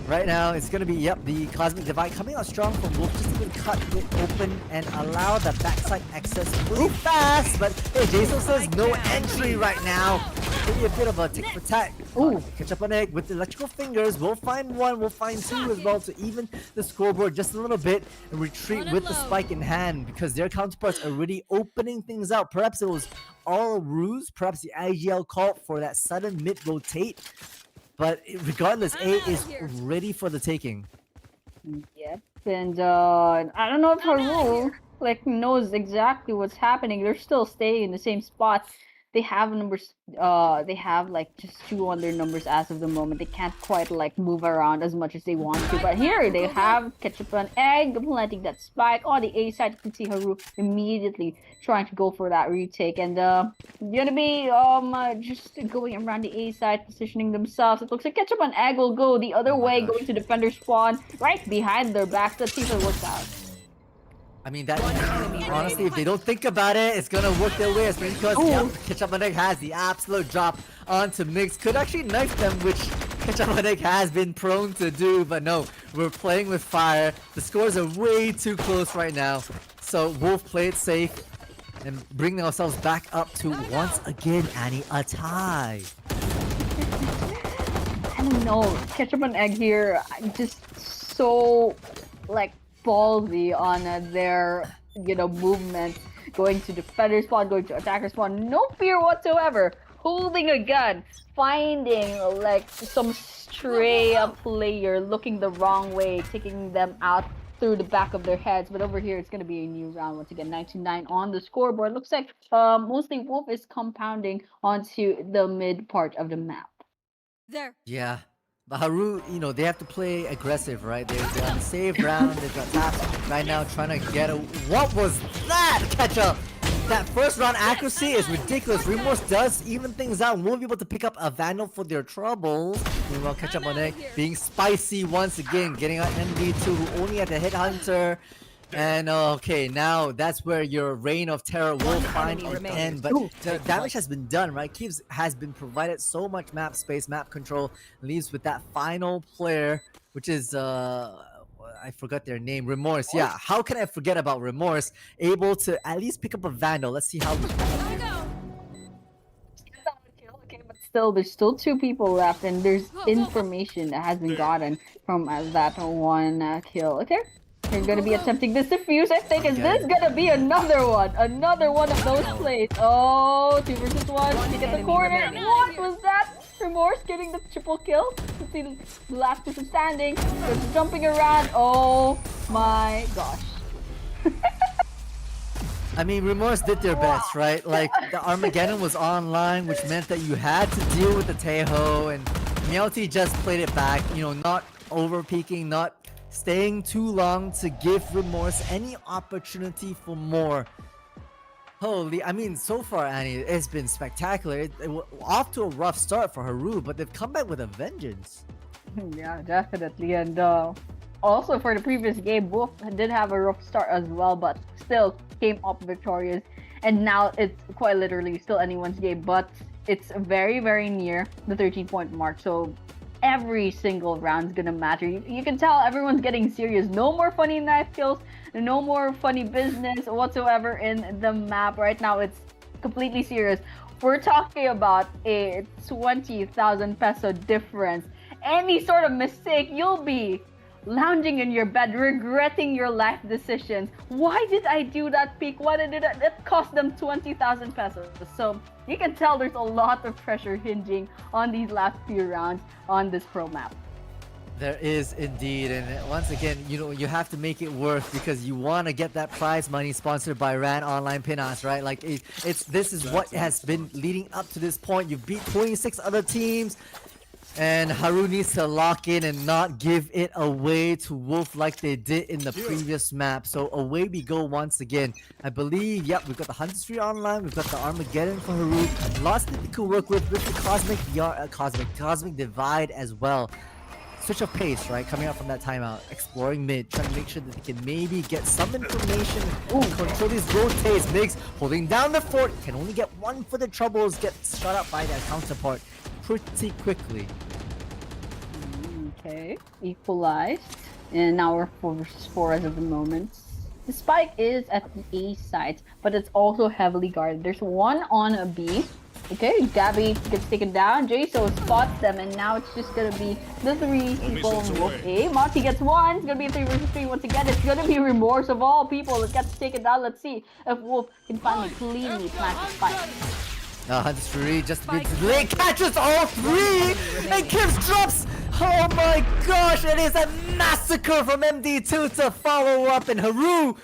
Right now, it's going to be, the Cosmic Divide coming out strong from Wolf, just to cut it open and allow the backside access really fast. But hey, Jason says no entry right now. Maybe a bit of a tick for tack. Ooh, 𝗪𝗃 with the electrical fingers. We'll find 1, we'll find 2 as well to even the scoreboard just a little bit and retreat with the spike in hand because their counterparts are already opening things out. Perhaps it was all a ruse. Perhaps the IGL call for that sudden mid-rotate. But regardless, A is ready for the taking. Yep, and I don't know if Haru knows exactly what's happening. They're still staying in the same spot. They have numbers. They have just 2 on their numbers as of the moment. They can't quite move around as much as they want to. But here they have 𝗪𝗃 planting that spike on the A side. You can see Haru immediately trying to go for that retake, and gonna be just going around the A side, positioning themselves. It looks like 𝗪𝗃 will go the other way, going to defender spawn right behind their backs. Let's see if it works out. I mean, that honestly, if they don't think about it, it's gonna work their way, especially because 𝗪𝗃 has the absolute drop onto Mix. Could actually knife them, which 𝗪𝗃 has been prone to do, but no, we're playing with fire. The scores are way too close right now, so Wolf played safe. and bring ourselves back up to once again, Annie, a tie. I don't know. Ketchup and egg here, just so like ballsy on their movement, going to defender spawn, going to attacker spawn, no fear whatsoever. Holding a gun, finding like some stray player looking the wrong way, taking them out through the back of their heads. But over here, it's going to be a new round once again. 9-9 on the scoreboard. Looks like mostly Wolf is compounding onto the mid part of the map. There. Yeah. But Haru, they have to play aggressive, right? They're on the save round, they've got taps right now trying to get a... What was that, Ketchup? That first round accuracy is ridiculous. 𝗪MORS does even things out and won't be able to pick up a Vandal for their troubles. Meanwhile, Ketchup on egg being spicy once again, getting out MD2 who only had to hit Hunter. And okay, now that's where your reign of terror will find an end. But the damage has been done, right? 𝗬𝗀 has been provided so much map space, map control, leaves with that final player, which is I forgot their name, 𝗪MORS. Yeah, how can I forget about 𝗪MORS? Able to at least pick up a Vandal. Let's see how. Okay, but still, there's still 2 people left, and there's information that has been gotten from that one kill. Okay. They're gonna be attempting this defuse, I think. Is this gonna be another one? Another one of those plays. Oh, 2 versus 1. Look at the corner. What was that? 𝗪MORS getting the triple kill. Let's see the last person standing. Just jumping around. Oh my gosh. I mean, 𝗪MORS did their best, right? Like, the Armageddon was online, which meant that you had to deal with the 𝗘𝗀, and 𝗪𝗀 just played it back, not over-peaking, not staying too long to give 𝗪MORS any opportunity for more. Holy, I mean, so far, Annie, it's been spectacular. It off to a rough start for Haru, but they've come back with a vengeance. Yeah, definitely. And also for the previous game, Woof did have a rough start as well, but still came up victorious. And now it's quite literally still anyone's game, but it's very, very near the 13-point mark. So every single round's gonna matter. You can tell everyone's getting serious. No more funny knife kills, no more funny business whatsoever in the map. Right now, it's completely serious. We're talking about a 20,000 peso difference. Any sort of mistake, you'll be lounging in your bed, regretting your life decisions. Why did I do that peak? Why did it cost them 20,000 pesos? So you can tell there's a lot of pressure hinging on these last few rounds on this pro map. There is indeed, and once again, you have to make it work because you want to get that prize money sponsored by RAN Online Pinas, right? Like this is what has been leading up to this point. You've beat 26 other teams, and Haru needs to lock in and not give it away to Wolf like they did in the previous map. So away we go once again. I believe, yep, we've got the Hunter Street online, we've got the Armageddon for Haru, lots that they could work with the Cosmic Divide as well. Switch of pace, right? Coming out from that timeout, exploring mid, trying to make sure that they can maybe get some information. Control these rotates. Migs holding down the fort, can only get 1 for the troubles, get shot up by their counterpart pretty quickly. Okay, equalized. And now we're 4 versus 4 as of the moment. The spike is at the A site, but it's also heavily guarded. There's 1 on a B. Okay, 𝗬𝗏 gets taken down. JSO spots them, and now it's just gonna be the 3 people on Wolf A. 𝗪𝗀 gets 1. It's gonna be a 3 versus 3 once again. It's gonna be 𝗪MORS of all people that gets taken down. Let's see if Wolf can finally cleanly plant the spike. Hunter Street just late catches all 3, and 𝗬𝗀 drops. Oh my gosh! It is a massacre from MD2 to follow up, and Haru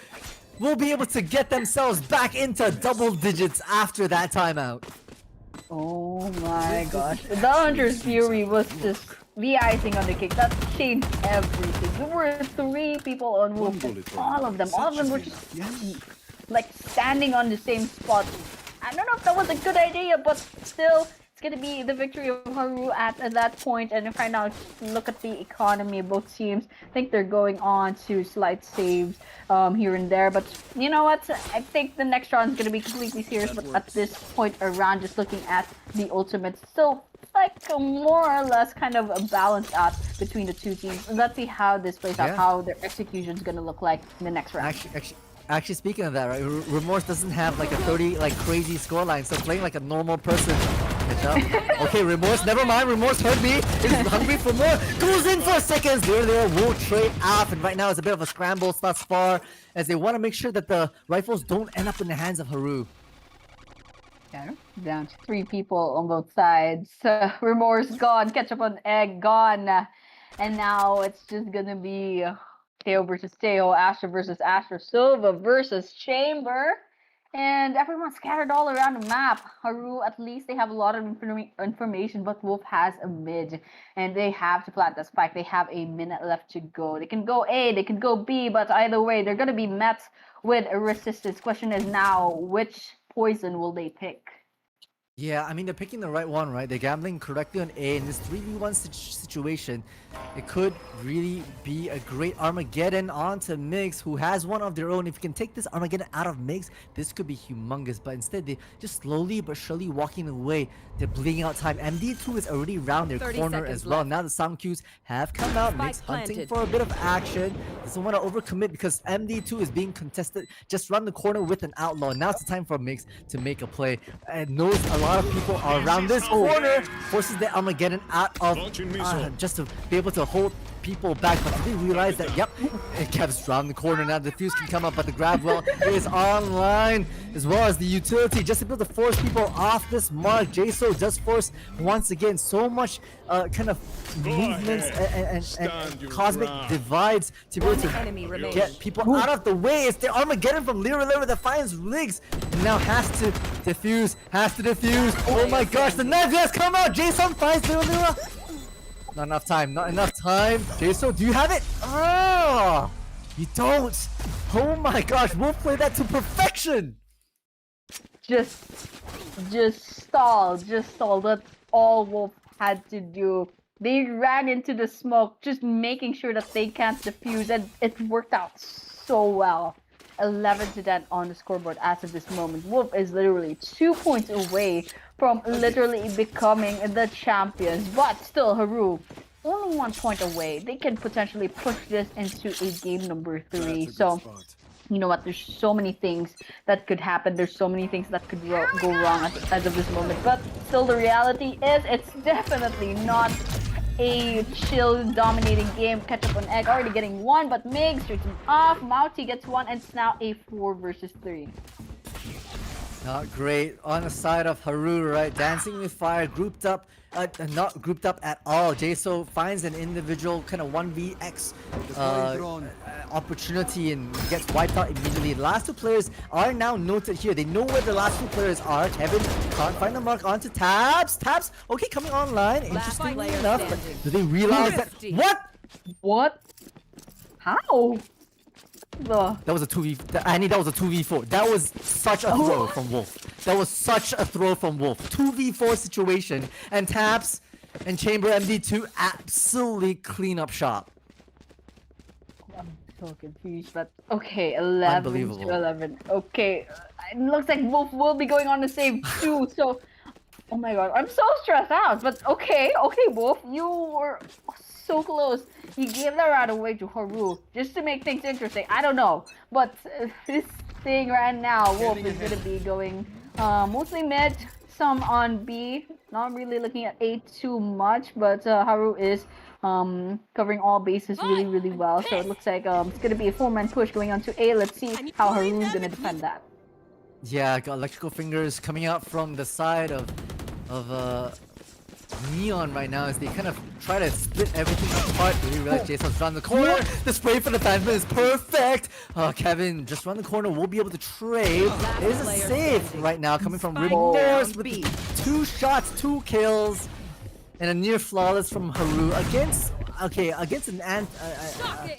will be able to get themselves back into double digits after that timeout. Oh my gosh. The Hunter's Fury was just the icing on the cake. That changed everything. There were 3 people on Wolf. All of them were just like standing on the same spot. I don't know if that was a good idea, but still, it's gonna be the victory of Haru at that point. And if right now, look at the economy of both teams. I think they're going on to slight saves here and there. But you know what? I think the next round is gonna be completely serious. But at this point around, just looking at the ultimates, still like more or less kind of a balance out between the 2 teams. Let's see how this plays out, how their execution is gonna look like in the next round. Actually, speaking of that, right, Remorse doesn't have like a 30 like crazy scoreline, so playing like a normal person. Okay, Remorse, never mind. Remorse heard me. Is hungry for more. Goes in for seconds. There will trade off, and right now it's a bit of a scramble thus far, as they want to make sure that the rifles don't end up in the hands of Haru. Yeah, down to 3 people on both sides. Remorse gone, ketchup on egg gone, and now it's just gonna be 𝗘𝘀𝗽 versus 𝗘𝘀𝗽, Astra versus Astra, 𝗠𝗏 versus Chamber, and everyone's scattered all around the map. Haru, at least they have a lot of information, but Woof has a mid, and they have to plant the spike. They have a minute left to go. They can go A, they can go B, but either way, they're gonna be met with a resistance. Question is now, which poison will they pick? Yeah, I mean, they're picking the right one, right? They're gambling correctly on A in this 3v1 situation. It could really be a great Armageddon onto Mix, who has one of their own. If you can take this Armageddon out of Mix, this could be humongous. But instead, they just slowly but surely walking away. They're bleeding out time. MD2 is already around their corner as well. Now the sound cues have come out. Mix hunting for a bit of action. Doesn't want to overcommit because MD2 is being contested just around the corner with an outlaw. Now it's the time for Mix to make a play. And knows a lot of people are around this corner. Forces the Armageddon out of just to be able to hold people back, but they realize that, yep, Kev's around the corner now. The fuse can come up, but the grab well is online, as well as the utility, just to be able to force people off this mark. JSO does force once again so much kind of movements and cosmic divides to be able to get people out of the way. It's the Armageddon from 𝗪𝗲 that finds Riggs, and now has to defuse. Oh my gosh, the knife has come out. Jason finds 𝗪𝗲. Not enough time. JSO, do you have it? Oh, you don't. Oh my gosh, we'll play that to perfection. Just stall. That's all Wolf had to do. They ran into the smoke, just making sure that they can't defuse, and it worked out so well. 11-10 on the scoreboard as of this moment. Wolf is literally 2 points away from literally becoming the champions, but still Haru only 1 point away. They can potentially push this into a game number 3. So you know what, there's so many things that could happen, there's so many things that could go wrong as of this moment, but still the reality is it's definitely not a chill dominating game. Ketchup on egg already getting 1, but Mig shoots him off. 𝗏𝗏 gets 1, and it's now a 4 versus 3. Not great on the side of Haru, right? Dancing with fire, grouped up, not grouped up at all. JSO finds an individual kind of 1vx opportunity and gets wiped out immediately. The last 2 players are now noted here. They know where the last 2 players are. Kevin can't find the mark onto 𝗏𝗏s. Okay, coming online. Interestingly enough, but do they realize that? What? How? That was a 2v. Annie, that was a 2v4. That was such a throw from Wolf. 2v4 situation, and 𝗏𝗏s and Chamber MD2 absolutely clean up shop. I'm so confused, but okay, 11-11. Okay, it looks like Wolf will be going on the save too. So, oh my god, I'm so stressed out. But okay, Wolf, you were so close. You gave that round away to Haru just to make things interesting. I don't know, but this thing right now, Wolf is gonna be going mostly mid, some on B. Not really looking at A too much, but Haru is covering all bases really well. So it looks like it's gonna be a 4-man push going on to A. Let's see how Haru's gonna defend that. Yeah, got electrical fingers coming out from the side of Neon right now as they kind of try to split everything apart. They realize Jason's around the corner. The spray for the Phantom is perfect. Kevin just around the corner will be able to trade. There's a save right now coming from Remorse with 2 shots, 2 kills, and a near flawless from Haru against an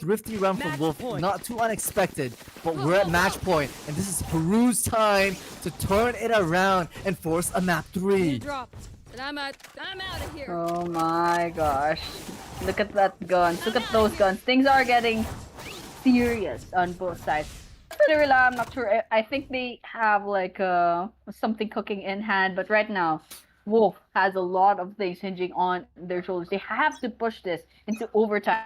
thrifty run from Wolf. Not too unexpected, but we're at match point, and this is Haru's time to turn it around and force a map 3. I'm out of here. Oh my gosh. Look at that gun. Look at those guns. Things are getting serious on both sides. Literally, I'm not sure. I think they have like something cooking in hand, but right now, Wolf has a lot of things hinging on their shoulders. They have to push this into overtime.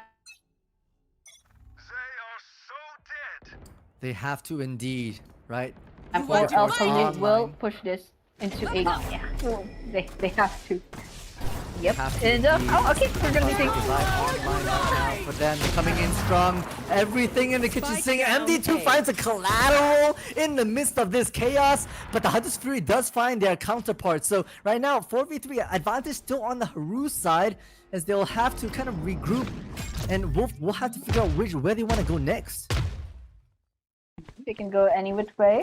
They have to indeed, right? And Focus or else on Haru will online. push this into a yeah. They have to. Yep. Have to And indeed. oh, okay, we're gonna be taking. Divide online right now for them coming in strong. Everything in the kitchen sink. MD2 finds a collateral in the midst of this chaos, but the Hunter's Fury does find their counterpart. So right now, 4v3 advantage still on the Haru side, as they'll have to kind of regroup, and Wolf will have to figure out where they want to go next. They can go any which way.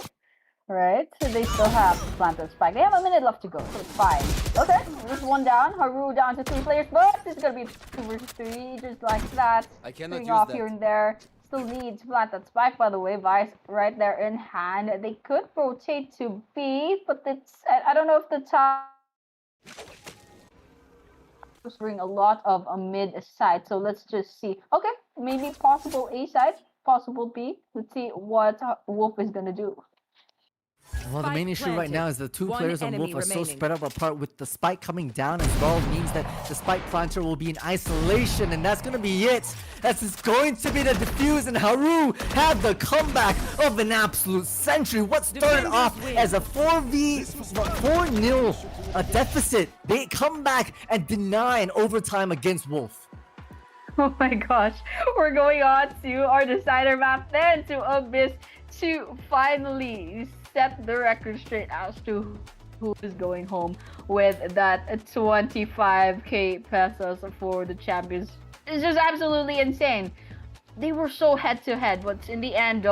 Right, so they still have to plant the spike. They have a minute left to go, so it's fine. Okay, there's one down. Haru down to 3 players, but this is gonna be 2 versus 3, just like that. I cannot Shooting use off that. here and there. Still need to plant that spike, by the way. Vice right there in hand. They could rotate to B, but it's I don't know if the top bring a lot of a mid side. So let's just see. Okay, maybe possible A side, possible B. Let's see what Wolf is gonna do. Well, the main Spike issue right planted. now is the 2 One players on enemy Wolf are so remaining. spread out apart, with the spike coming down as well. Means that the spike planter will be in isolation, and that's going to be it. That's just going to be the defuse, and Haru had the comeback of an absolute century. What started off as a 4-0 deficit, they come back and deny an overtime against Wolf. Oh my gosh, we're going on to our decider map then, to 𝗬𝗃 to finally set the record straight as to who is going home with that 25k pesos for the champions. It's just absolutely insane. They were so head to head, but in the end,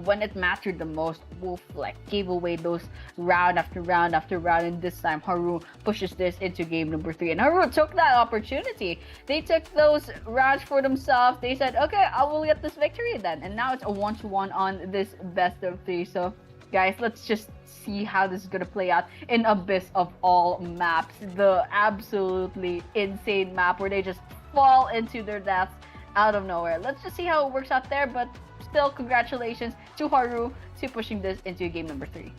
when it mattered the most, Wolf like gave away those round after round after round, and this time Haru pushes this into game number 3, and Haru took that opportunity. They took those rounds for themselves. They said, okay, I will get this victory then, and now it's a 1-1 on this best of 3. So guys, let's just see how this is gonna play out in 𝗬𝗃 of all maps, the absolutely insane map where they just fall into their deaths out of nowhere. Let's just see how it works out there, but still, congratulations to Haru to pushing this into game number 3.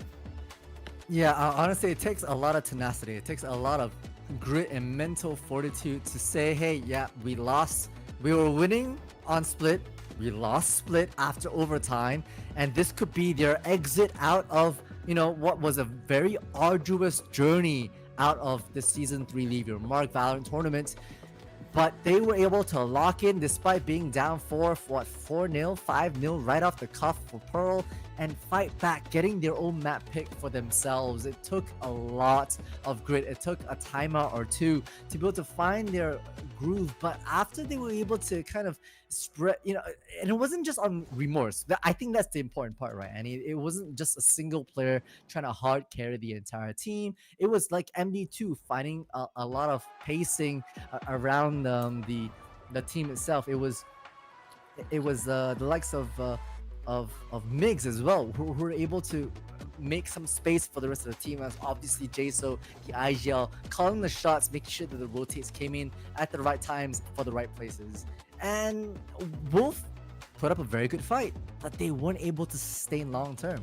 Yeah, honestly, it takes a lot of tenacity. It takes a lot of grit and mental fortitude to say, hey, yeah, we lost. We were winning on split. We lost split after overtime. And this could be their exit out of, what was a very arduous journey out of the Season 3 Leave Your Mark Valorant tournament. But they were able to lock in despite being down 4-0, 5-0 right off the cuff for Pearl, and fight back, getting their own map pick for themselves. It took a lot of grit. It took a timeout or two to be able to find their groove. But after they were able to kind of spread, and it wasn't just on remorse. I think that's the important part, right? And it wasn't just a single player trying to hard carry the entire team. It was like MD2 finding a lot of pacing around the team itself. It was the likes of Migs as well, who were able to make some space for the rest of the team, as obviously 𝗪𝗀, 𝗪𝗂 calling the shots, making sure that the rotates came in at the right times for the right places. And Wolf put up a very good fight, but they weren't able to sustain long term.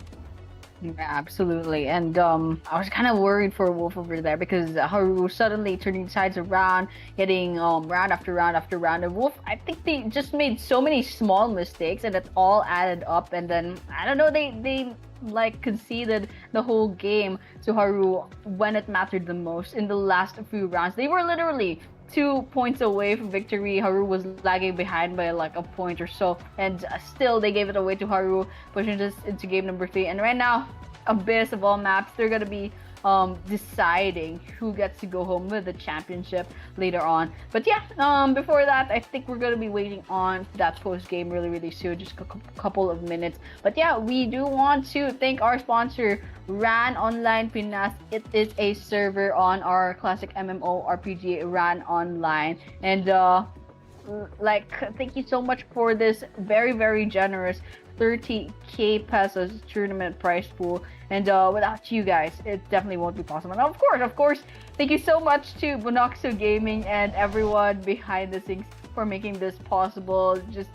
Yeah, absolutely. And I was kind of worried for Wolf over there, because Haru suddenly turning sides around, getting round after round after round. And Wolf, I think they just made so many small mistakes, and it all added up. And then I don't know, they like conceded the whole game to Haru when it mattered the most in the last few rounds. They were literally 2 points away from victory. Haru was lagging behind by like a point or so, and still they gave it away to Haru, pushing this into game number 3. And right now, 𝗬𝗃 of all maps, they're gonna be deciding who gets to go home with the championship later on. But yeah, before that, I think we're gonna be waiting on that post game really soon, just a couple of minutes. But yeah, we do want to thank our sponsor, Ran Online Pinas. It is a server on our classic MMORPG Ran Online, and thank you so much for this very generous 30k pesos tournament prize pool. And without you guys, it definitely won't be possible. And of course, thank you so much to Bonoxo Gaming and everyone behind the scenes for making this possible. Just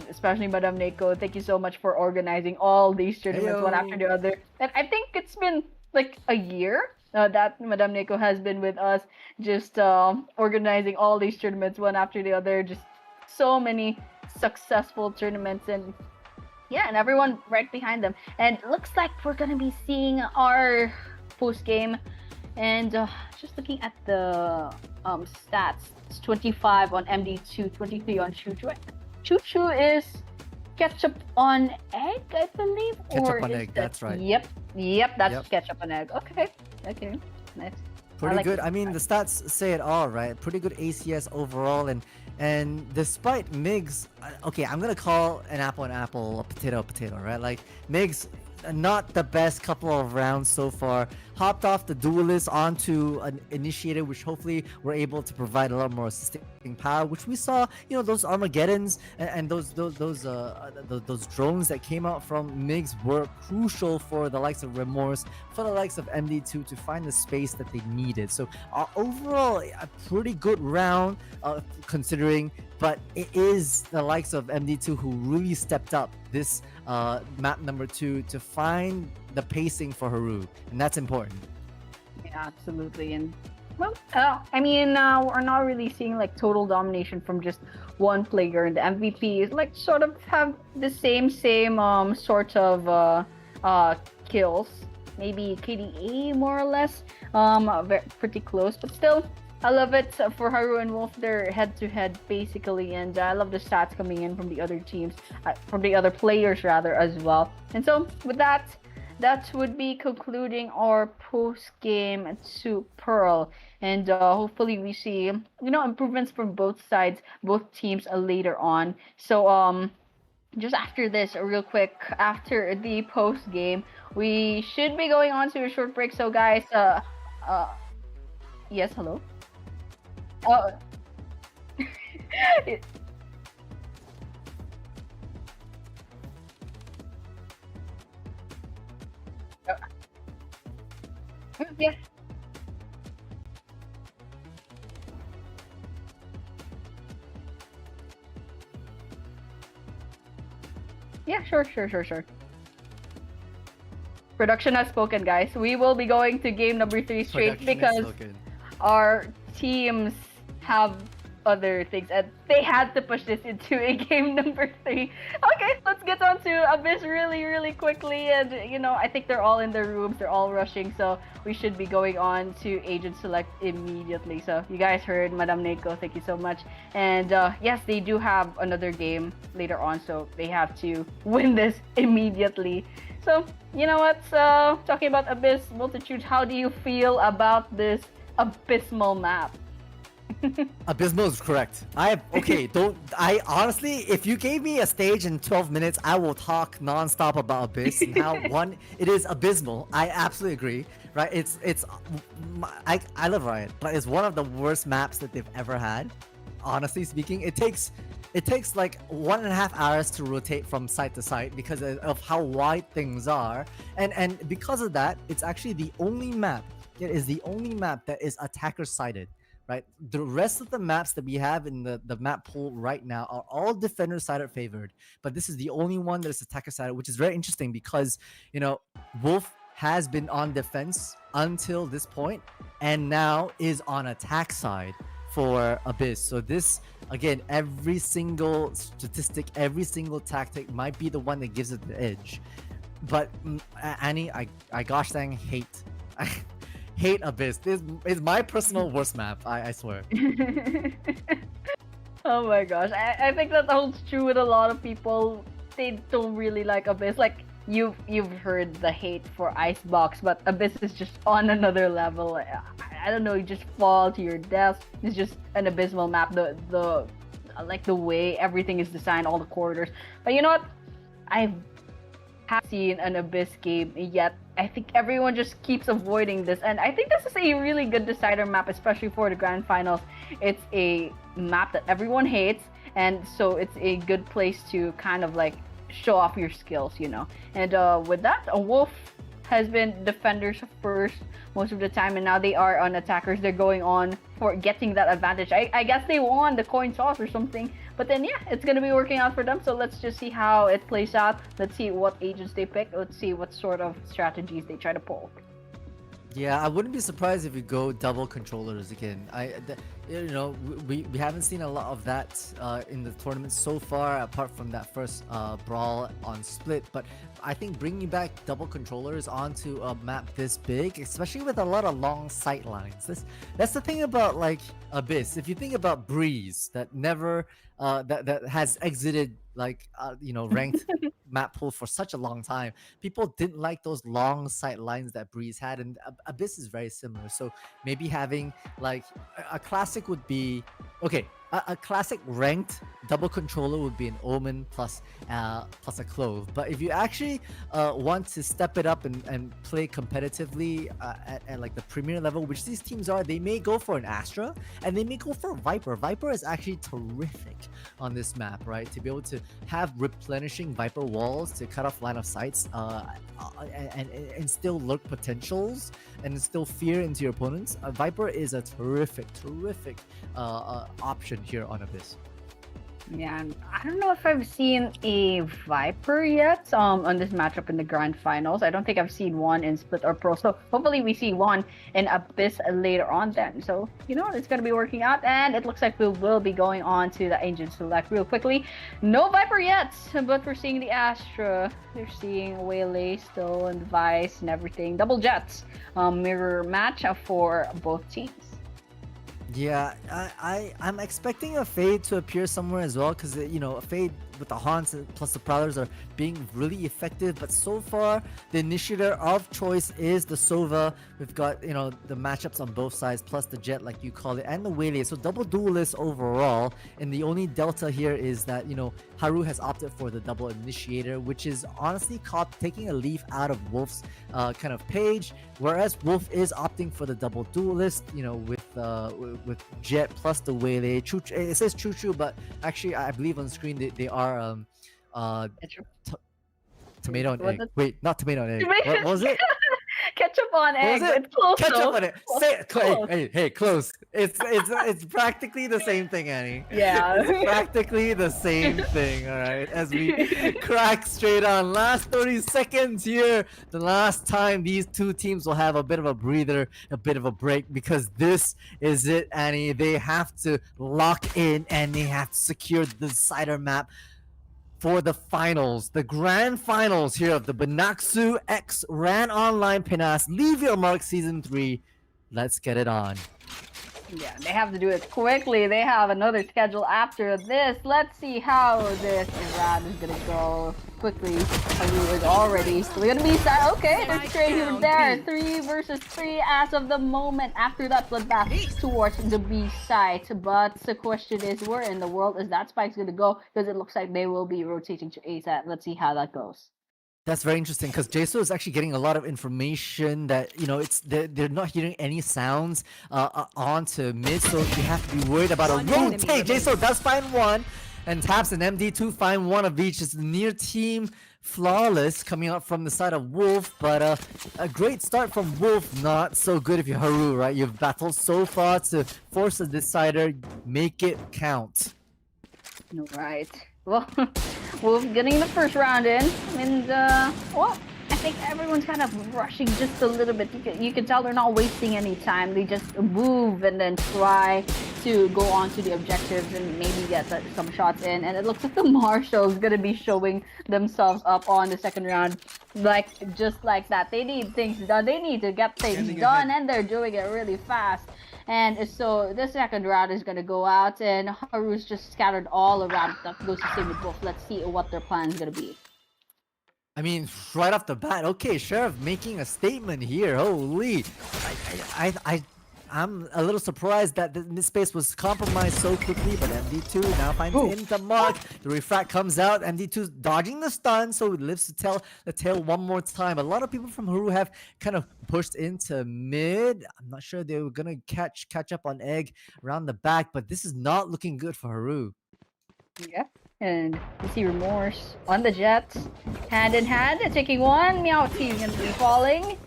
especially Madam Neko, thank you so much for organizing all these tournaments one after the other. And I think it's been like a year that Madam Neko has been with us, just organizing all these tournaments one after the other. Just so many successful tournaments, and Yeah, and everyone right behind them. And it looks like we're gonna be seeing our post game. And just looking at the stats, it's 25 on MD2, 23 on Choo-Choo. Choo-Choo is ketchup on egg, I believe. Ketchup on is egg, that- that's right. Yep, that's Yep. ketchup on egg. Okay, nice. Pretty like good. it. I mean, the stats say it all, right? Pretty good ACS overall, and despite Migs, okay, I'm gonna call an apple, a potato, right? Like Migs, not the best couple of rounds so far. Hopped off the duelist onto an initiator, which hopefully we're able to provide a lot more sustaining power, which we saw, those Armageddons and those drones that came out from Migs were crucial for the likes of Remorse, for the likes of MD2 to find the space that they needed. So overall, a pretty good round considering, but it is the likes of MD2 who really stepped up this map number 2 to find the pacing for Haru, and that's important. Yeah, absolutely. And well, I mean, we're not really seeing like total domination from just one player, and the MVP is like sort of have the same sort of kills. Maybe KDA more or less, pretty close, but still. I love it for Haru and Wolf. They're head-to-head basically, and I love the stats coming in from the other teams, from the other players rather as well. And so with that would be concluding our post-game to Pearl, and hopefully we see improvements from both sides, both teams later on. So just after this, real quick, after the post-game, we should be going on to a short break. So guys, yes, hello. Oh. Yeah. Yeah, sure. Production has spoken, guys. We will be going to game number 3 straight because our teams have other things and they had to push this into a game number 3. Okay, let's get on to Abyss really quickly, and I think they're all in their rooms, they're all rushing, so we should be going on to Agent Select immediately. So you guys heard Madam Neko, thank you so much. And yes, they do have another game later on, so they have to win this immediately. So you know what, talking about Abyss Multitude, how do you feel about this abysmal map? Abysmal is correct. I honestly, if you gave me a stage in 12 minutes, I will talk non-stop about Abyss and how it is abysmal. I absolutely agree, right? I love Riot, but it's one of the worst maps that they've ever had. Honestly speaking, it takes like 1.5 hours to rotate from site to site because of how wide things are, and because of that, it's actually the only map. It is the only map that is attacker sided. Right, the rest of the maps that we have in the map pool right now are all defender sided favored, but this is the only one that is attacker sided, which is very interesting because Wolf has been on defense until this point and now is on attack side for Abyss. So this, again, every single statistic, every single tactic might be the one that gives it the edge. But Annie, I gosh dang hate Abyss. This is my personal worst map, I swear. Oh my gosh, I think that holds true with a lot of people. They don't really like Abyss. Like you've heard the hate for Icebox, but Abyss is just on another level. I don't know, you just fall to your death. It's just an abysmal map. The like the way everything is designed, all the corridors. But you know what? I haven't seen an Abyss game yet. I think everyone just keeps avoiding this, and I think this is a really good decider map, especially for the grand finals. It's a map that everyone hates, and so it's a good place to kind of like show off your skills, And with that, Wolf has been defenders first most of the time, and now they are on attackers. They're going on for getting that advantage. I guess they won the coin toss or something, but then yeah, it's gonna be working out for them. So let's just see how it plays out. Let's see what agents they pick. Let's see what sort of strategies they try to pull. Yeah, I wouldn't be surprised if we go double controllers again. We haven't seen a lot of that in the tournament so far, apart from that first brawl on Split. But I think bringing back double controllers onto a map this big, especially with a lot of long sight lines, that's the thing about like Abyss. If you think about Breeze, that never that has exited like ranked map pool for such a long time, people didn't like those long sight lines that Breeze had, and Abyss is very similar. So maybe having like a classic would be okay. A classic ranked double controller would be an Omen plus a 𝗘𝗀. But if you actually want to step it up and play competitively at like the premier level, which these teams are, they may go for an Astra and they may go for a Viper. Viper is actually terrific on this map, right? To be able to have replenishing Viper walls to cut off line of sights and still lurk potentials and instill fear into your opponents. Viper is a terrific option here on Abyss. Yeah, I don't know if I've seen a Viper yet on this matchup in the grand finals. I don't think I've seen one in Split or Pro. So hopefully we see one in Abyss later on then. So, it's going to be working out. And it looks like we will be going on to the Agent Select real quickly. No Viper yet, but we're seeing the Astra. They're seeing 𝗬𝗟 still and Vice and everything. Double Jets mirror match for both teams. Yeah, I'm expecting a Fade to appear somewhere as well, because a Fade with the Haunts plus the Prowlers are being really effective. But so far, the initiator of choice is the Sova. We've got the matchups on both sides, plus the Jet, like you call it, and the 𝗬𝗟. So double duelist overall. And the only delta here is that Haru has opted for the double initiator, which is honestly taking a leaf out of Wolf's kind of page, whereas Wolf is opting for the double duelist. With Jet plus the 𝗬𝗟. It says Choo, but actually I believe on screen they are tomato and egg. Wait, not tomato and egg. What was it? Ketchup on egg. It's close. Ketchup on it. Say it. Hey, close. It's practically the same thing, Annie. Yeah. It's practically the same thing, alright? As we crack straight on. Last 30 seconds here. The last time these two teams will have a bit of a breather, a bit of a break, because this is it, Annie. They have to lock in and they have to secure the decider map for the finals, the grand finals here of the Benaxu X Ran Online Pinas Leave Your Mark Season 3. Let's get it on. Yeah, they have to do it quickly. They have another schedule after this. Let's see how this round is gonna go quickly. Haru is already gonna be sad. Okay, they're straight here there. 3 versus 3 as of the moment. After that bloodbath towards the B side. But the question is, where in the world is that Spike's gonna go? Because it looks like they will be rotating to A side. Let's see how that goes. That's very interesting, because 𝗀𝗄 is actually getting a lot of information that they're not hearing any sounds onto mid, so you have to be worried about a rotate. 𝗀𝗄 does find one and taps an MD2, find one of each. It's the near team flawless coming out from the side of Wolf, but a great start from Wolf. Not so good if you're Haru, right? You've battled so far to force a decider, make it count. Right. Well, Wolf getting the first round in, and I think everyone's kind of rushing just a little bit. You can tell they're not wasting any time. They just move and then try to go on to the objectives and maybe get some shots in. And it looks like the Marshall is going to be showing themselves up on the second round, just like that. They need things done. They need to get things done, and they're doing it really fast. And so the second round is going to go out, and Haru's just scattered all around. That goes the same with Wolf. Let's see what their plan is going to be. I mean, right off the bat, okay, Sheriff making a statement here. Holy, I'm a little surprised that this space was compromised so quickly, but MD2 now finds him the mark. The refract comes out. MD2's dodging the stun, so it lives to tell the tale one more time. A lot of people from Haru have kind of pushed into mid. I'm not sure they were gonna catch up on egg around the back, but this is not looking good for Haru. Yeah. And you see Remorse on the Jets, hand in hand, taking one. 𝗪𝗋 is going to be falling.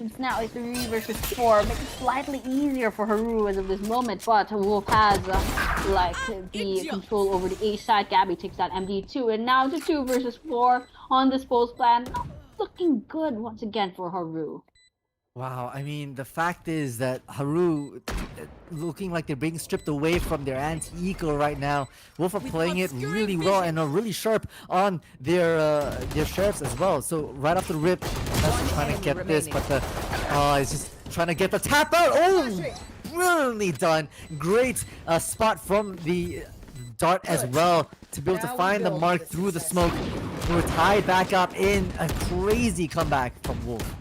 It's now a 3 versus 4, makes it slightly easier for Haru as of this moment, but Wolf has the control over the A side. 𝗪𝗋 takes that MD2, and now to 2 versus 4 on this post plan. Looking good once again for Haru. Wow, I mean, the fact is that Haru looking like they're being stripped away from their anti-eco right now. Wolf are playing it really well and are really sharp on their sheriffs as well. So right off the rip, that's trying to get this, but the it's just trying to get the tap out. Oh, brilliantly done. Great spot from the dart as well to be able to find the mark through the smoke. We're tied back up in a crazy comeback from Wolf.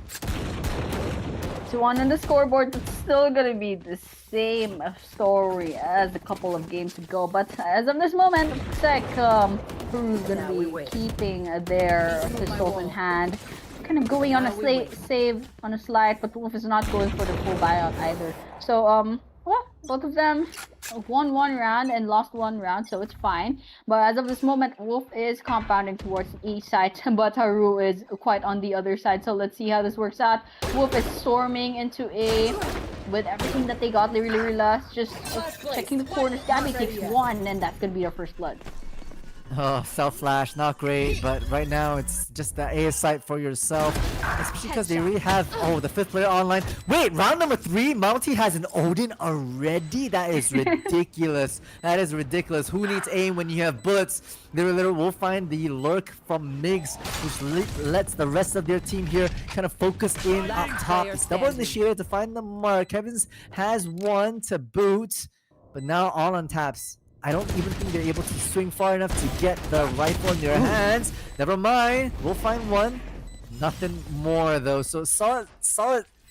2-1 on the scoreboard. It's still gonna be the same story as a couple of games ago, but as of this moment, it looks like Haru's gonna be keeping their pistols in hand, kind of going on a save on a slide, but Wolf is not going for the full buyout either. So well, both of them won one round and lost one round, so it's fine. But as of this moment, Wolf is compounding towards the east side, but Haru is quite on the other side. So let's see how this works out. Wolf is storming into A with everything that they got. They really lost. Just checking the corners. 𝗪cie takes one, and that's gonna be their first blood. Oh, self-flash, not great, but right now it's just the A site for yourself. Especially because they really have, the 5th player online. Wait, round number 3, Mounty has an Odin already? That is ridiculous. That is ridiculous. Who needs aim when you have bullets? They will find the lurk from Migs, which lets the rest of their team here kind of focus in up top. It's double initiated to find the mark. Kevin's has one to boot, but now all on taps. I don't even think they're able to swing far enough to get the rifle in their hands. Never mind. We'll find one. Nothing more though. So solid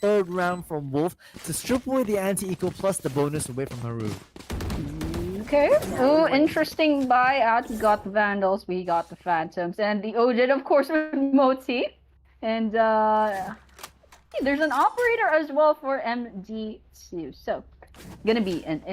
3rd round from Wolf to strip away the anti-eco plus the bonus away from Haru. Okay. Oh, interesting buyout. We got the Vandals, we got the Phantoms, and the Odin, of course, with Moti. And there's an operator as well for MD2. So gonna be an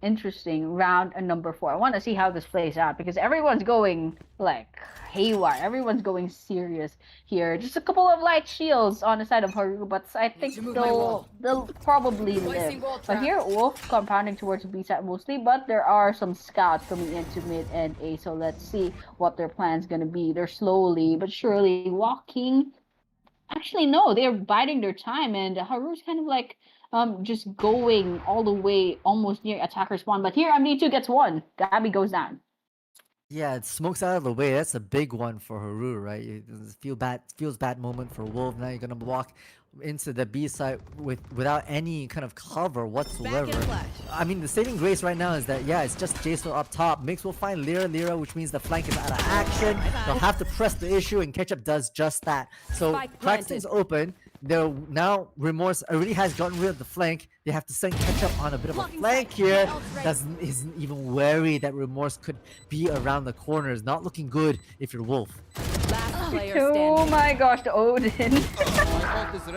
interesting round number 4. I want to see how this plays out because everyone's going like haywire. Everyone's going serious here. Just a couple of light shields on the side of Haru, but I think they'll probably live. But here, Wolf compounding towards the B side mostly, but there are some scouts coming into mid and A. So let's see what their plan's gonna be. They're slowly but surely walking. Actually, no, they're biding their time, and Haru's kind of like just going all the way almost near attacker spawn. But here MD2 gets one. 𝗪cie goes down. Yeah, it smokes out of the way. That's a big one for Haru, right? It feels bad moment for Wolf. Now you're gonna walk into the B side without any kind of cover whatsoever. I mean, the saving grace right now is that it's just Jason up top. Mix will find 𝗪cie, which means the flank is out of action. They'll have to press the issue, and 𝗘𝘀 does just that. So Claxton's open. They're now Remorse already has gotten rid of the flank. They have to send 𝗘𝘀 on a bit of a flank here. Isn't even wary that Remorse could be around the corners. Not looking good if you're Wolf. Oh my gosh, the Odin.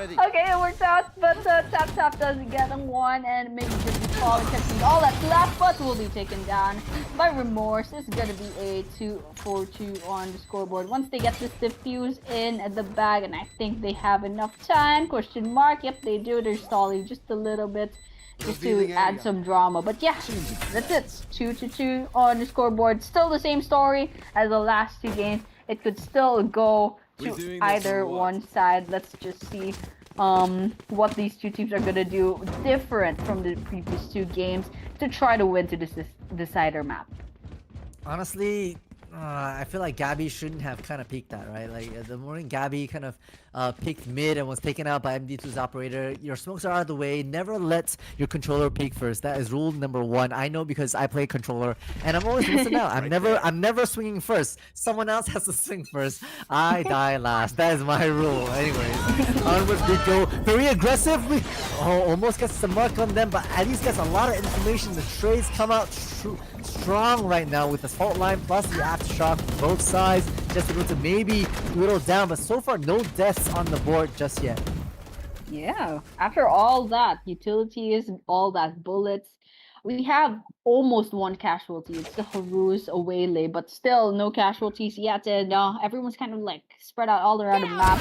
Okay, it works out, but Tap doesn't get him one, and maybe just be falling, catching all that's left, but will be taken down by Remorse. It's gonna be a 2-4-2 on the scoreboard. Once they get this defuse in the bag, and I think they have enough time, question mark. Yep, they do. They're stalling just a little bit just to add some drama. But yeah, that's it. 2-2 on the scoreboard. Still the same story as the last 2 games. It could still go to either one side. Let's just see what these 2 teams are gonna do different from the previous 2 games to try to win to this decider map. Honestly, I feel like 𝗪cie shouldn't have kind of peeked that, right? Like the morning 𝗪cie kind of peeked mid and was taken out by MD2's operator. Your smokes are out of the way. Never let your controller peek first. That is rule number 1. I know because I play controller and I'm always listening out. I'm never swinging first. Someone else has to swing first. I die last. That is my rule. Anyways, onwards we go. Very aggressive. Almost gets the mark on them, but at least gets a lot of information. The trades come out strong right now with the fault line plus the aftershock from both sides. Just able to maybe whittle down, but so far no deaths on the board just yet. Yeah, after all that utilities, all that bullets, we have almost 1 casualty. It's the Haru's away lay, but still no casualties yet, and everyone's kind of like spread out all around the map.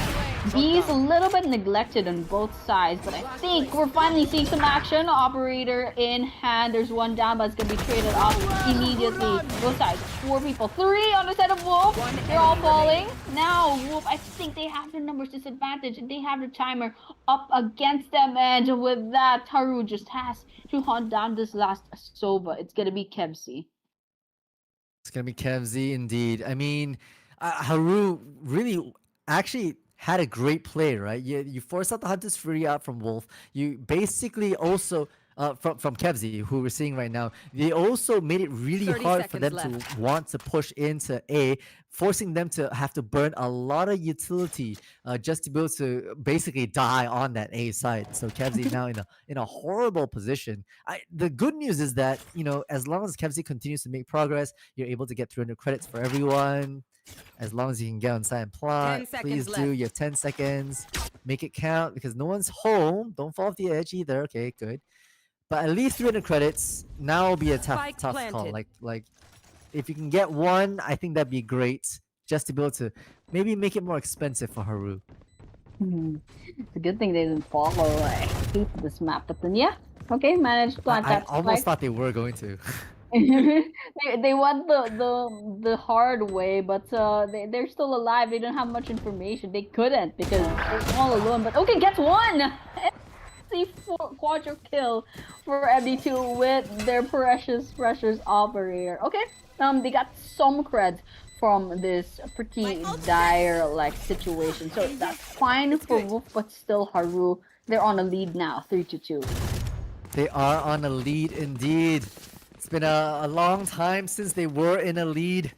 B is a little bit neglected on both sides, but I think we're finally seeing some action. Operator in hand. There's one down, but it's gonna be traded off immediately. Both sides, 4 people. 3 on the side of Woof. They're all falling. Now Woof, I think they have the numbers disadvantage, and they have the timer up against them. And with that, Haru just has to hunt down this last Sova. It's gonna be 𝗪𝗃. It's gonna be 𝗪𝗃 indeed. I mean, Haru really actually had a great play, right? You forced out the Hunter's Fury out from Wolf. You basically also from 𝗪𝗃, who we're seeing right now, they also made it really 30 hard for them seconds to want to push into A, forcing them to have to burn a lot of utility just to be able to basically die on that A side. So 𝗪𝗃 now in a horrible position. The good news is that, you know, as long as 𝗪𝗃 continues to make progress, you're able to get 300 credits for everyone. As long as you can get on site and plot, 10 please seconds do. left. You have 10 seconds. Make it count because no one's home. Don't fall off the edge either. Okay, good. But at least 300 credits. Now will be a tough Spike call. planted. Like if you can get one, I think that'd be great. Just to be able to maybe make it more expensive for Haru. It's a good thing they didn't follow. I hate this map, but then yeah, okay, managed to plant I that almost spike. thought they were going to. They went the hard way, but they're still alive. They don't have much information. They couldn't because they're all alone. But okay, gets one. Quadra kill for MD2 with their precious operator. Okay, they got some cred from this pretty dire like situation, so that's fine for Woof, but still Haru, they're on a lead now, 3-2. They are on a lead indeed. It's been a long time since they were in a lead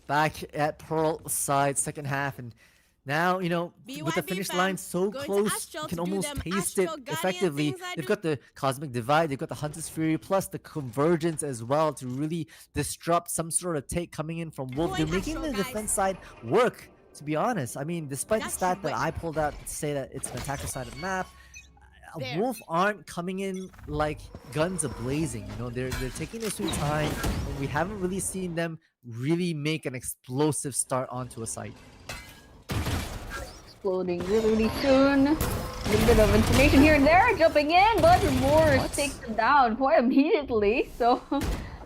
back at Pearl side second half, and now, you know, with the finish line so close, you can almost taste it effectively. They've got the Cosmic Divide, they've got the Hunter's Fury, plus the Convergence as well to really disrupt some sort of take coming in from Wolf. They're making the defense side work, to be honest. I mean, despite the stat that I pulled out to say that it's an attacker side of the map, Wolf aren't coming in like guns a-blazing. You know, they're taking their sweet time, and we haven't really seen them really make an explosive start onto a site. Exploding really soon. A little bit of information here and there, jumping in, but Remorse takes them down quite immediately. So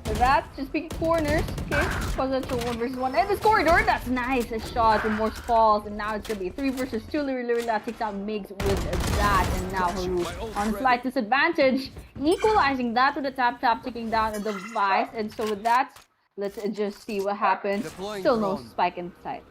that's just picking corners. Okay, potential 1 versus 1. And this corridor, that's nice. A shot, Remorse falls, and now it's gonna be 3 versus 2. 𝗪𝗏 takes out Migs with that, and now Haru on a slight disadvantage, equalizing that with the tap, taking down the device. And so with that, let's just see what happens. Still no spike in sight.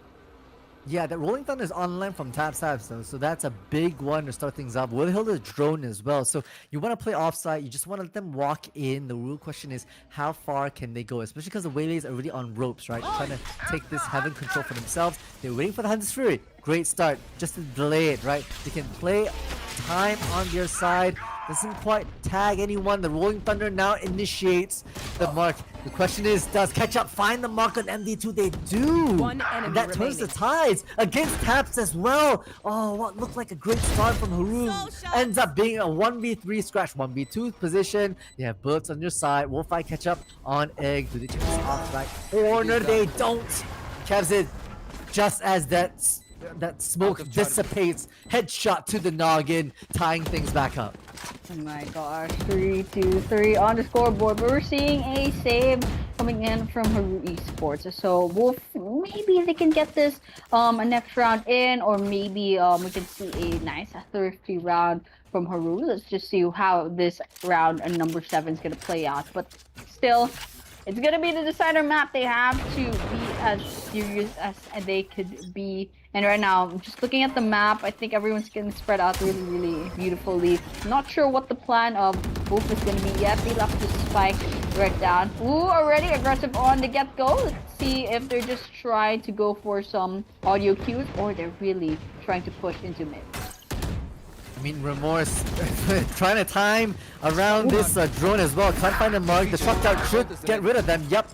Yeah, the Rolling Thunder is online from Tap Stabs though, so that's a big one to start things up. 𝗪𝗏 drone as well, so you want to play offside, you just want to let them walk in. The real question is, how far can they go? Especially because the Waylays are already on ropes, right? Trying to take this, having control for themselves. They're waiting for the Hunter's Fury. Great start, just to delay it, right? They can play time on their side. Doesn't quite tag anyone. The Rolling Thunder now initiates the mark. The question is, does Ketchup find the mark on MD2? They do! And that turns the tides against Taps as well. Oh, what looked like a great start from Haru ends up being a 1v3 scratch, 1v2 position. You have bullets on your side. Will fight Ketchup on Egg. Do they check this off right corner? They don't. 𝗪𝗃, just as that smoke dissipates, headshot to the noggin, tying things back up. Oh my gosh, 3-3 on the scoreboard. But we're seeing a save coming in from Haru Esports. So Wolf, maybe they can get this a next round in, or maybe we can see a nice thrifty round from Haru. Let's just see how this round number 7 is gonna play out. But still, it's gonna be the decider map. They have to be as serious as they could be. And right now, I'm just looking at the map. I think everyone's getting spread out really beautifully. Not sure what the plan of Woof is gonna be yet. They left the spike right down. Ooh, already aggressive on the get-go. Let's see if they're just trying to go for some audio cues, or they're really trying to push into mid. I mean, Remorse trying to time around this drone as well. Can't find a mark. The shot out should get rid of them. Yep.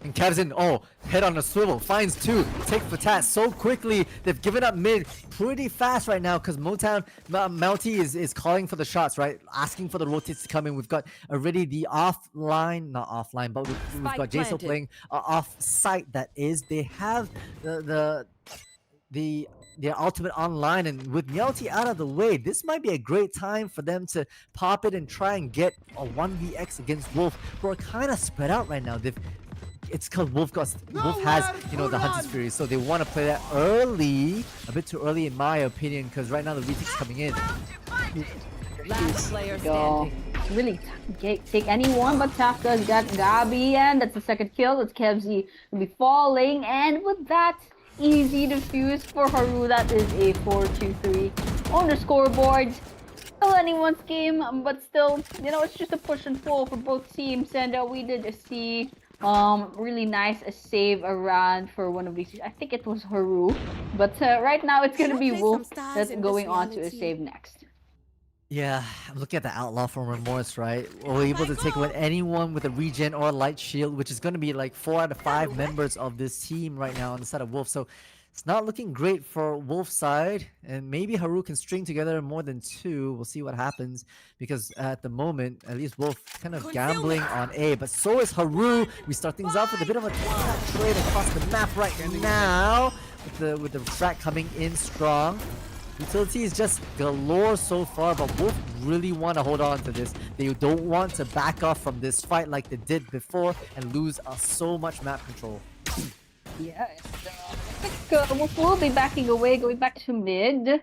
And 𝗪𝗃, oh, head on a swivel, finds 2, take for tat so quickly. They've given up mid pretty fast right now because 𝗪𝗏 is calling for the shots, right? Asking for the rotates to come in. We've got already the offline, not offline, but we've got Jaso playing off site. That is, they have the their ultimate online, and with 𝗪𝗔 out of the way, this might be a great time for them to pop it and try and get a 1vx against Wolf, who are kind of spread out right now. It's because Wolf has the Hunter's Fury, so they want to play that early, a bit too early in my opinion, because right now the retake's coming in. Last player Go. standing. It's really tough to take anyone, but Tafka's got Gabi, and that's the second kill. That's 𝗬𝗄𝗃 will be falling, and with that, easy defuse for Haru. That is a 4-2-3 on the scoreboard. Still anyone's game, but still, it's just a push and pull for both teams, and we did see really nice save around for one of these. I think it was Haru, but right now it's gonna be Wolf that's going on to a save next. Yeah, I'm looking at the outlaw from Remorse, right? We're able to take away anyone with a regen or a light shield, which is going to be like 4 out of 5 members of this team right now on the side of Wolf. So it's not looking great for Wolf's side, and maybe Haru can string together more than 2. We'll see what happens, because at the moment, at least Wolf kind of gambling on A, but so is Haru. We start things off with a bit of a trade across the map right now, with the frac coming in strong. Utility is just galore so far, but Wolf really want to hold on to this. They don't want to back off from this fight like they did before and lose so much map control. Yes, I think Wolf will be backing away, going back to mid.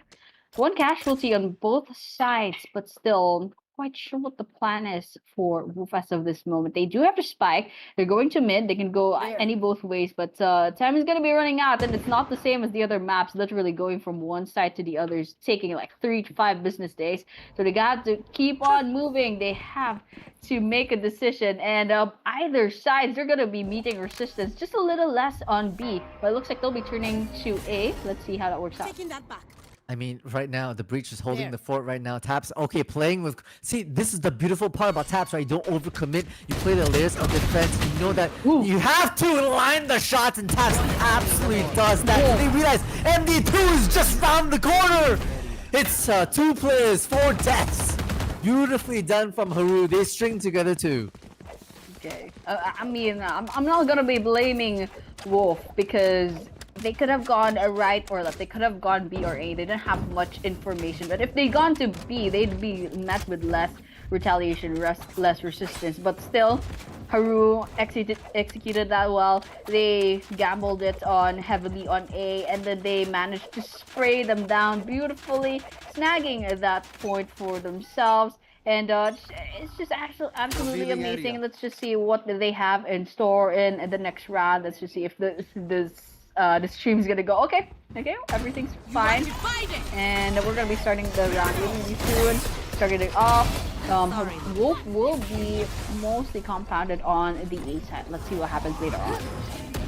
One casualty on both sides, but still quite sure what the plan is for Woof as of this moment. They do have to spike. They're going to mid. They can go any both ways, but time is going to be running out, and it's not the same as the other maps, literally going from one side to the others, taking like 3 to 5 business days. So they got to keep on moving. They have to make a decision, and either sides, they're going to be meeting resistance just a little less on B, but it looks like they'll be turning to A. Let's see how that works out. Taking that back. I mean, right now, the Breach is holding the fort right now. Taps, okay, playing with... See, this is the beautiful part about Taps, right? You don't overcommit. You play the layers of defense. You know that you have to line the shots, and Taps absolutely does that. They realize MD2 is just round the corner! It's 2 players, 4 deaths. Beautifully done from Haru. They string together too. Okay. I mean, I'm not gonna be blaming Wolf, because they could have gone right or left. They could have gone B or A. They didn't have much information. But if they'd gone to B, they'd be met with less retaliation, less resistance. But still, Haru executed that well. They gambled it heavily on A, and then they managed to spray them down beautifully, snagging that point for themselves. And it's just absolutely amazing. Let's just see what they have in store in the next round. Let's just see if the stream's gonna go. Okay, everything's fine, and we're gonna be starting the round really soon. Starting it off. Wolf will be mostly compounded on the A side. Let's see what happens later on.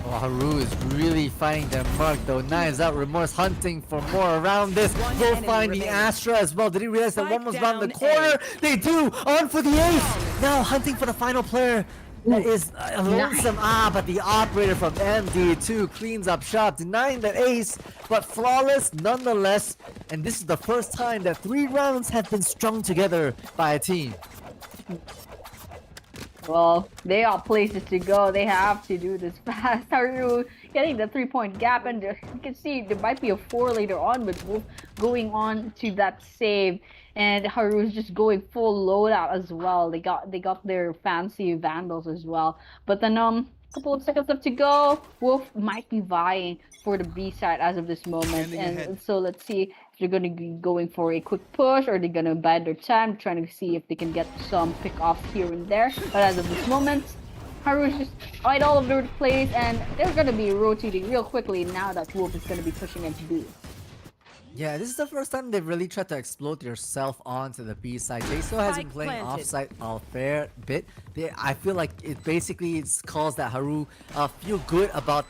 Oh, Haru is really finding their mark though. Knives out, Remorse hunting for more around this. Go find the Astra as well. Did he realize that one was around the corner? They do! On for the ace! Now hunting for the final player. That is lonesome. But the operator from MD2 cleans up shop, denying the ace, but flawless nonetheless. And this is the first time that 3 rounds have been strung together by a team. Well, they are places to go. They have to do this fast. Haru getting the 3-point gap, and you can see there might be a 4 later on with Wolf going on to that save. And Haru is just going full loadout as well. They got their fancy vandals as well. But then couple of seconds left to go. Wolf might be vying for the B side as of this moment. And so let's see if they're going to be going for a quick push, or they're going to bide their time, trying to see if they can get some pick-offs here and there. But as of this moment, Haru is just right all over the place, and they're going to be rotating real quickly now that Wolf is going to be pushing into B. Yeah, this is the first time they've really tried to explode yourself onto the B side. 𝗪𝗀 has been playing offside a fair bit. I feel like it basically calls that Haru feel good about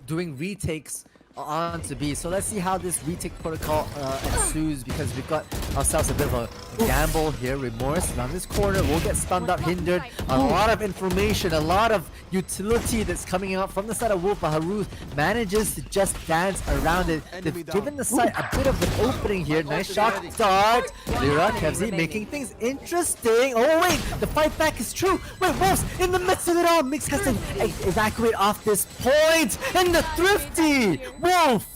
doing retakes onto B. So let's see how this retake protocol ensues, because we've got ourselves a bit of a gamble here. Remorse around this corner will get stunned up, hindered. A lot of information, a lot of utility that's coming out from the side of Wolf, but Haru manages to just dance around it. They've given the side a bit of an opening here. Nice shot start. 𝗪𝗃 making things interesting. Oh wait, the fight back is true. Wait, Wolf's in the midst of it all. Mix has to evacuate off this point, and the thrifty Wolf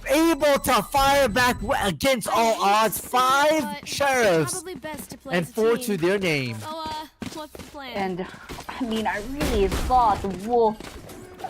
able to fire back against all odds. 5 But sheriffs probably best to play and as a 4 team. to their name. So, what's the plan? And I mean, I really thought Wolf,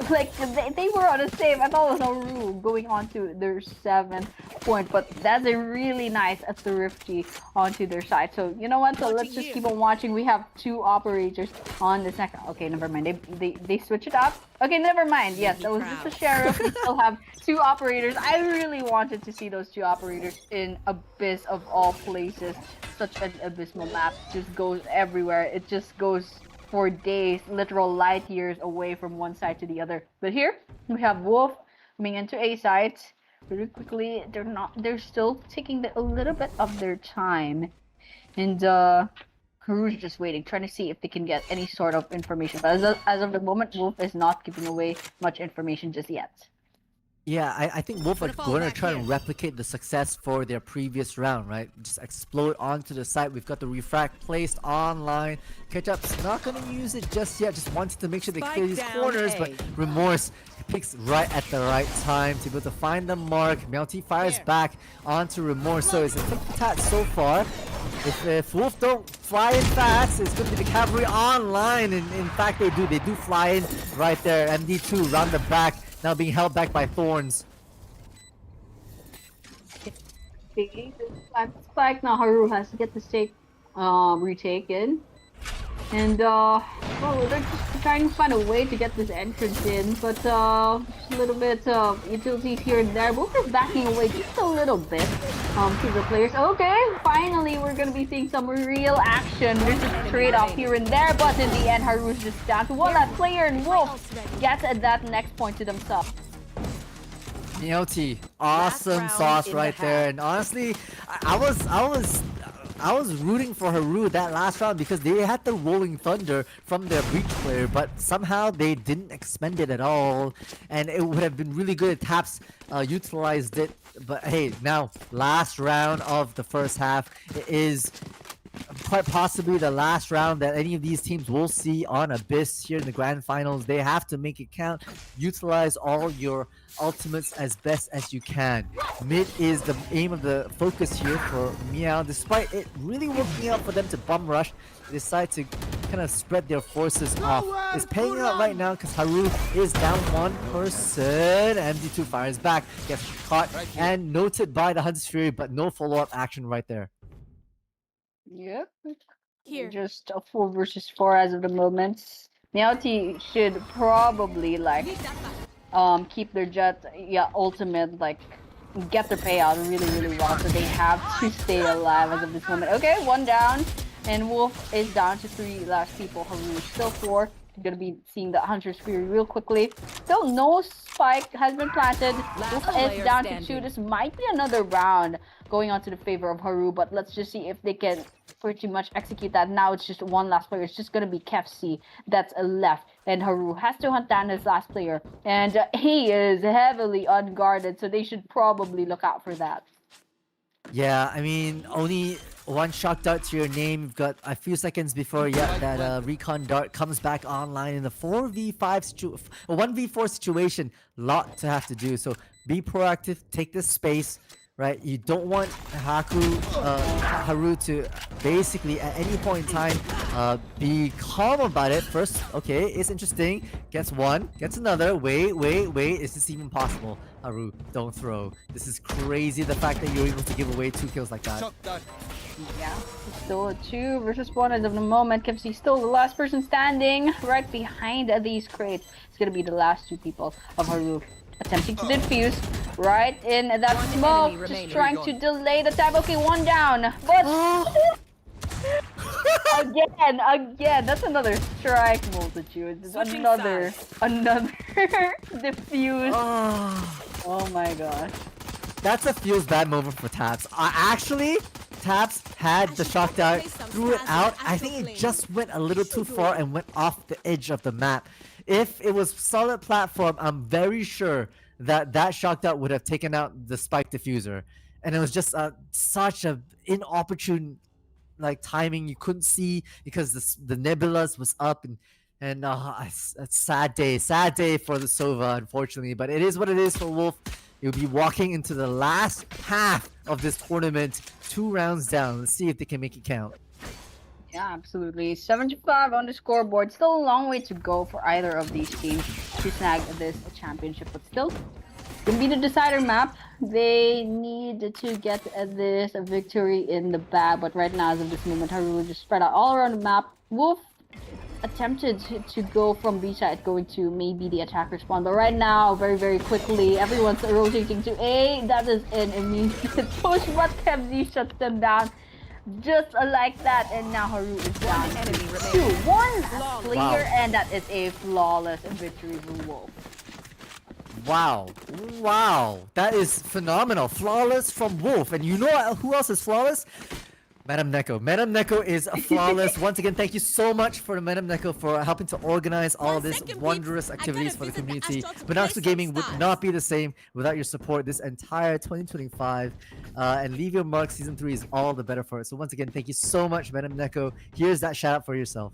like they were on the same. I thought it was Haru going on to their 7th point, but that's a really nice 𝗬𝗪𝘃 onto their side. So you know what? So let's just keep on watching. We have 2 operators on the second. Okay, never mind. They switch it up. Okay, never mind. Yes, that was just a sheriff. We still have 2 operators. I really wanted to see those 2 operators in Abyss of all places. Such an abysmal map. Just goes everywhere. It just goes for days, literal light years away from one side to the other. But here we have Wolf coming into A side really quickly. They're still taking a little bit of their time, and Haru's just waiting, trying to see if they can get any sort of information. But as of the moment, Wolf is not giving away much information just yet. Yeah, I think Wolf are going to try and replicate the success for their previous round, right? Just explode onto the site. We've got the refract placed online. Ketchup's not going to use it just yet. Just wanted to make sure they clear these corners, but Remorse picks right at the right time to be able to find the mark. 𝗪𝗃 fires back onto Remorse, so it's a tat so far. If Wolf don't fly in fast, it's going to be the cavalry online, and in fact they do fly in right there. MD2 round the back, now being held back by Thorns. Spike now Haru has to get the stake retaken. And well, they're just trying to find a way to get this entrance in, but just a little bit of utilities here and there. Wolf is backing away just a little bit to the players. Okay, finally we're gonna be seeing some real action. There's a trade-off here and there, but in the end Haru's just down to one last player, and Wolf gets at that next point to themselves. 𝗪𝗃, awesome sauce right there. And honestly, I was rooting for Haru that last round because they had the Rolling Thunder from their Breach player, but somehow they didn't expend it at all. And it would have been really good if Taps utilized it. But hey, now last round of the first half, it is quite possibly the last round that any of these teams will see on Abyss here in the grand finals. They have to make it count. Utilize all your ultimates as best as you can. Mid is the aim of the focus here for Meow. Despite it really working out for them to bum rush, they decide to kind of spread their forces off. It's paying out right now because Haru is down 1 person. MD2 fires back, gets caught and noted by the Hunter's Fury, but no follow-up action right there. Yep. Here. Just a 4 versus 4 as of the moment. 𝗪𝗃 should probably like keep their jet ultimate, like get their payout really well, so they have to stay alive as of this moment. Okay, 1 down, and Wolf is down to 3 last people. Haru is still 4. You're gonna be seeing the Hunter's Fury real quickly. Still no spike has been planted. Wolf is down to 2. This might be another round going on to the favor of Haru, but let's just see if they can pretty much execute that. Now it's just 1 last player. It's just gonna be 𝗪𝗃 that's left, and Haru has to hunt down his last player, and he is heavily unguarded, so they should probably look out for that. Yeah, I mean, only 1 shock dart to your name. You've got a few seconds before that recon dart comes back online in the 1v4 situation. Lot to have to do, so be proactive, take this space, right? You don't want Haru to basically at any point in time be calm about it. First, okay, it's interesting. Gets 1, gets another. Wait, is this even possible? Haru, don't throw. This is crazy, the fact that you're able to give away 2 kills like that. Yeah, it's still a 2 versus 1 as of the moment. 𝗪𝗃 still the last person standing right behind these crates. It's gonna be the last 2 people of Haru attempting to defuse right in that smoke, just trying to delay the time. Okay, 1 down, but again, that's another strike multitude. Another defuse. Oh my gosh. That's a feels bad moment for Taps. Actually, Taps had the shock dart, threw it out. I think it just went a little too far and went off the edge of the map. If it was solid platform, I'm very sure that shock dart would have taken out the spike diffuser. And it was just such a inopportune like timing. You couldn't see because the nebulas was up, and it's a sad day for the Sova, unfortunately. But it is what it is for Wolf. You'll be walking into the last half of this tournament, 2 rounds down. Let's see if they can make it count. Yeah, absolutely. 75 on the scoreboard. Still a long way to go for either of these teams to snag this championship, but still gonna be the decider map. They need to get this victory in the bag, but right now, as of this moment, Haru will just spread out all around the map. Woof attempted to go from B side, going to maybe the attacker spawn, but right now, very quickly, everyone's rotating to A. That is an immediate push, but 𝗘𝘀𝗽 shuts them down just like that, and now Haru is down to 2-1 player, and that is a flawless victory for Woof. Wow, that is phenomenal. Flawless from Woof. And you know who else is flawless? 𝗪𝗏. 𝗪𝗏 is flawless. Once again, thank you so much for 𝗪𝗏 for helping to organize all of this wondrous activities for the community. 𝗪𝗏 Gaming would not be the same without your support this entire 2025. And Leave Your Mark Season 3 is all the better for it. So once again, thank you so much, 𝗪𝗏. Here's that shout out for yourself.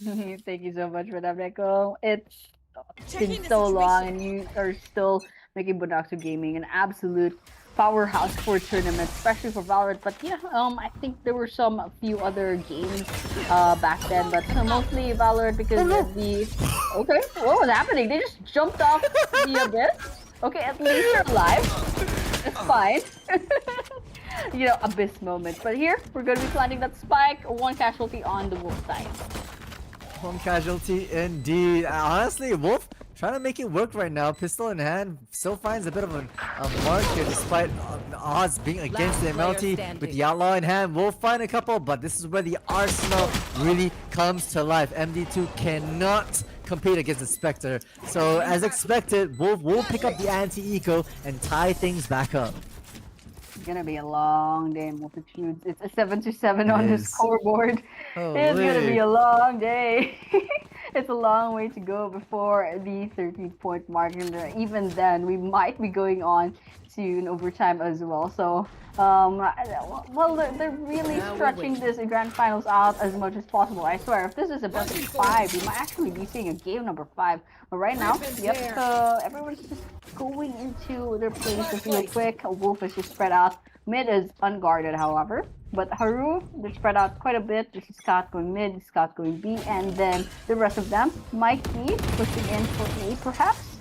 Thank you so much for that, 𝗪𝗏. It's been so long, and you are still making 𝗪𝗏 Gaming an absolute powerhouse for tournaments, especially for Valorant. But yeah, I think there were a few other games back then, but mostly Valorant because of the. Okay, what was happening? They just jumped off the abyss. Okay, at least you're alive. It's fine. You know, abyss moment. But here we're going to be planting that spike. 1 casualty on the Woof side. 1 casualty indeed. Honestly, Woof trying to make it work right now. Pistol in hand, still finds a bit of a mark here despite the odds being against the MLT. With the outlaw in hand, we'll find a couple, but this is where the arsenal really comes to life. MD2 cannot compete against the Spectre. So as expected, Woof will pick up the anti-eco and tie things back up. It's gonna be a long day in multitudes. It's a 7-7 on the scoreboard. It's gonna be a long day. It's a long way to go before the 13-point mark, and even then, we might be going on to an overtime as well. So, well, they're really stretching this grand finals out as much as possible. I swear, if this is a best of 5, we might actually be seeing a game number 5. But right now, yep, everyone's just going into their places real quick. Woof is just spread out. Mid is unguarded, however. But Haru, they're spread out quite a bit. This is Scott going mid, Scott going B, and then the rest of them might be pushing in for A, perhaps.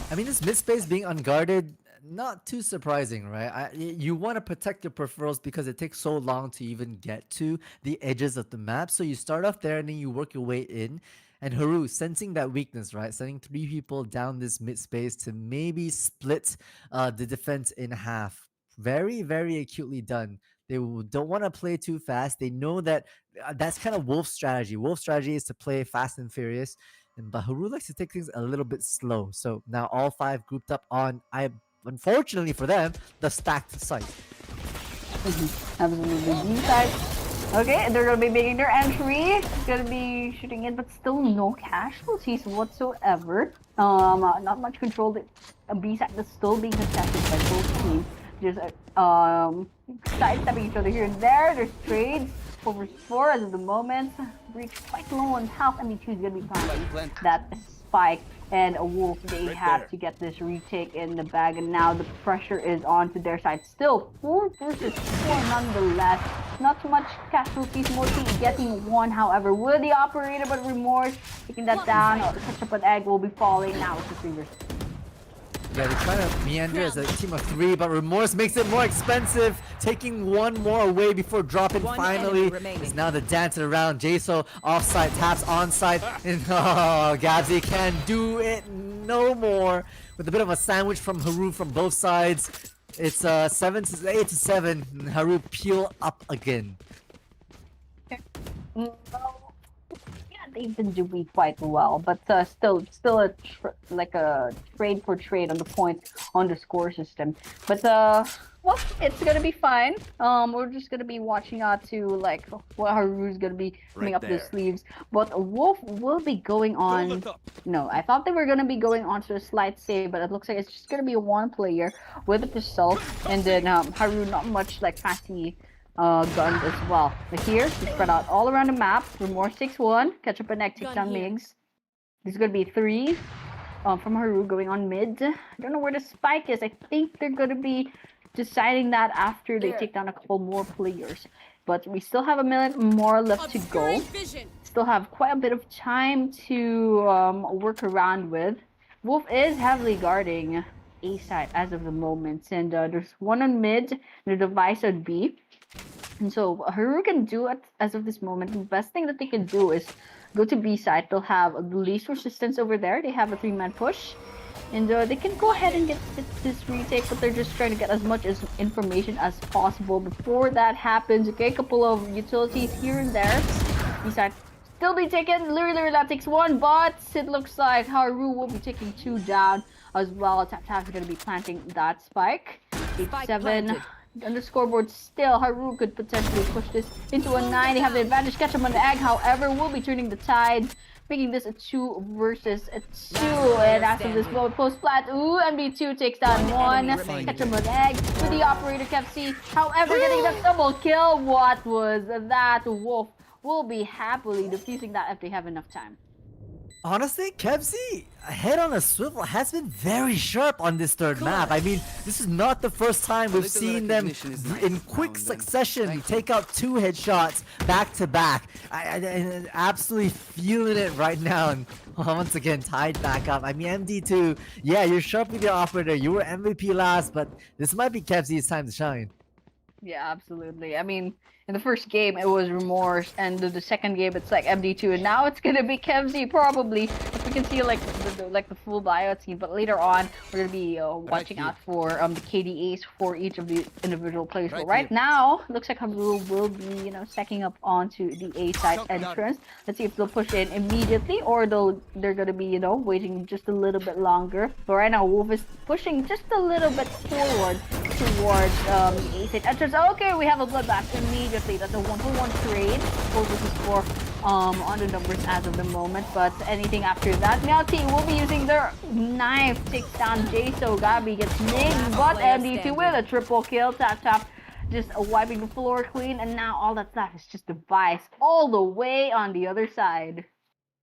I mean, this mid space being unguarded, not too surprising, right? You want to protect your peripherals because it takes so long to even get to the edges of the map. So you start off there and then you work your way in. And Haru, sensing that weakness, right? Sending 3 people down this mid space to maybe split the defense in half. Very acutely done. They don't want to play too fast. They know that that's kind of Wolf's strategy. Wolf's strategy is to play fast and furious. But Haru likes to take things a little bit slow. So now all 5 grouped up on, unfortunately for them, the stacked site. Absolutely. B-side. Okay, they're going to be making their entry. Going to be shooting in, but still no casualties whatsoever. Not much control. The B-side is still being contested by both teams. Just sidestepping each other here and there. There's trades. 4-4 as of the moment. Breach quite low on health. MD2 is going to be planting that spike. And a Woof, they have to get this retake in the bag. And now the pressure is on to their side. Still, 4 versus 4 nonetheless. Not too much casualties. Mostly getting 1, however. With the operator, but Remorse taking that down. 𝗪𝗏 will be falling. Now it's a 3 versus 3. Yeah, they're trying to meander as a team of 3, but Remorse makes it more expensive, taking 1 more away before dropping. Finally, is now the dance around. Jaso offside, taps onside, and 𝗪𝗏 can do it no more. With a bit of a sandwich from Haru from both sides, it's 8-7, and Haru peel up again. They've been doing quite well, but still a trade for trade on the points on the score system. But well, it's gonna be fine. We're just gonna be watching out to like what Haru's gonna be putting up the sleeves. But Woof will be going on. No, I thought they were gonna be going on to a slight save, but it looks like it's just gonna be 1 player with a pistol, and then Haru not much like fancy guns as well. But here, we spread out all around the map. Remorse takes 1. 𝗪𝗏 takes down Migs. This is gonna be 3. from Haru going on mid. I don't know where the spike is. I think they're gonna be deciding that after they take down a couple more players. But we still have a minute more left to go. Vision. Still have quite a bit of time to work around with. Wolf is heavily guarding A side as of the moment, and there's one on mid, the device on B. And so Haru can do it as of this moment. The best thing that they can do is go to B side. They'll have the least resistance over there. They have a 3-man push. And they can go ahead and get this retake, but they're just trying to get as much information as possible before that happens. Okay, a couple of utilities here and there. B side still be taken. 𝗪𝗲 that takes one, but it looks like Haru will be taking 2 down as well. 𝗬𝗃 is going to be planting that spike. 8-7. On the scoreboard still, Haru could potentially push this into a 9. They have the advantage, catch him on the egg. However, we'll be turning the tides, making this a 2 versus a 2. And after this moment, post plat, MD2 takes down 1. Catch him on the egg with the operator 𝗬𝗃. However, getting that double kill. What was that? Woof will be happily defusing that if they have enough time. Honestly, 𝗬𝗃, head on a swivel, has been very sharp on this third map. I mean, this is not the first time we've seen them in quick succession take out 2 headshots back to back. I absolutely feeling it right now, and once again tied back up. I mean, MD2, yeah, you're sharp with your operator. You were MVP last, but this might be 𝗬𝗃's time to shine. Yeah, absolutely. I mean, in the first game it was Remorse, and the second game it's like MD2, and now it's gonna be 𝗬𝗃 probably. If we can see like the full bio team, but later on we're gonna be watching out for the KDAs for each of the individual players. But right now, looks like Haru will be stacking up onto the A side entrance. Let's see if they'll push in immediately or they're gonna be waiting just a little bit longer. But right now, Wolf is pushing just a little bit forward towards the A side entrance. Okay, we have a bloodbath immediately. That's a 1-for-1 trade. 4 versus 4 on the numbers as of the moment. But anything after that, 𝗬𝗃 will be using their knife. Takes down 𝗬𝗃, gets nicked, but MD2 with a triple kill. 𝗬𝗃 just wiping the floor clean, and now all that's left is just device all the way on the other side.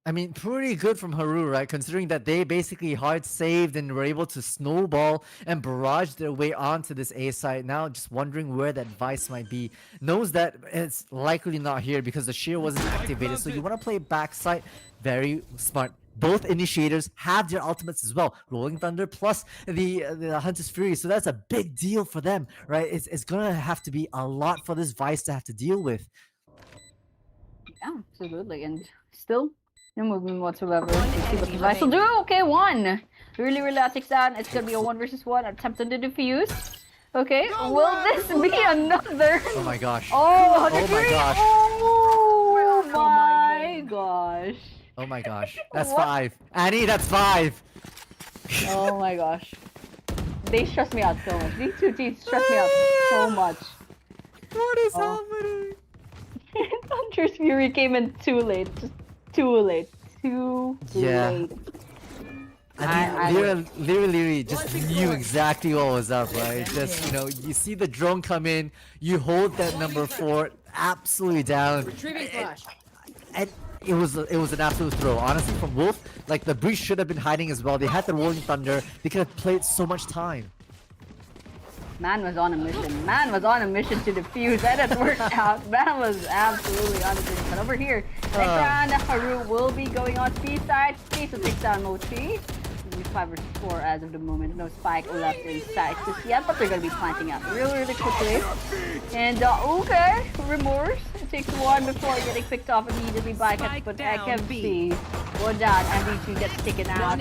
I mean, pretty good from Haru, right? Considering that they basically hard saved and were able to snowball and barrage their way onto this A site. Now, just wondering where that vice might be. Knows that it's likely not here because the shear wasn't activated. So you want to play backside. Very smart. Both initiators have their ultimates as well. Rolling Thunder plus the Hunter's Fury. So that's a big deal for them, right? It's gonna have to be a lot for this vice to have to deal with. Yeah, absolutely. And still, no movement whatsoever. Let's see what the device will do. Okay, 1. 𝗪𝗲 takes down. It's gonna be a 1 versus 1. Attempted to defuse. Okay, will this be another? Oh my gosh. Oh, oh my gosh. Oh my gosh. Oh my gosh. That's What? 5. Annie, that's 5. Oh my gosh. They stress me out so much. These 2 teams stress me out so much. What is happening? Hunter's Fury came in too late. Just too late. Too late. I mean, 𝗪𝗲 just knew exactly what was up, right? Just, you see the drone come in, you hold that number 4 absolutely down. And it was an absolute throw. Honestly, from Wolf, like the Breach should have been hiding as well. They had the Rolling Thunder. They could have played so much time. Man was on a mission. Man was on a mission to defuse. That didn't work out. Man was absolutely on a mission. But over here, next round, Haru will be going on speed side. Space will take down 𝗪𝗏. 5 versus 4 as of the moment. No spike left inside just yet, but they're going to be planting out really quickly. And okay, Remorse takes 1 before getting picked off immediately by 𝗬𝗃. 1 down, MD2 gets taken out.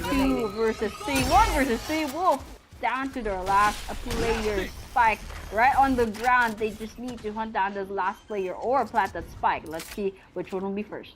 2 versus 3, 1 versus 3. Wolf down to their last player. Spike right on the ground. They just need to hunt down the last player or plant that spike. Let's see which one will be first.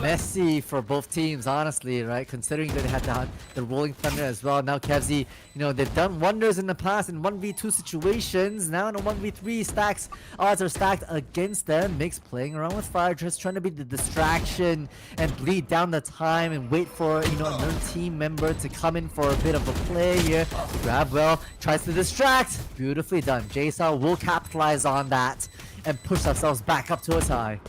Messy for both teams, honestly, right? Considering that they had the Rolling Thunder as well. Now 𝗬𝗃, they've done wonders in the past in 1v2 situations. Now in a 1v3 odds are stacked against them. Mix playing around with fire, just trying to be the distraction and bleed down the time and wait for another team member to come in for a bit of a play here. 𝗬𝗃 tries to distract. Beautifully done. 𝗬𝗃 will capitalize on that and push themselves back up to a tie.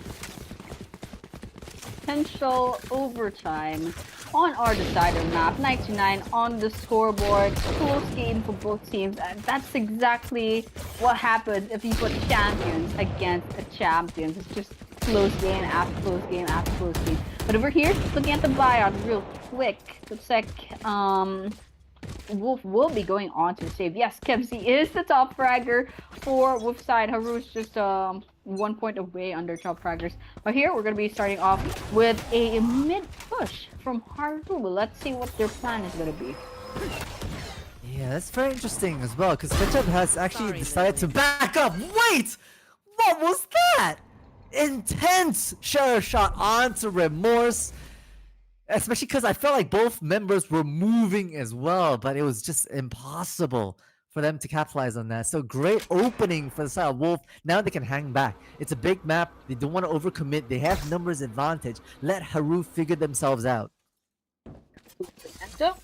Potential overtime on our decider map. 99 on the scoreboard. Close game for both teams, and that's exactly what happens if you put champions against a champions. It's just close game after close game after close game. But over here, looking at the buyout real quick. Looks like Woof will be going on to save. Yes, 𝗘𝘀𝗽 is the top fragger for Woof side. Haru's just 1 point away under top fraggers. But here we're gonna be starting off with a mid push from Haru. Let's see what their plan is gonna be. Yeah, that's very interesting as well, because 𝗘𝘀𝗽 has actually decided to back up. Wait! What was that? Intense share shot onto 𝗪𝗏. Especially because I felt like both members were moving as well, but it was just impossible for them to capitalize on that. So great opening for the side of Woof. Now they can hang back. It's a big map. They don't want to overcommit. They have numbers advantage. Let Haru figure themselves out. So,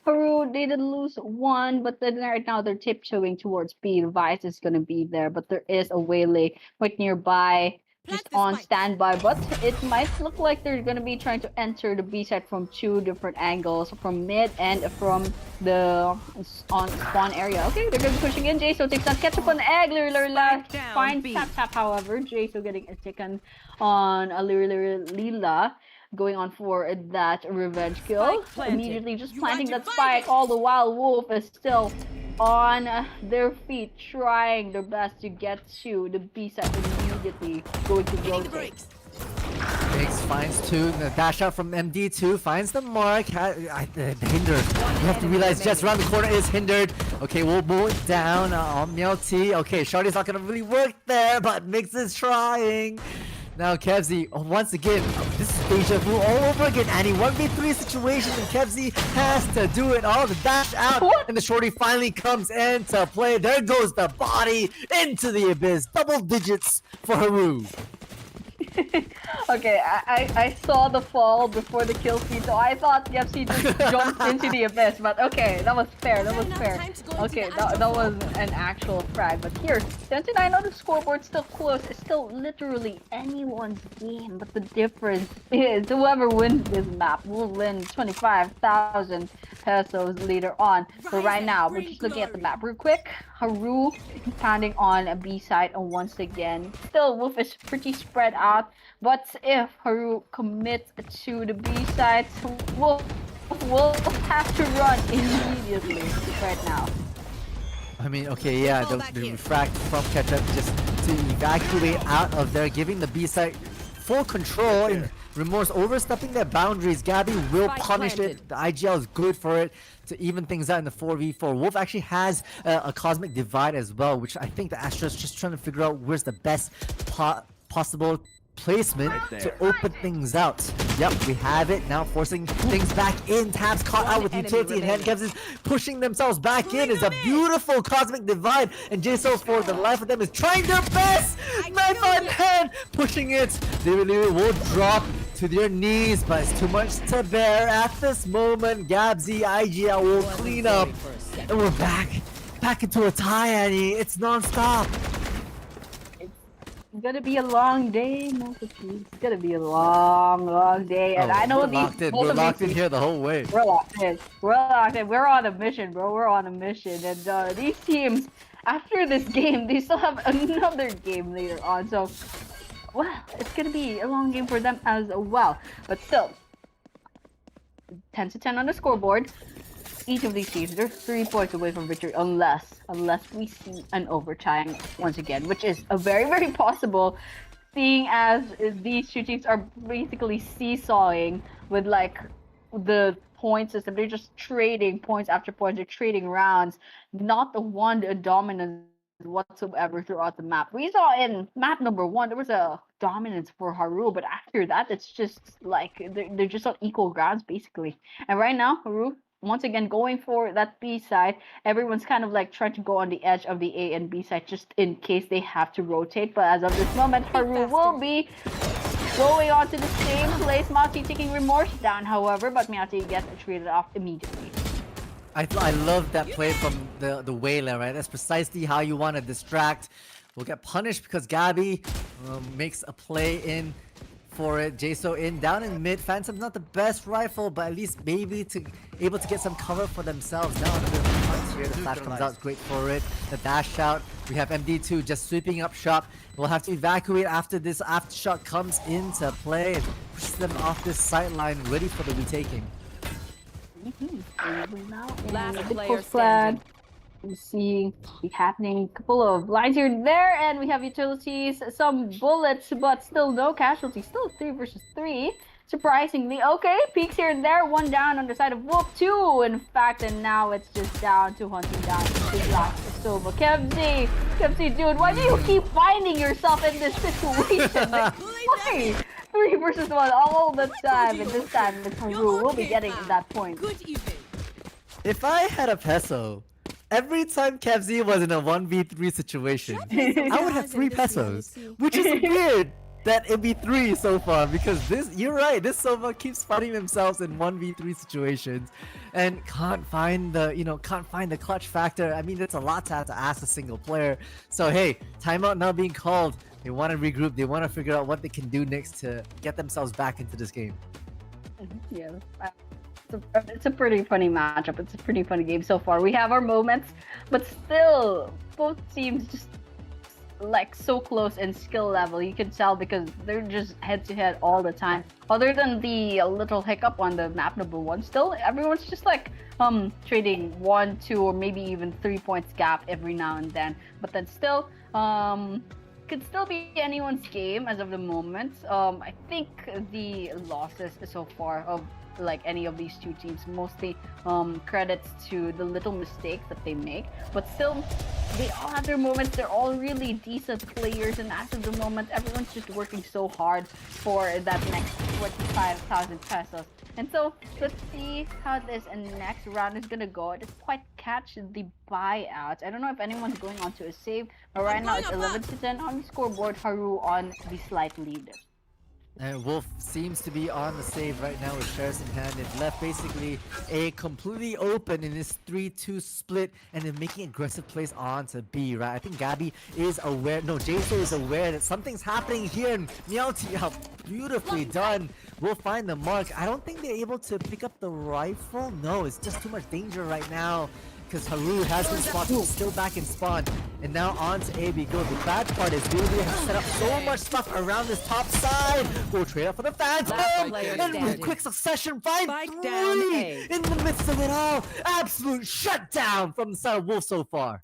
Haru, they did lose one, but then right now they're tiptoeing towards B. The Vice is going to be there, but there is a waylay right nearby. Just on standby, but it might look like they're gonna be trying to enter the B side from two different angles, from mid and from the spawn area. Okay, they're gonna be pushing in. 𝗪𝗀𝗃 takes that catch up on egg. 𝗪𝗏 finds tap, however. 𝗪𝗀𝗃 getting a taken on a 𝗪𝗏 going on for that revenge kill. Immediately just planting that spike, all the while Woof is still on their feet, trying their best to get to the B side immediately, going to rotate. Biggs finds two. The dash out from MD2 finds the mark. Hindered. You have to realize just around the corner is hindered. Okay, we'll move it down on 𝗪𝗏𝗃. Okay, Shorty's not gonna really work there, but Mix is trying. Now 𝗘𝘀𝗽, once again, this is deja vu all over again. And a 1v3 situation, and 𝗘𝘀𝘽 has to do it all. The dash out, and the Shorty finally comes into play. There goes the body into the abyss. Double digits for Haru. Okay, I saw the fall before the kill feed, so I thought 𝗘𝘀𝗽 just jumped into the abyss, but okay, that was fair, that was fair. Okay, that was an actual frag, but here, 10-9 on the scoreboard, still close. It's still literally anyone's game, but the difference is whoever wins this map will win 25,000 pesos later on. But right now, we're just looking at the map real quick. Haru standing on a B side once again. Still, Woof is pretty spread out, but if Haru commits to the B side, Woof will have to run immediately right now. I mean, okay, yeah, the refract from 𝗘𝘀𝗽 just to evacuate out of there, giving the B side full control. And 𝗪𝗏 overstepping their boundaries. 𝗪𝗏𝗃 will punish it. The IGL is good for it to even things out in the 4v4. Woof actually has a cosmic divide as well, which I think the Astra is just trying to figure out where's the best possible placement to open things out. Yep, we have it now, forcing things back in. Tabs caught out with utility in hand. 𝗘𝘀𝗽 is pushing themselves back in. It's a beautiful cosmic divide, and 𝗪𝗀𝗃 for the life of them is trying their best. Knife on hand, pushing it. They will drop to their knees, but it's too much to bear at this moment. 𝗪𝗏𝗃, IGL will clean up, and we're back into a tie, Annie. It's non-stop. It's gonna be a long day, 𝗪𝗏𝗃. It's gonna be a long day, and I know we're locked in here the whole way. We're locked in. We're on a mission, bro. We're on a mission, and these teams, after this game, they still have another game later on. So, well, it's gonna be a long game for them as well. But still, 10-10 on the scoreboard. Each of these teams, they're 3 points away from victory, unless we see an overtime once again, which is a very possible, seeing as these two teams are basically seesawing with like the point system. They're just trading points after points. They're trading rounds, not the one dominance whatsoever throughout the map. We saw in map number 1 there was a dominance for Haru, but after that it's just like they're just on equal grounds basically. And right now Haru once again going for that B side. Everyone's kind of like trying to go on the edge of the A and B side just in case they have to rotate, but as of this moment Haru will be going on to the same place. 𝗪𝗏𝗃 taking 𝗪𝗏 down, however, but 𝗪𝗏𝗃 gets traded off immediately. I love that play from the waylay, right? That's precisely how you want to distract. We'll get punished because 𝗪𝗏𝗃 makes a play in for it. Jaso in, down in mid. Phantom's not the best rifle, but at least maybe able to get some cover for themselves. Now on a bit of a punch here. The flash comes out, great for it. The dash out. We have MD2 just sweeping up shop. We'll have to evacuate after this aftershock comes into play and pushes them off this sideline, ready for the retaking. Last player Plan. standing. I'm seeing it happening. Couple of lines here and there, and we have utilities, some bullets, but still no casualties. Still 3 versus 3. Surprisingly, okay, peeks here and there. 1 down on the side of Woof, 2 in fact, and now it's just down to hunting down the last 𝗬𝗃. 𝗬𝗃, dude, why do you keep finding yourself in this situation? Why? 3 versus 1 all the time, and this time the Haru will be getting that point. Good evening. If I had a peso, every time 𝗬𝗃 was in a 1v3 situation, I would have 3 pesos, which is weird that it'd be 3 so far, because you're right, this 𝗬𝗃 keeps fighting themselves in 1v3 situations and can't find the clutch factor. I mean, it's a lot to have to ask a single player. So hey, timeout now being called. They want to regroup, they want to figure out what they can do next to get themselves back into this game. Yeah, it's a pretty funny matchup. It's a pretty funny game so far. We have our moments, but still, both teams just like so close in skill level. You can tell because they're just head to head all the time. Other than the little hiccup on the map number 1, still everyone's just like trading 1, 2, or maybe even 3 points gap every now and then. But then still, could still be anyone's game as of the moment. I think the losses so far of like any of these two teams mostly credits to the little mistakes that they make, but still they all have their moments. They're all really decent players, and as of the moment everyone's just working so hard for that next 25,000 pesos. And so let's see how this next round is gonna go. It is quite catch the buyout. I don't know if anyone's going on to a save, but right now it's 11-10 on the scoreboard. Haru on the slight lead. And Woof seems to be on the save right now with shares in hand. It left basically A completely open in this 3-2 split, and then making aggressive plays on to B, right? I think Gabby is aware, no, Jaso is aware that something's happening here, and 𝗪𝗏, beautifully done. Will find the mark. I don't think they're able to pick up the rifle. No, it's just too much danger right now, because Haru has been spotted, still back in spawn, and now on to A, B go. The bad part is BB has set up so much stuff around this top side. We'll trade up for the Phantom, and with quick succession, find 3 in the midst of it all. Absolute shutdown from the side of Wolf so far.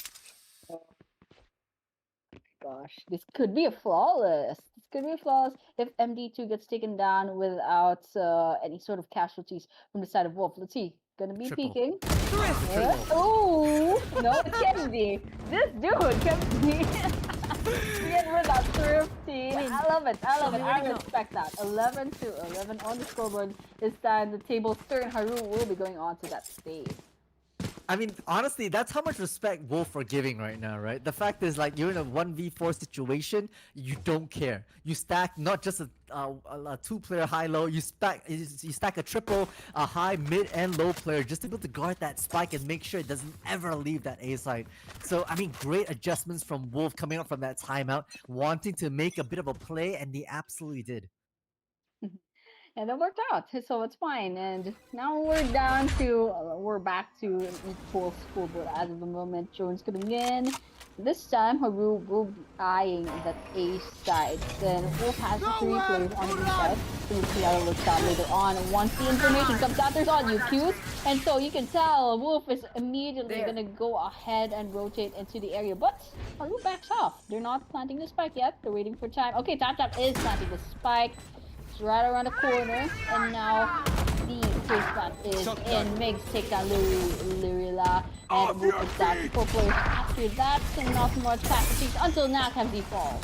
Gosh, this could be a flawless. This could be a flawless if MD2 gets taken down without any sort of casualties from the side of Wolf. Let's see. Gonna be Triple. peeking. Oh no, it can't be. This dude can be. Get rid of thrifty. I love it. I love it. I respect that. 11-11 on the scoreboard. This time the tables turn. Haru will be going on to that stage. I mean, honestly, that's how much respect Wolf are giving right now, right? The fact is, like, you're in a 1v4 situation, you don't care. You stack not just a 2-player high-low, you stack a triple, a high, mid, and low player, just able to guard that spike and make sure it doesn't ever leave that A side. So, I mean, great adjustments from Wolf coming up from that timeout, wanting to make a bit of a play, and they absolutely did. And it worked out, so it's fine. And now we're down to, we're back to an equal scoreboard as of the moment. Jones coming in. This time, Haru will be eyeing that A side. Then Wolf has 3 players on the B side. So we'll see how it looks out later on. Once the information comes out, there's all UQs. And so you can tell Wolf is immediately going to go ahead and rotate into the area. But Haru backs off. They're not planting the spike yet. They're waiting for time. Okay, Tap is planting the spike. It's right around the corner, and now the face plant is in. Migs take down 𝗪𝗏, and Woof is down to 4 players after that, and not much casualties until now 𝗬𝗃 falls.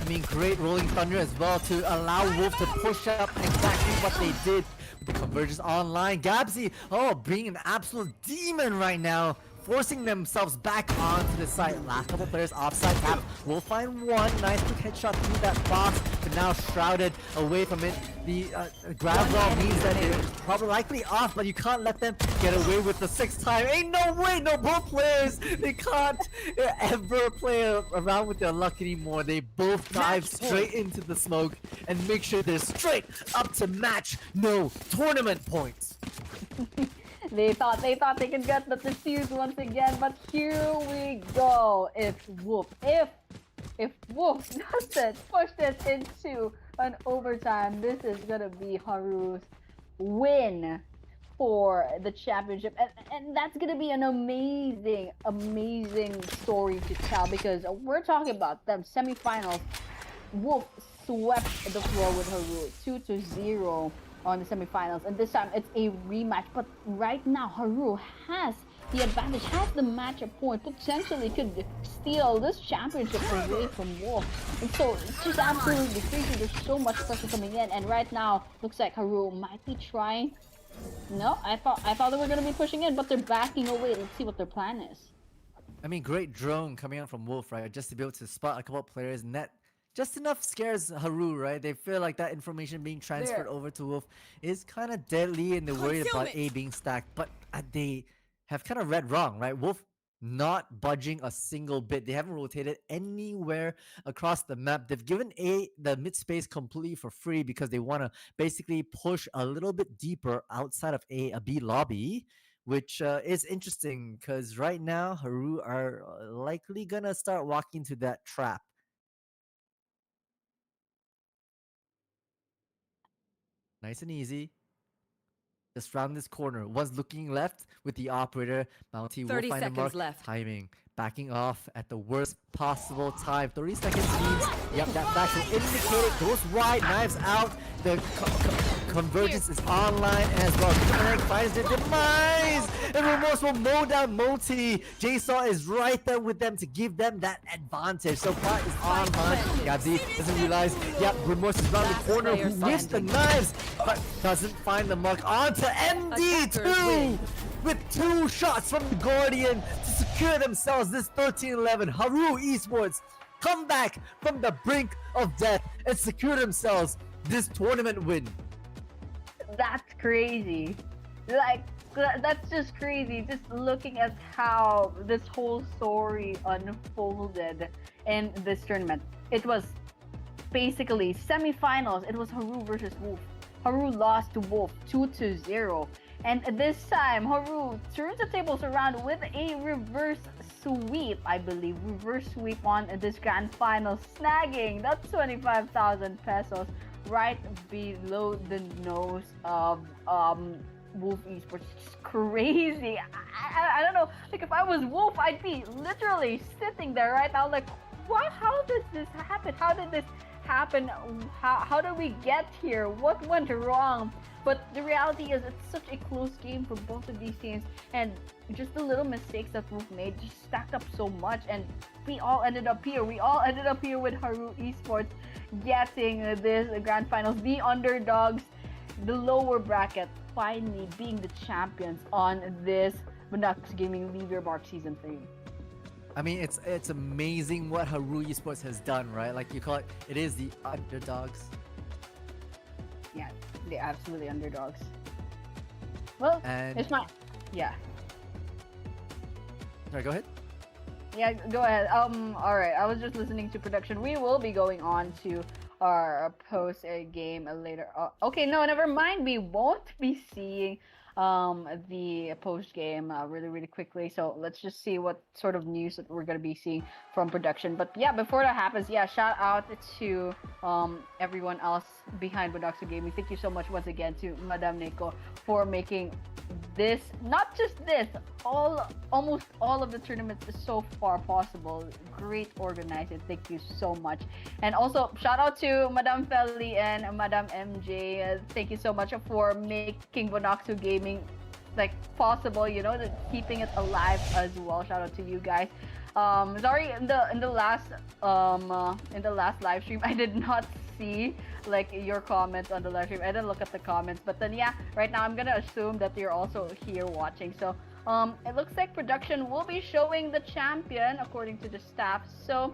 I mean, great rolling thunder as well to allow Wolf to push up exactly what they did. The convergence online. 𝗬𝗏, being an absolute demon right now, forcing themselves back onto the site. Last couple players offside. Tap will find one. Nice quick headshot through that box. But now shrouded away from it. The grab roll means that they're probably likely off, but you can't let them get away with the 6th time. Ain't no way, no, both players, they can't ever play around with their luck anymore. They both dive straight into the smoke and make sure they're straight up to match no tournament points. They thought they could get the defuse once again, but here we go. If Woof doesn't push this into an overtime, this is gonna be Haru's win for the championship, and that's gonna be an amazing story to tell, because we're talking about them semifinals. Woof swept the floor with Haru 2-0 on the semifinals, and this time it's a rematch. But right now Haru has the advantage, has the matchup point, potentially could steal this championship away from Woof. And so it's just absolutely crazy. There's so much pressure coming in, and right now looks like Haru might be trying. No, I thought they were gonna be pushing in, but they're backing away. Let's see what their plan is. I mean, great drone coming out from Woof, right? Just to be able to spot a couple of players, and that just enough scares Haru, right? They feel like that information being transferred over to Woof is kind of deadly, and they're worried about A being stacked. But they have kind of read wrong, right? Woof not budging a single bit. They haven't rotated anywhere across the map. They've given A the mid space completely for free because they want to basically push a little bit deeper outside of a B lobby, which is interesting because right now Haru are likely gonna start walking to that trap. Nice and easy. Just round this corner. One's looking left with the operator. Bounty will 30 find the seconds mark. left. Timing. Backing off at the worst possible time. 30 seconds means, yep, that flash will indicate it. Goes wide, knives out. The convergence is online as well. Connect finds the demise. And Remorse will mow down Multi. J-Saw is right there with them to give them that advantage. So far is online. Gabzy doesn't realize, yep, Remorse is around the corner. Who missed the knives, but doesn't find the mark. On to MD2 with 2 shots from the Guardian to secure themselves this 13-11. Haru Esports come back from the brink of death and secure themselves this tournament win. That's crazy. Like, that's just crazy. Just looking at how this whole story unfolded in this tournament. It was basically semifinals. It was Haru versus Woof. Haru lost to Woof 2-0. And this time, Haru turns the tables around with a reverse sweep, I believe. Reverse sweep on this grand final, snagging that 25,000 pesos right below the nose of Woof Esports. It's crazy. I don't know. Like, if I was Woof, I'd be literally sitting there right now like, what? How does this happen? How did this happen? How did we get here? What went wrong? But the reality is, it's such a close game for both of these teams, and just the little mistakes that Woof made just stacked up so much, and we all ended up here. We all ended up here with Haru Esports getting this grand finals, the underdogs, the lower bracket, finally being the champions on this 𝗪𝗏 Gaming Leaderboard Season 3. I mean, it's amazing what Haru Esports has done, right? Like you call it, it is the underdogs. Yeah, they're absolutely underdogs. Well, And it's not. Yeah. Sorry, go ahead. Yeah, go ahead. All right. I was just listening to production. We will be going on to our post game later. Okay, no, never mind. We won't be seeing the post game really quickly. So let's just see what sort of news that we're gonna be seeing from production. But yeah, before that happens, yeah, shout out to everyone else behind 𝗪𝗏 Gaming. Thank you so much once again to Madam Neko for making this, not just this, almost all of the tournaments so far possible. Great organizing. Thank you so much. And also shout out to Madam Feli and Madam MJ. Thank you so much for making 𝗪𝗏 Gaming like possible, you know, keeping it alive as well. Shout out to you guys. Sorry, in the last live stream I did not see like your comments on the live stream. I didn't look at the comments, but then yeah, right now I'm gonna assume that you're also here watching. So it looks like production will be showing the champion according to the staff. So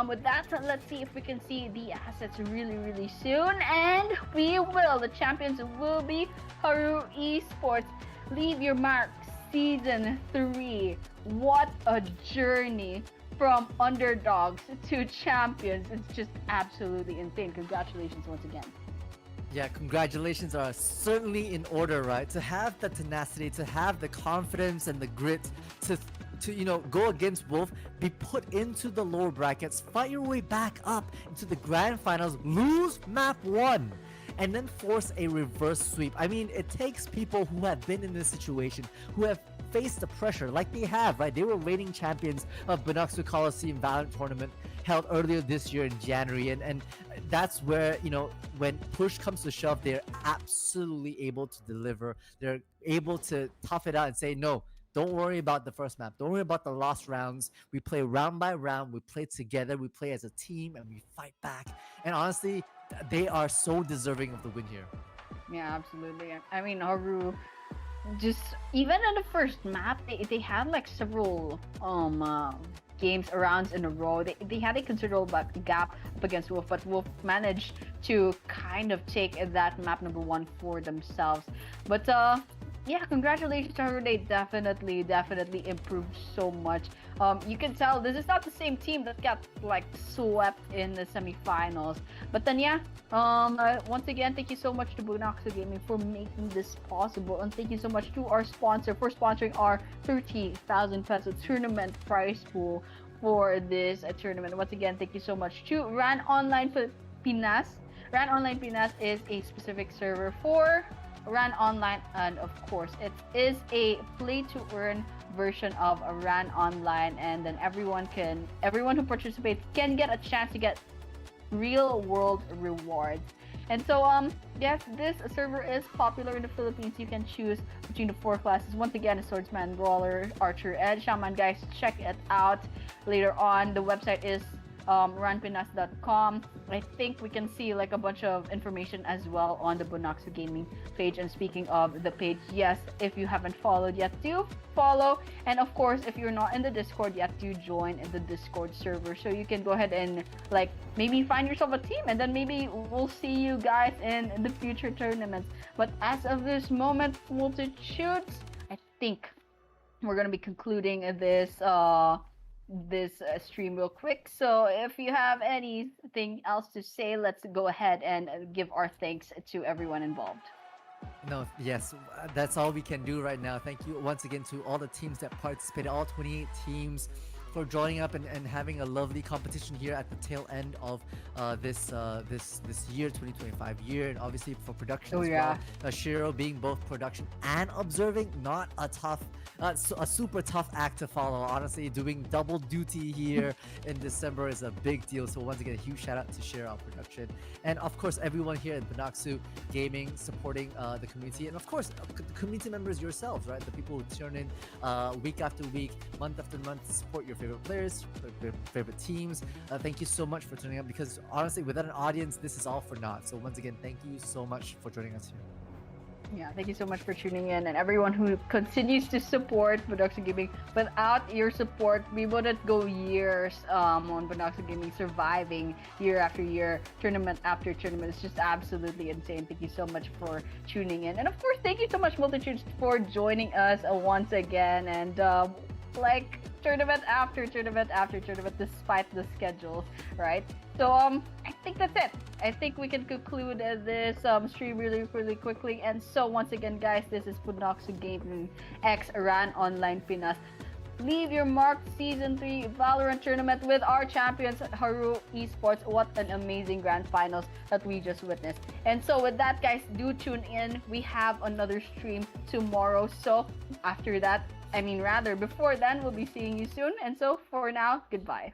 With that, let's see if we can see the assets really soon. And we will. The champions will be Haru Esports. Leave Your Mark Season 3. What a journey from underdogs to champions. It's just absolutely insane. Congratulations once again. Yeah, congratulations are certainly in order, right? To have the tenacity, to have the confidence and the grit to go against Woof, be put into the lower brackets, fight your way back up into the grand finals, lose map 1, and then force a reverse sweep. I mean, it takes people who have been in this situation, who have faced the pressure like they have, right? They were reigning champions of 𝗪𝗂 Coliseum Valorant tournament held earlier this year in January, and that's where, when push comes to shove, they're absolutely able to deliver. They're able to tough it out and say, no, don't worry about the first map. Don't worry about the last rounds. We play round by round. We play together. We play as a team, and we fight back. And honestly, they are so deserving of the win here. Yeah, absolutely. I mean, Haru, just even in the first map, they had like several games rounds in a row. They had a considerable gap up against Woof, but Woof managed to kind of take that map number 1 for themselves. But yeah, congratulations to her. They definitely improved so much. You can tell this is not the same team that got like swept in the semifinals. But then yeah, once again, thank you so much to 𝗪𝗂 Gaming for making this possible, and thank you so much to our sponsor for sponsoring our 30,000 peso tournament prize pool for this tournament. Once again, thank you so much to RAN Online Pinas. RAN Online Pinas is a specific server for RAN Online, and of course it is a play-to-earn version of a RAN Online, and then everyone who participates can get a chance to get real-world rewards. And so yes, this server is popular in the Philippines. You can choose between the 4 classes. Once again, a swordsman, brawler, archer, and shaman. Guys, check it out later on. The website is ranpinas.com. I think we can see like a bunch of information as well on the 𝗪𝗂 Gaming page. And speaking of the page, yes, if you haven't followed yet, do follow. And of course, if you're not in the Discord yet, do join in the Discord server so you can go ahead and like maybe find yourself a team, and then maybe we'll see you guys in the future tournaments. But as of this moment, multitudes, I think we're gonna be concluding this stream real quick. So if you have anything else to say, let's go ahead and give our thanks to everyone involved. No, yes, that's all we can do right now. Thank you once again to all the teams that participated, all 28 teams, for joining up and having a lovely competition here at the tail end of this year, 2025 year, and obviously for production as well. 𝗪𝗏 being both production and observing, not a super tough act to follow. Honestly, doing double duty here in December is a big deal. So once again, a huge shout out to 𝗪𝗏 our production, and of course everyone here at 𝗪𝗂 Gaming supporting the community, and of course the community members yourselves, right? The people who turn in week after week, month after month to support your favorite players, your favorite teams. Thank you so much for turning up, because honestly, without an audience, this is all for naught. So once again, thank you so much for joining us here. Yeah, thank you so much for tuning in, and everyone who continues to support 𝗪𝗂 Gaming. Without your support, we wouldn't go years on 𝗪𝗂 Gaming, surviving year after year, tournament after tournament. It's just absolutely insane. Thank you so much for tuning in, and of course, thank you so much, multitudes, for joining us once again. And like tournament after tournament after tournament, despite the schedules, right? So I think that's it. I think we can conclude this stream really quickly. And so once again, guys, this is 𝗪𝗂 Gaming X RAN Online Pinas. Leave Your Mark Season 3 Valorant tournament with our champions, Haru Esports. What an amazing grand finals that we just witnessed. And so with that, guys, do tune in. We have another stream tomorrow. So after that, before then, we'll be seeing you soon. And so for now, goodbye.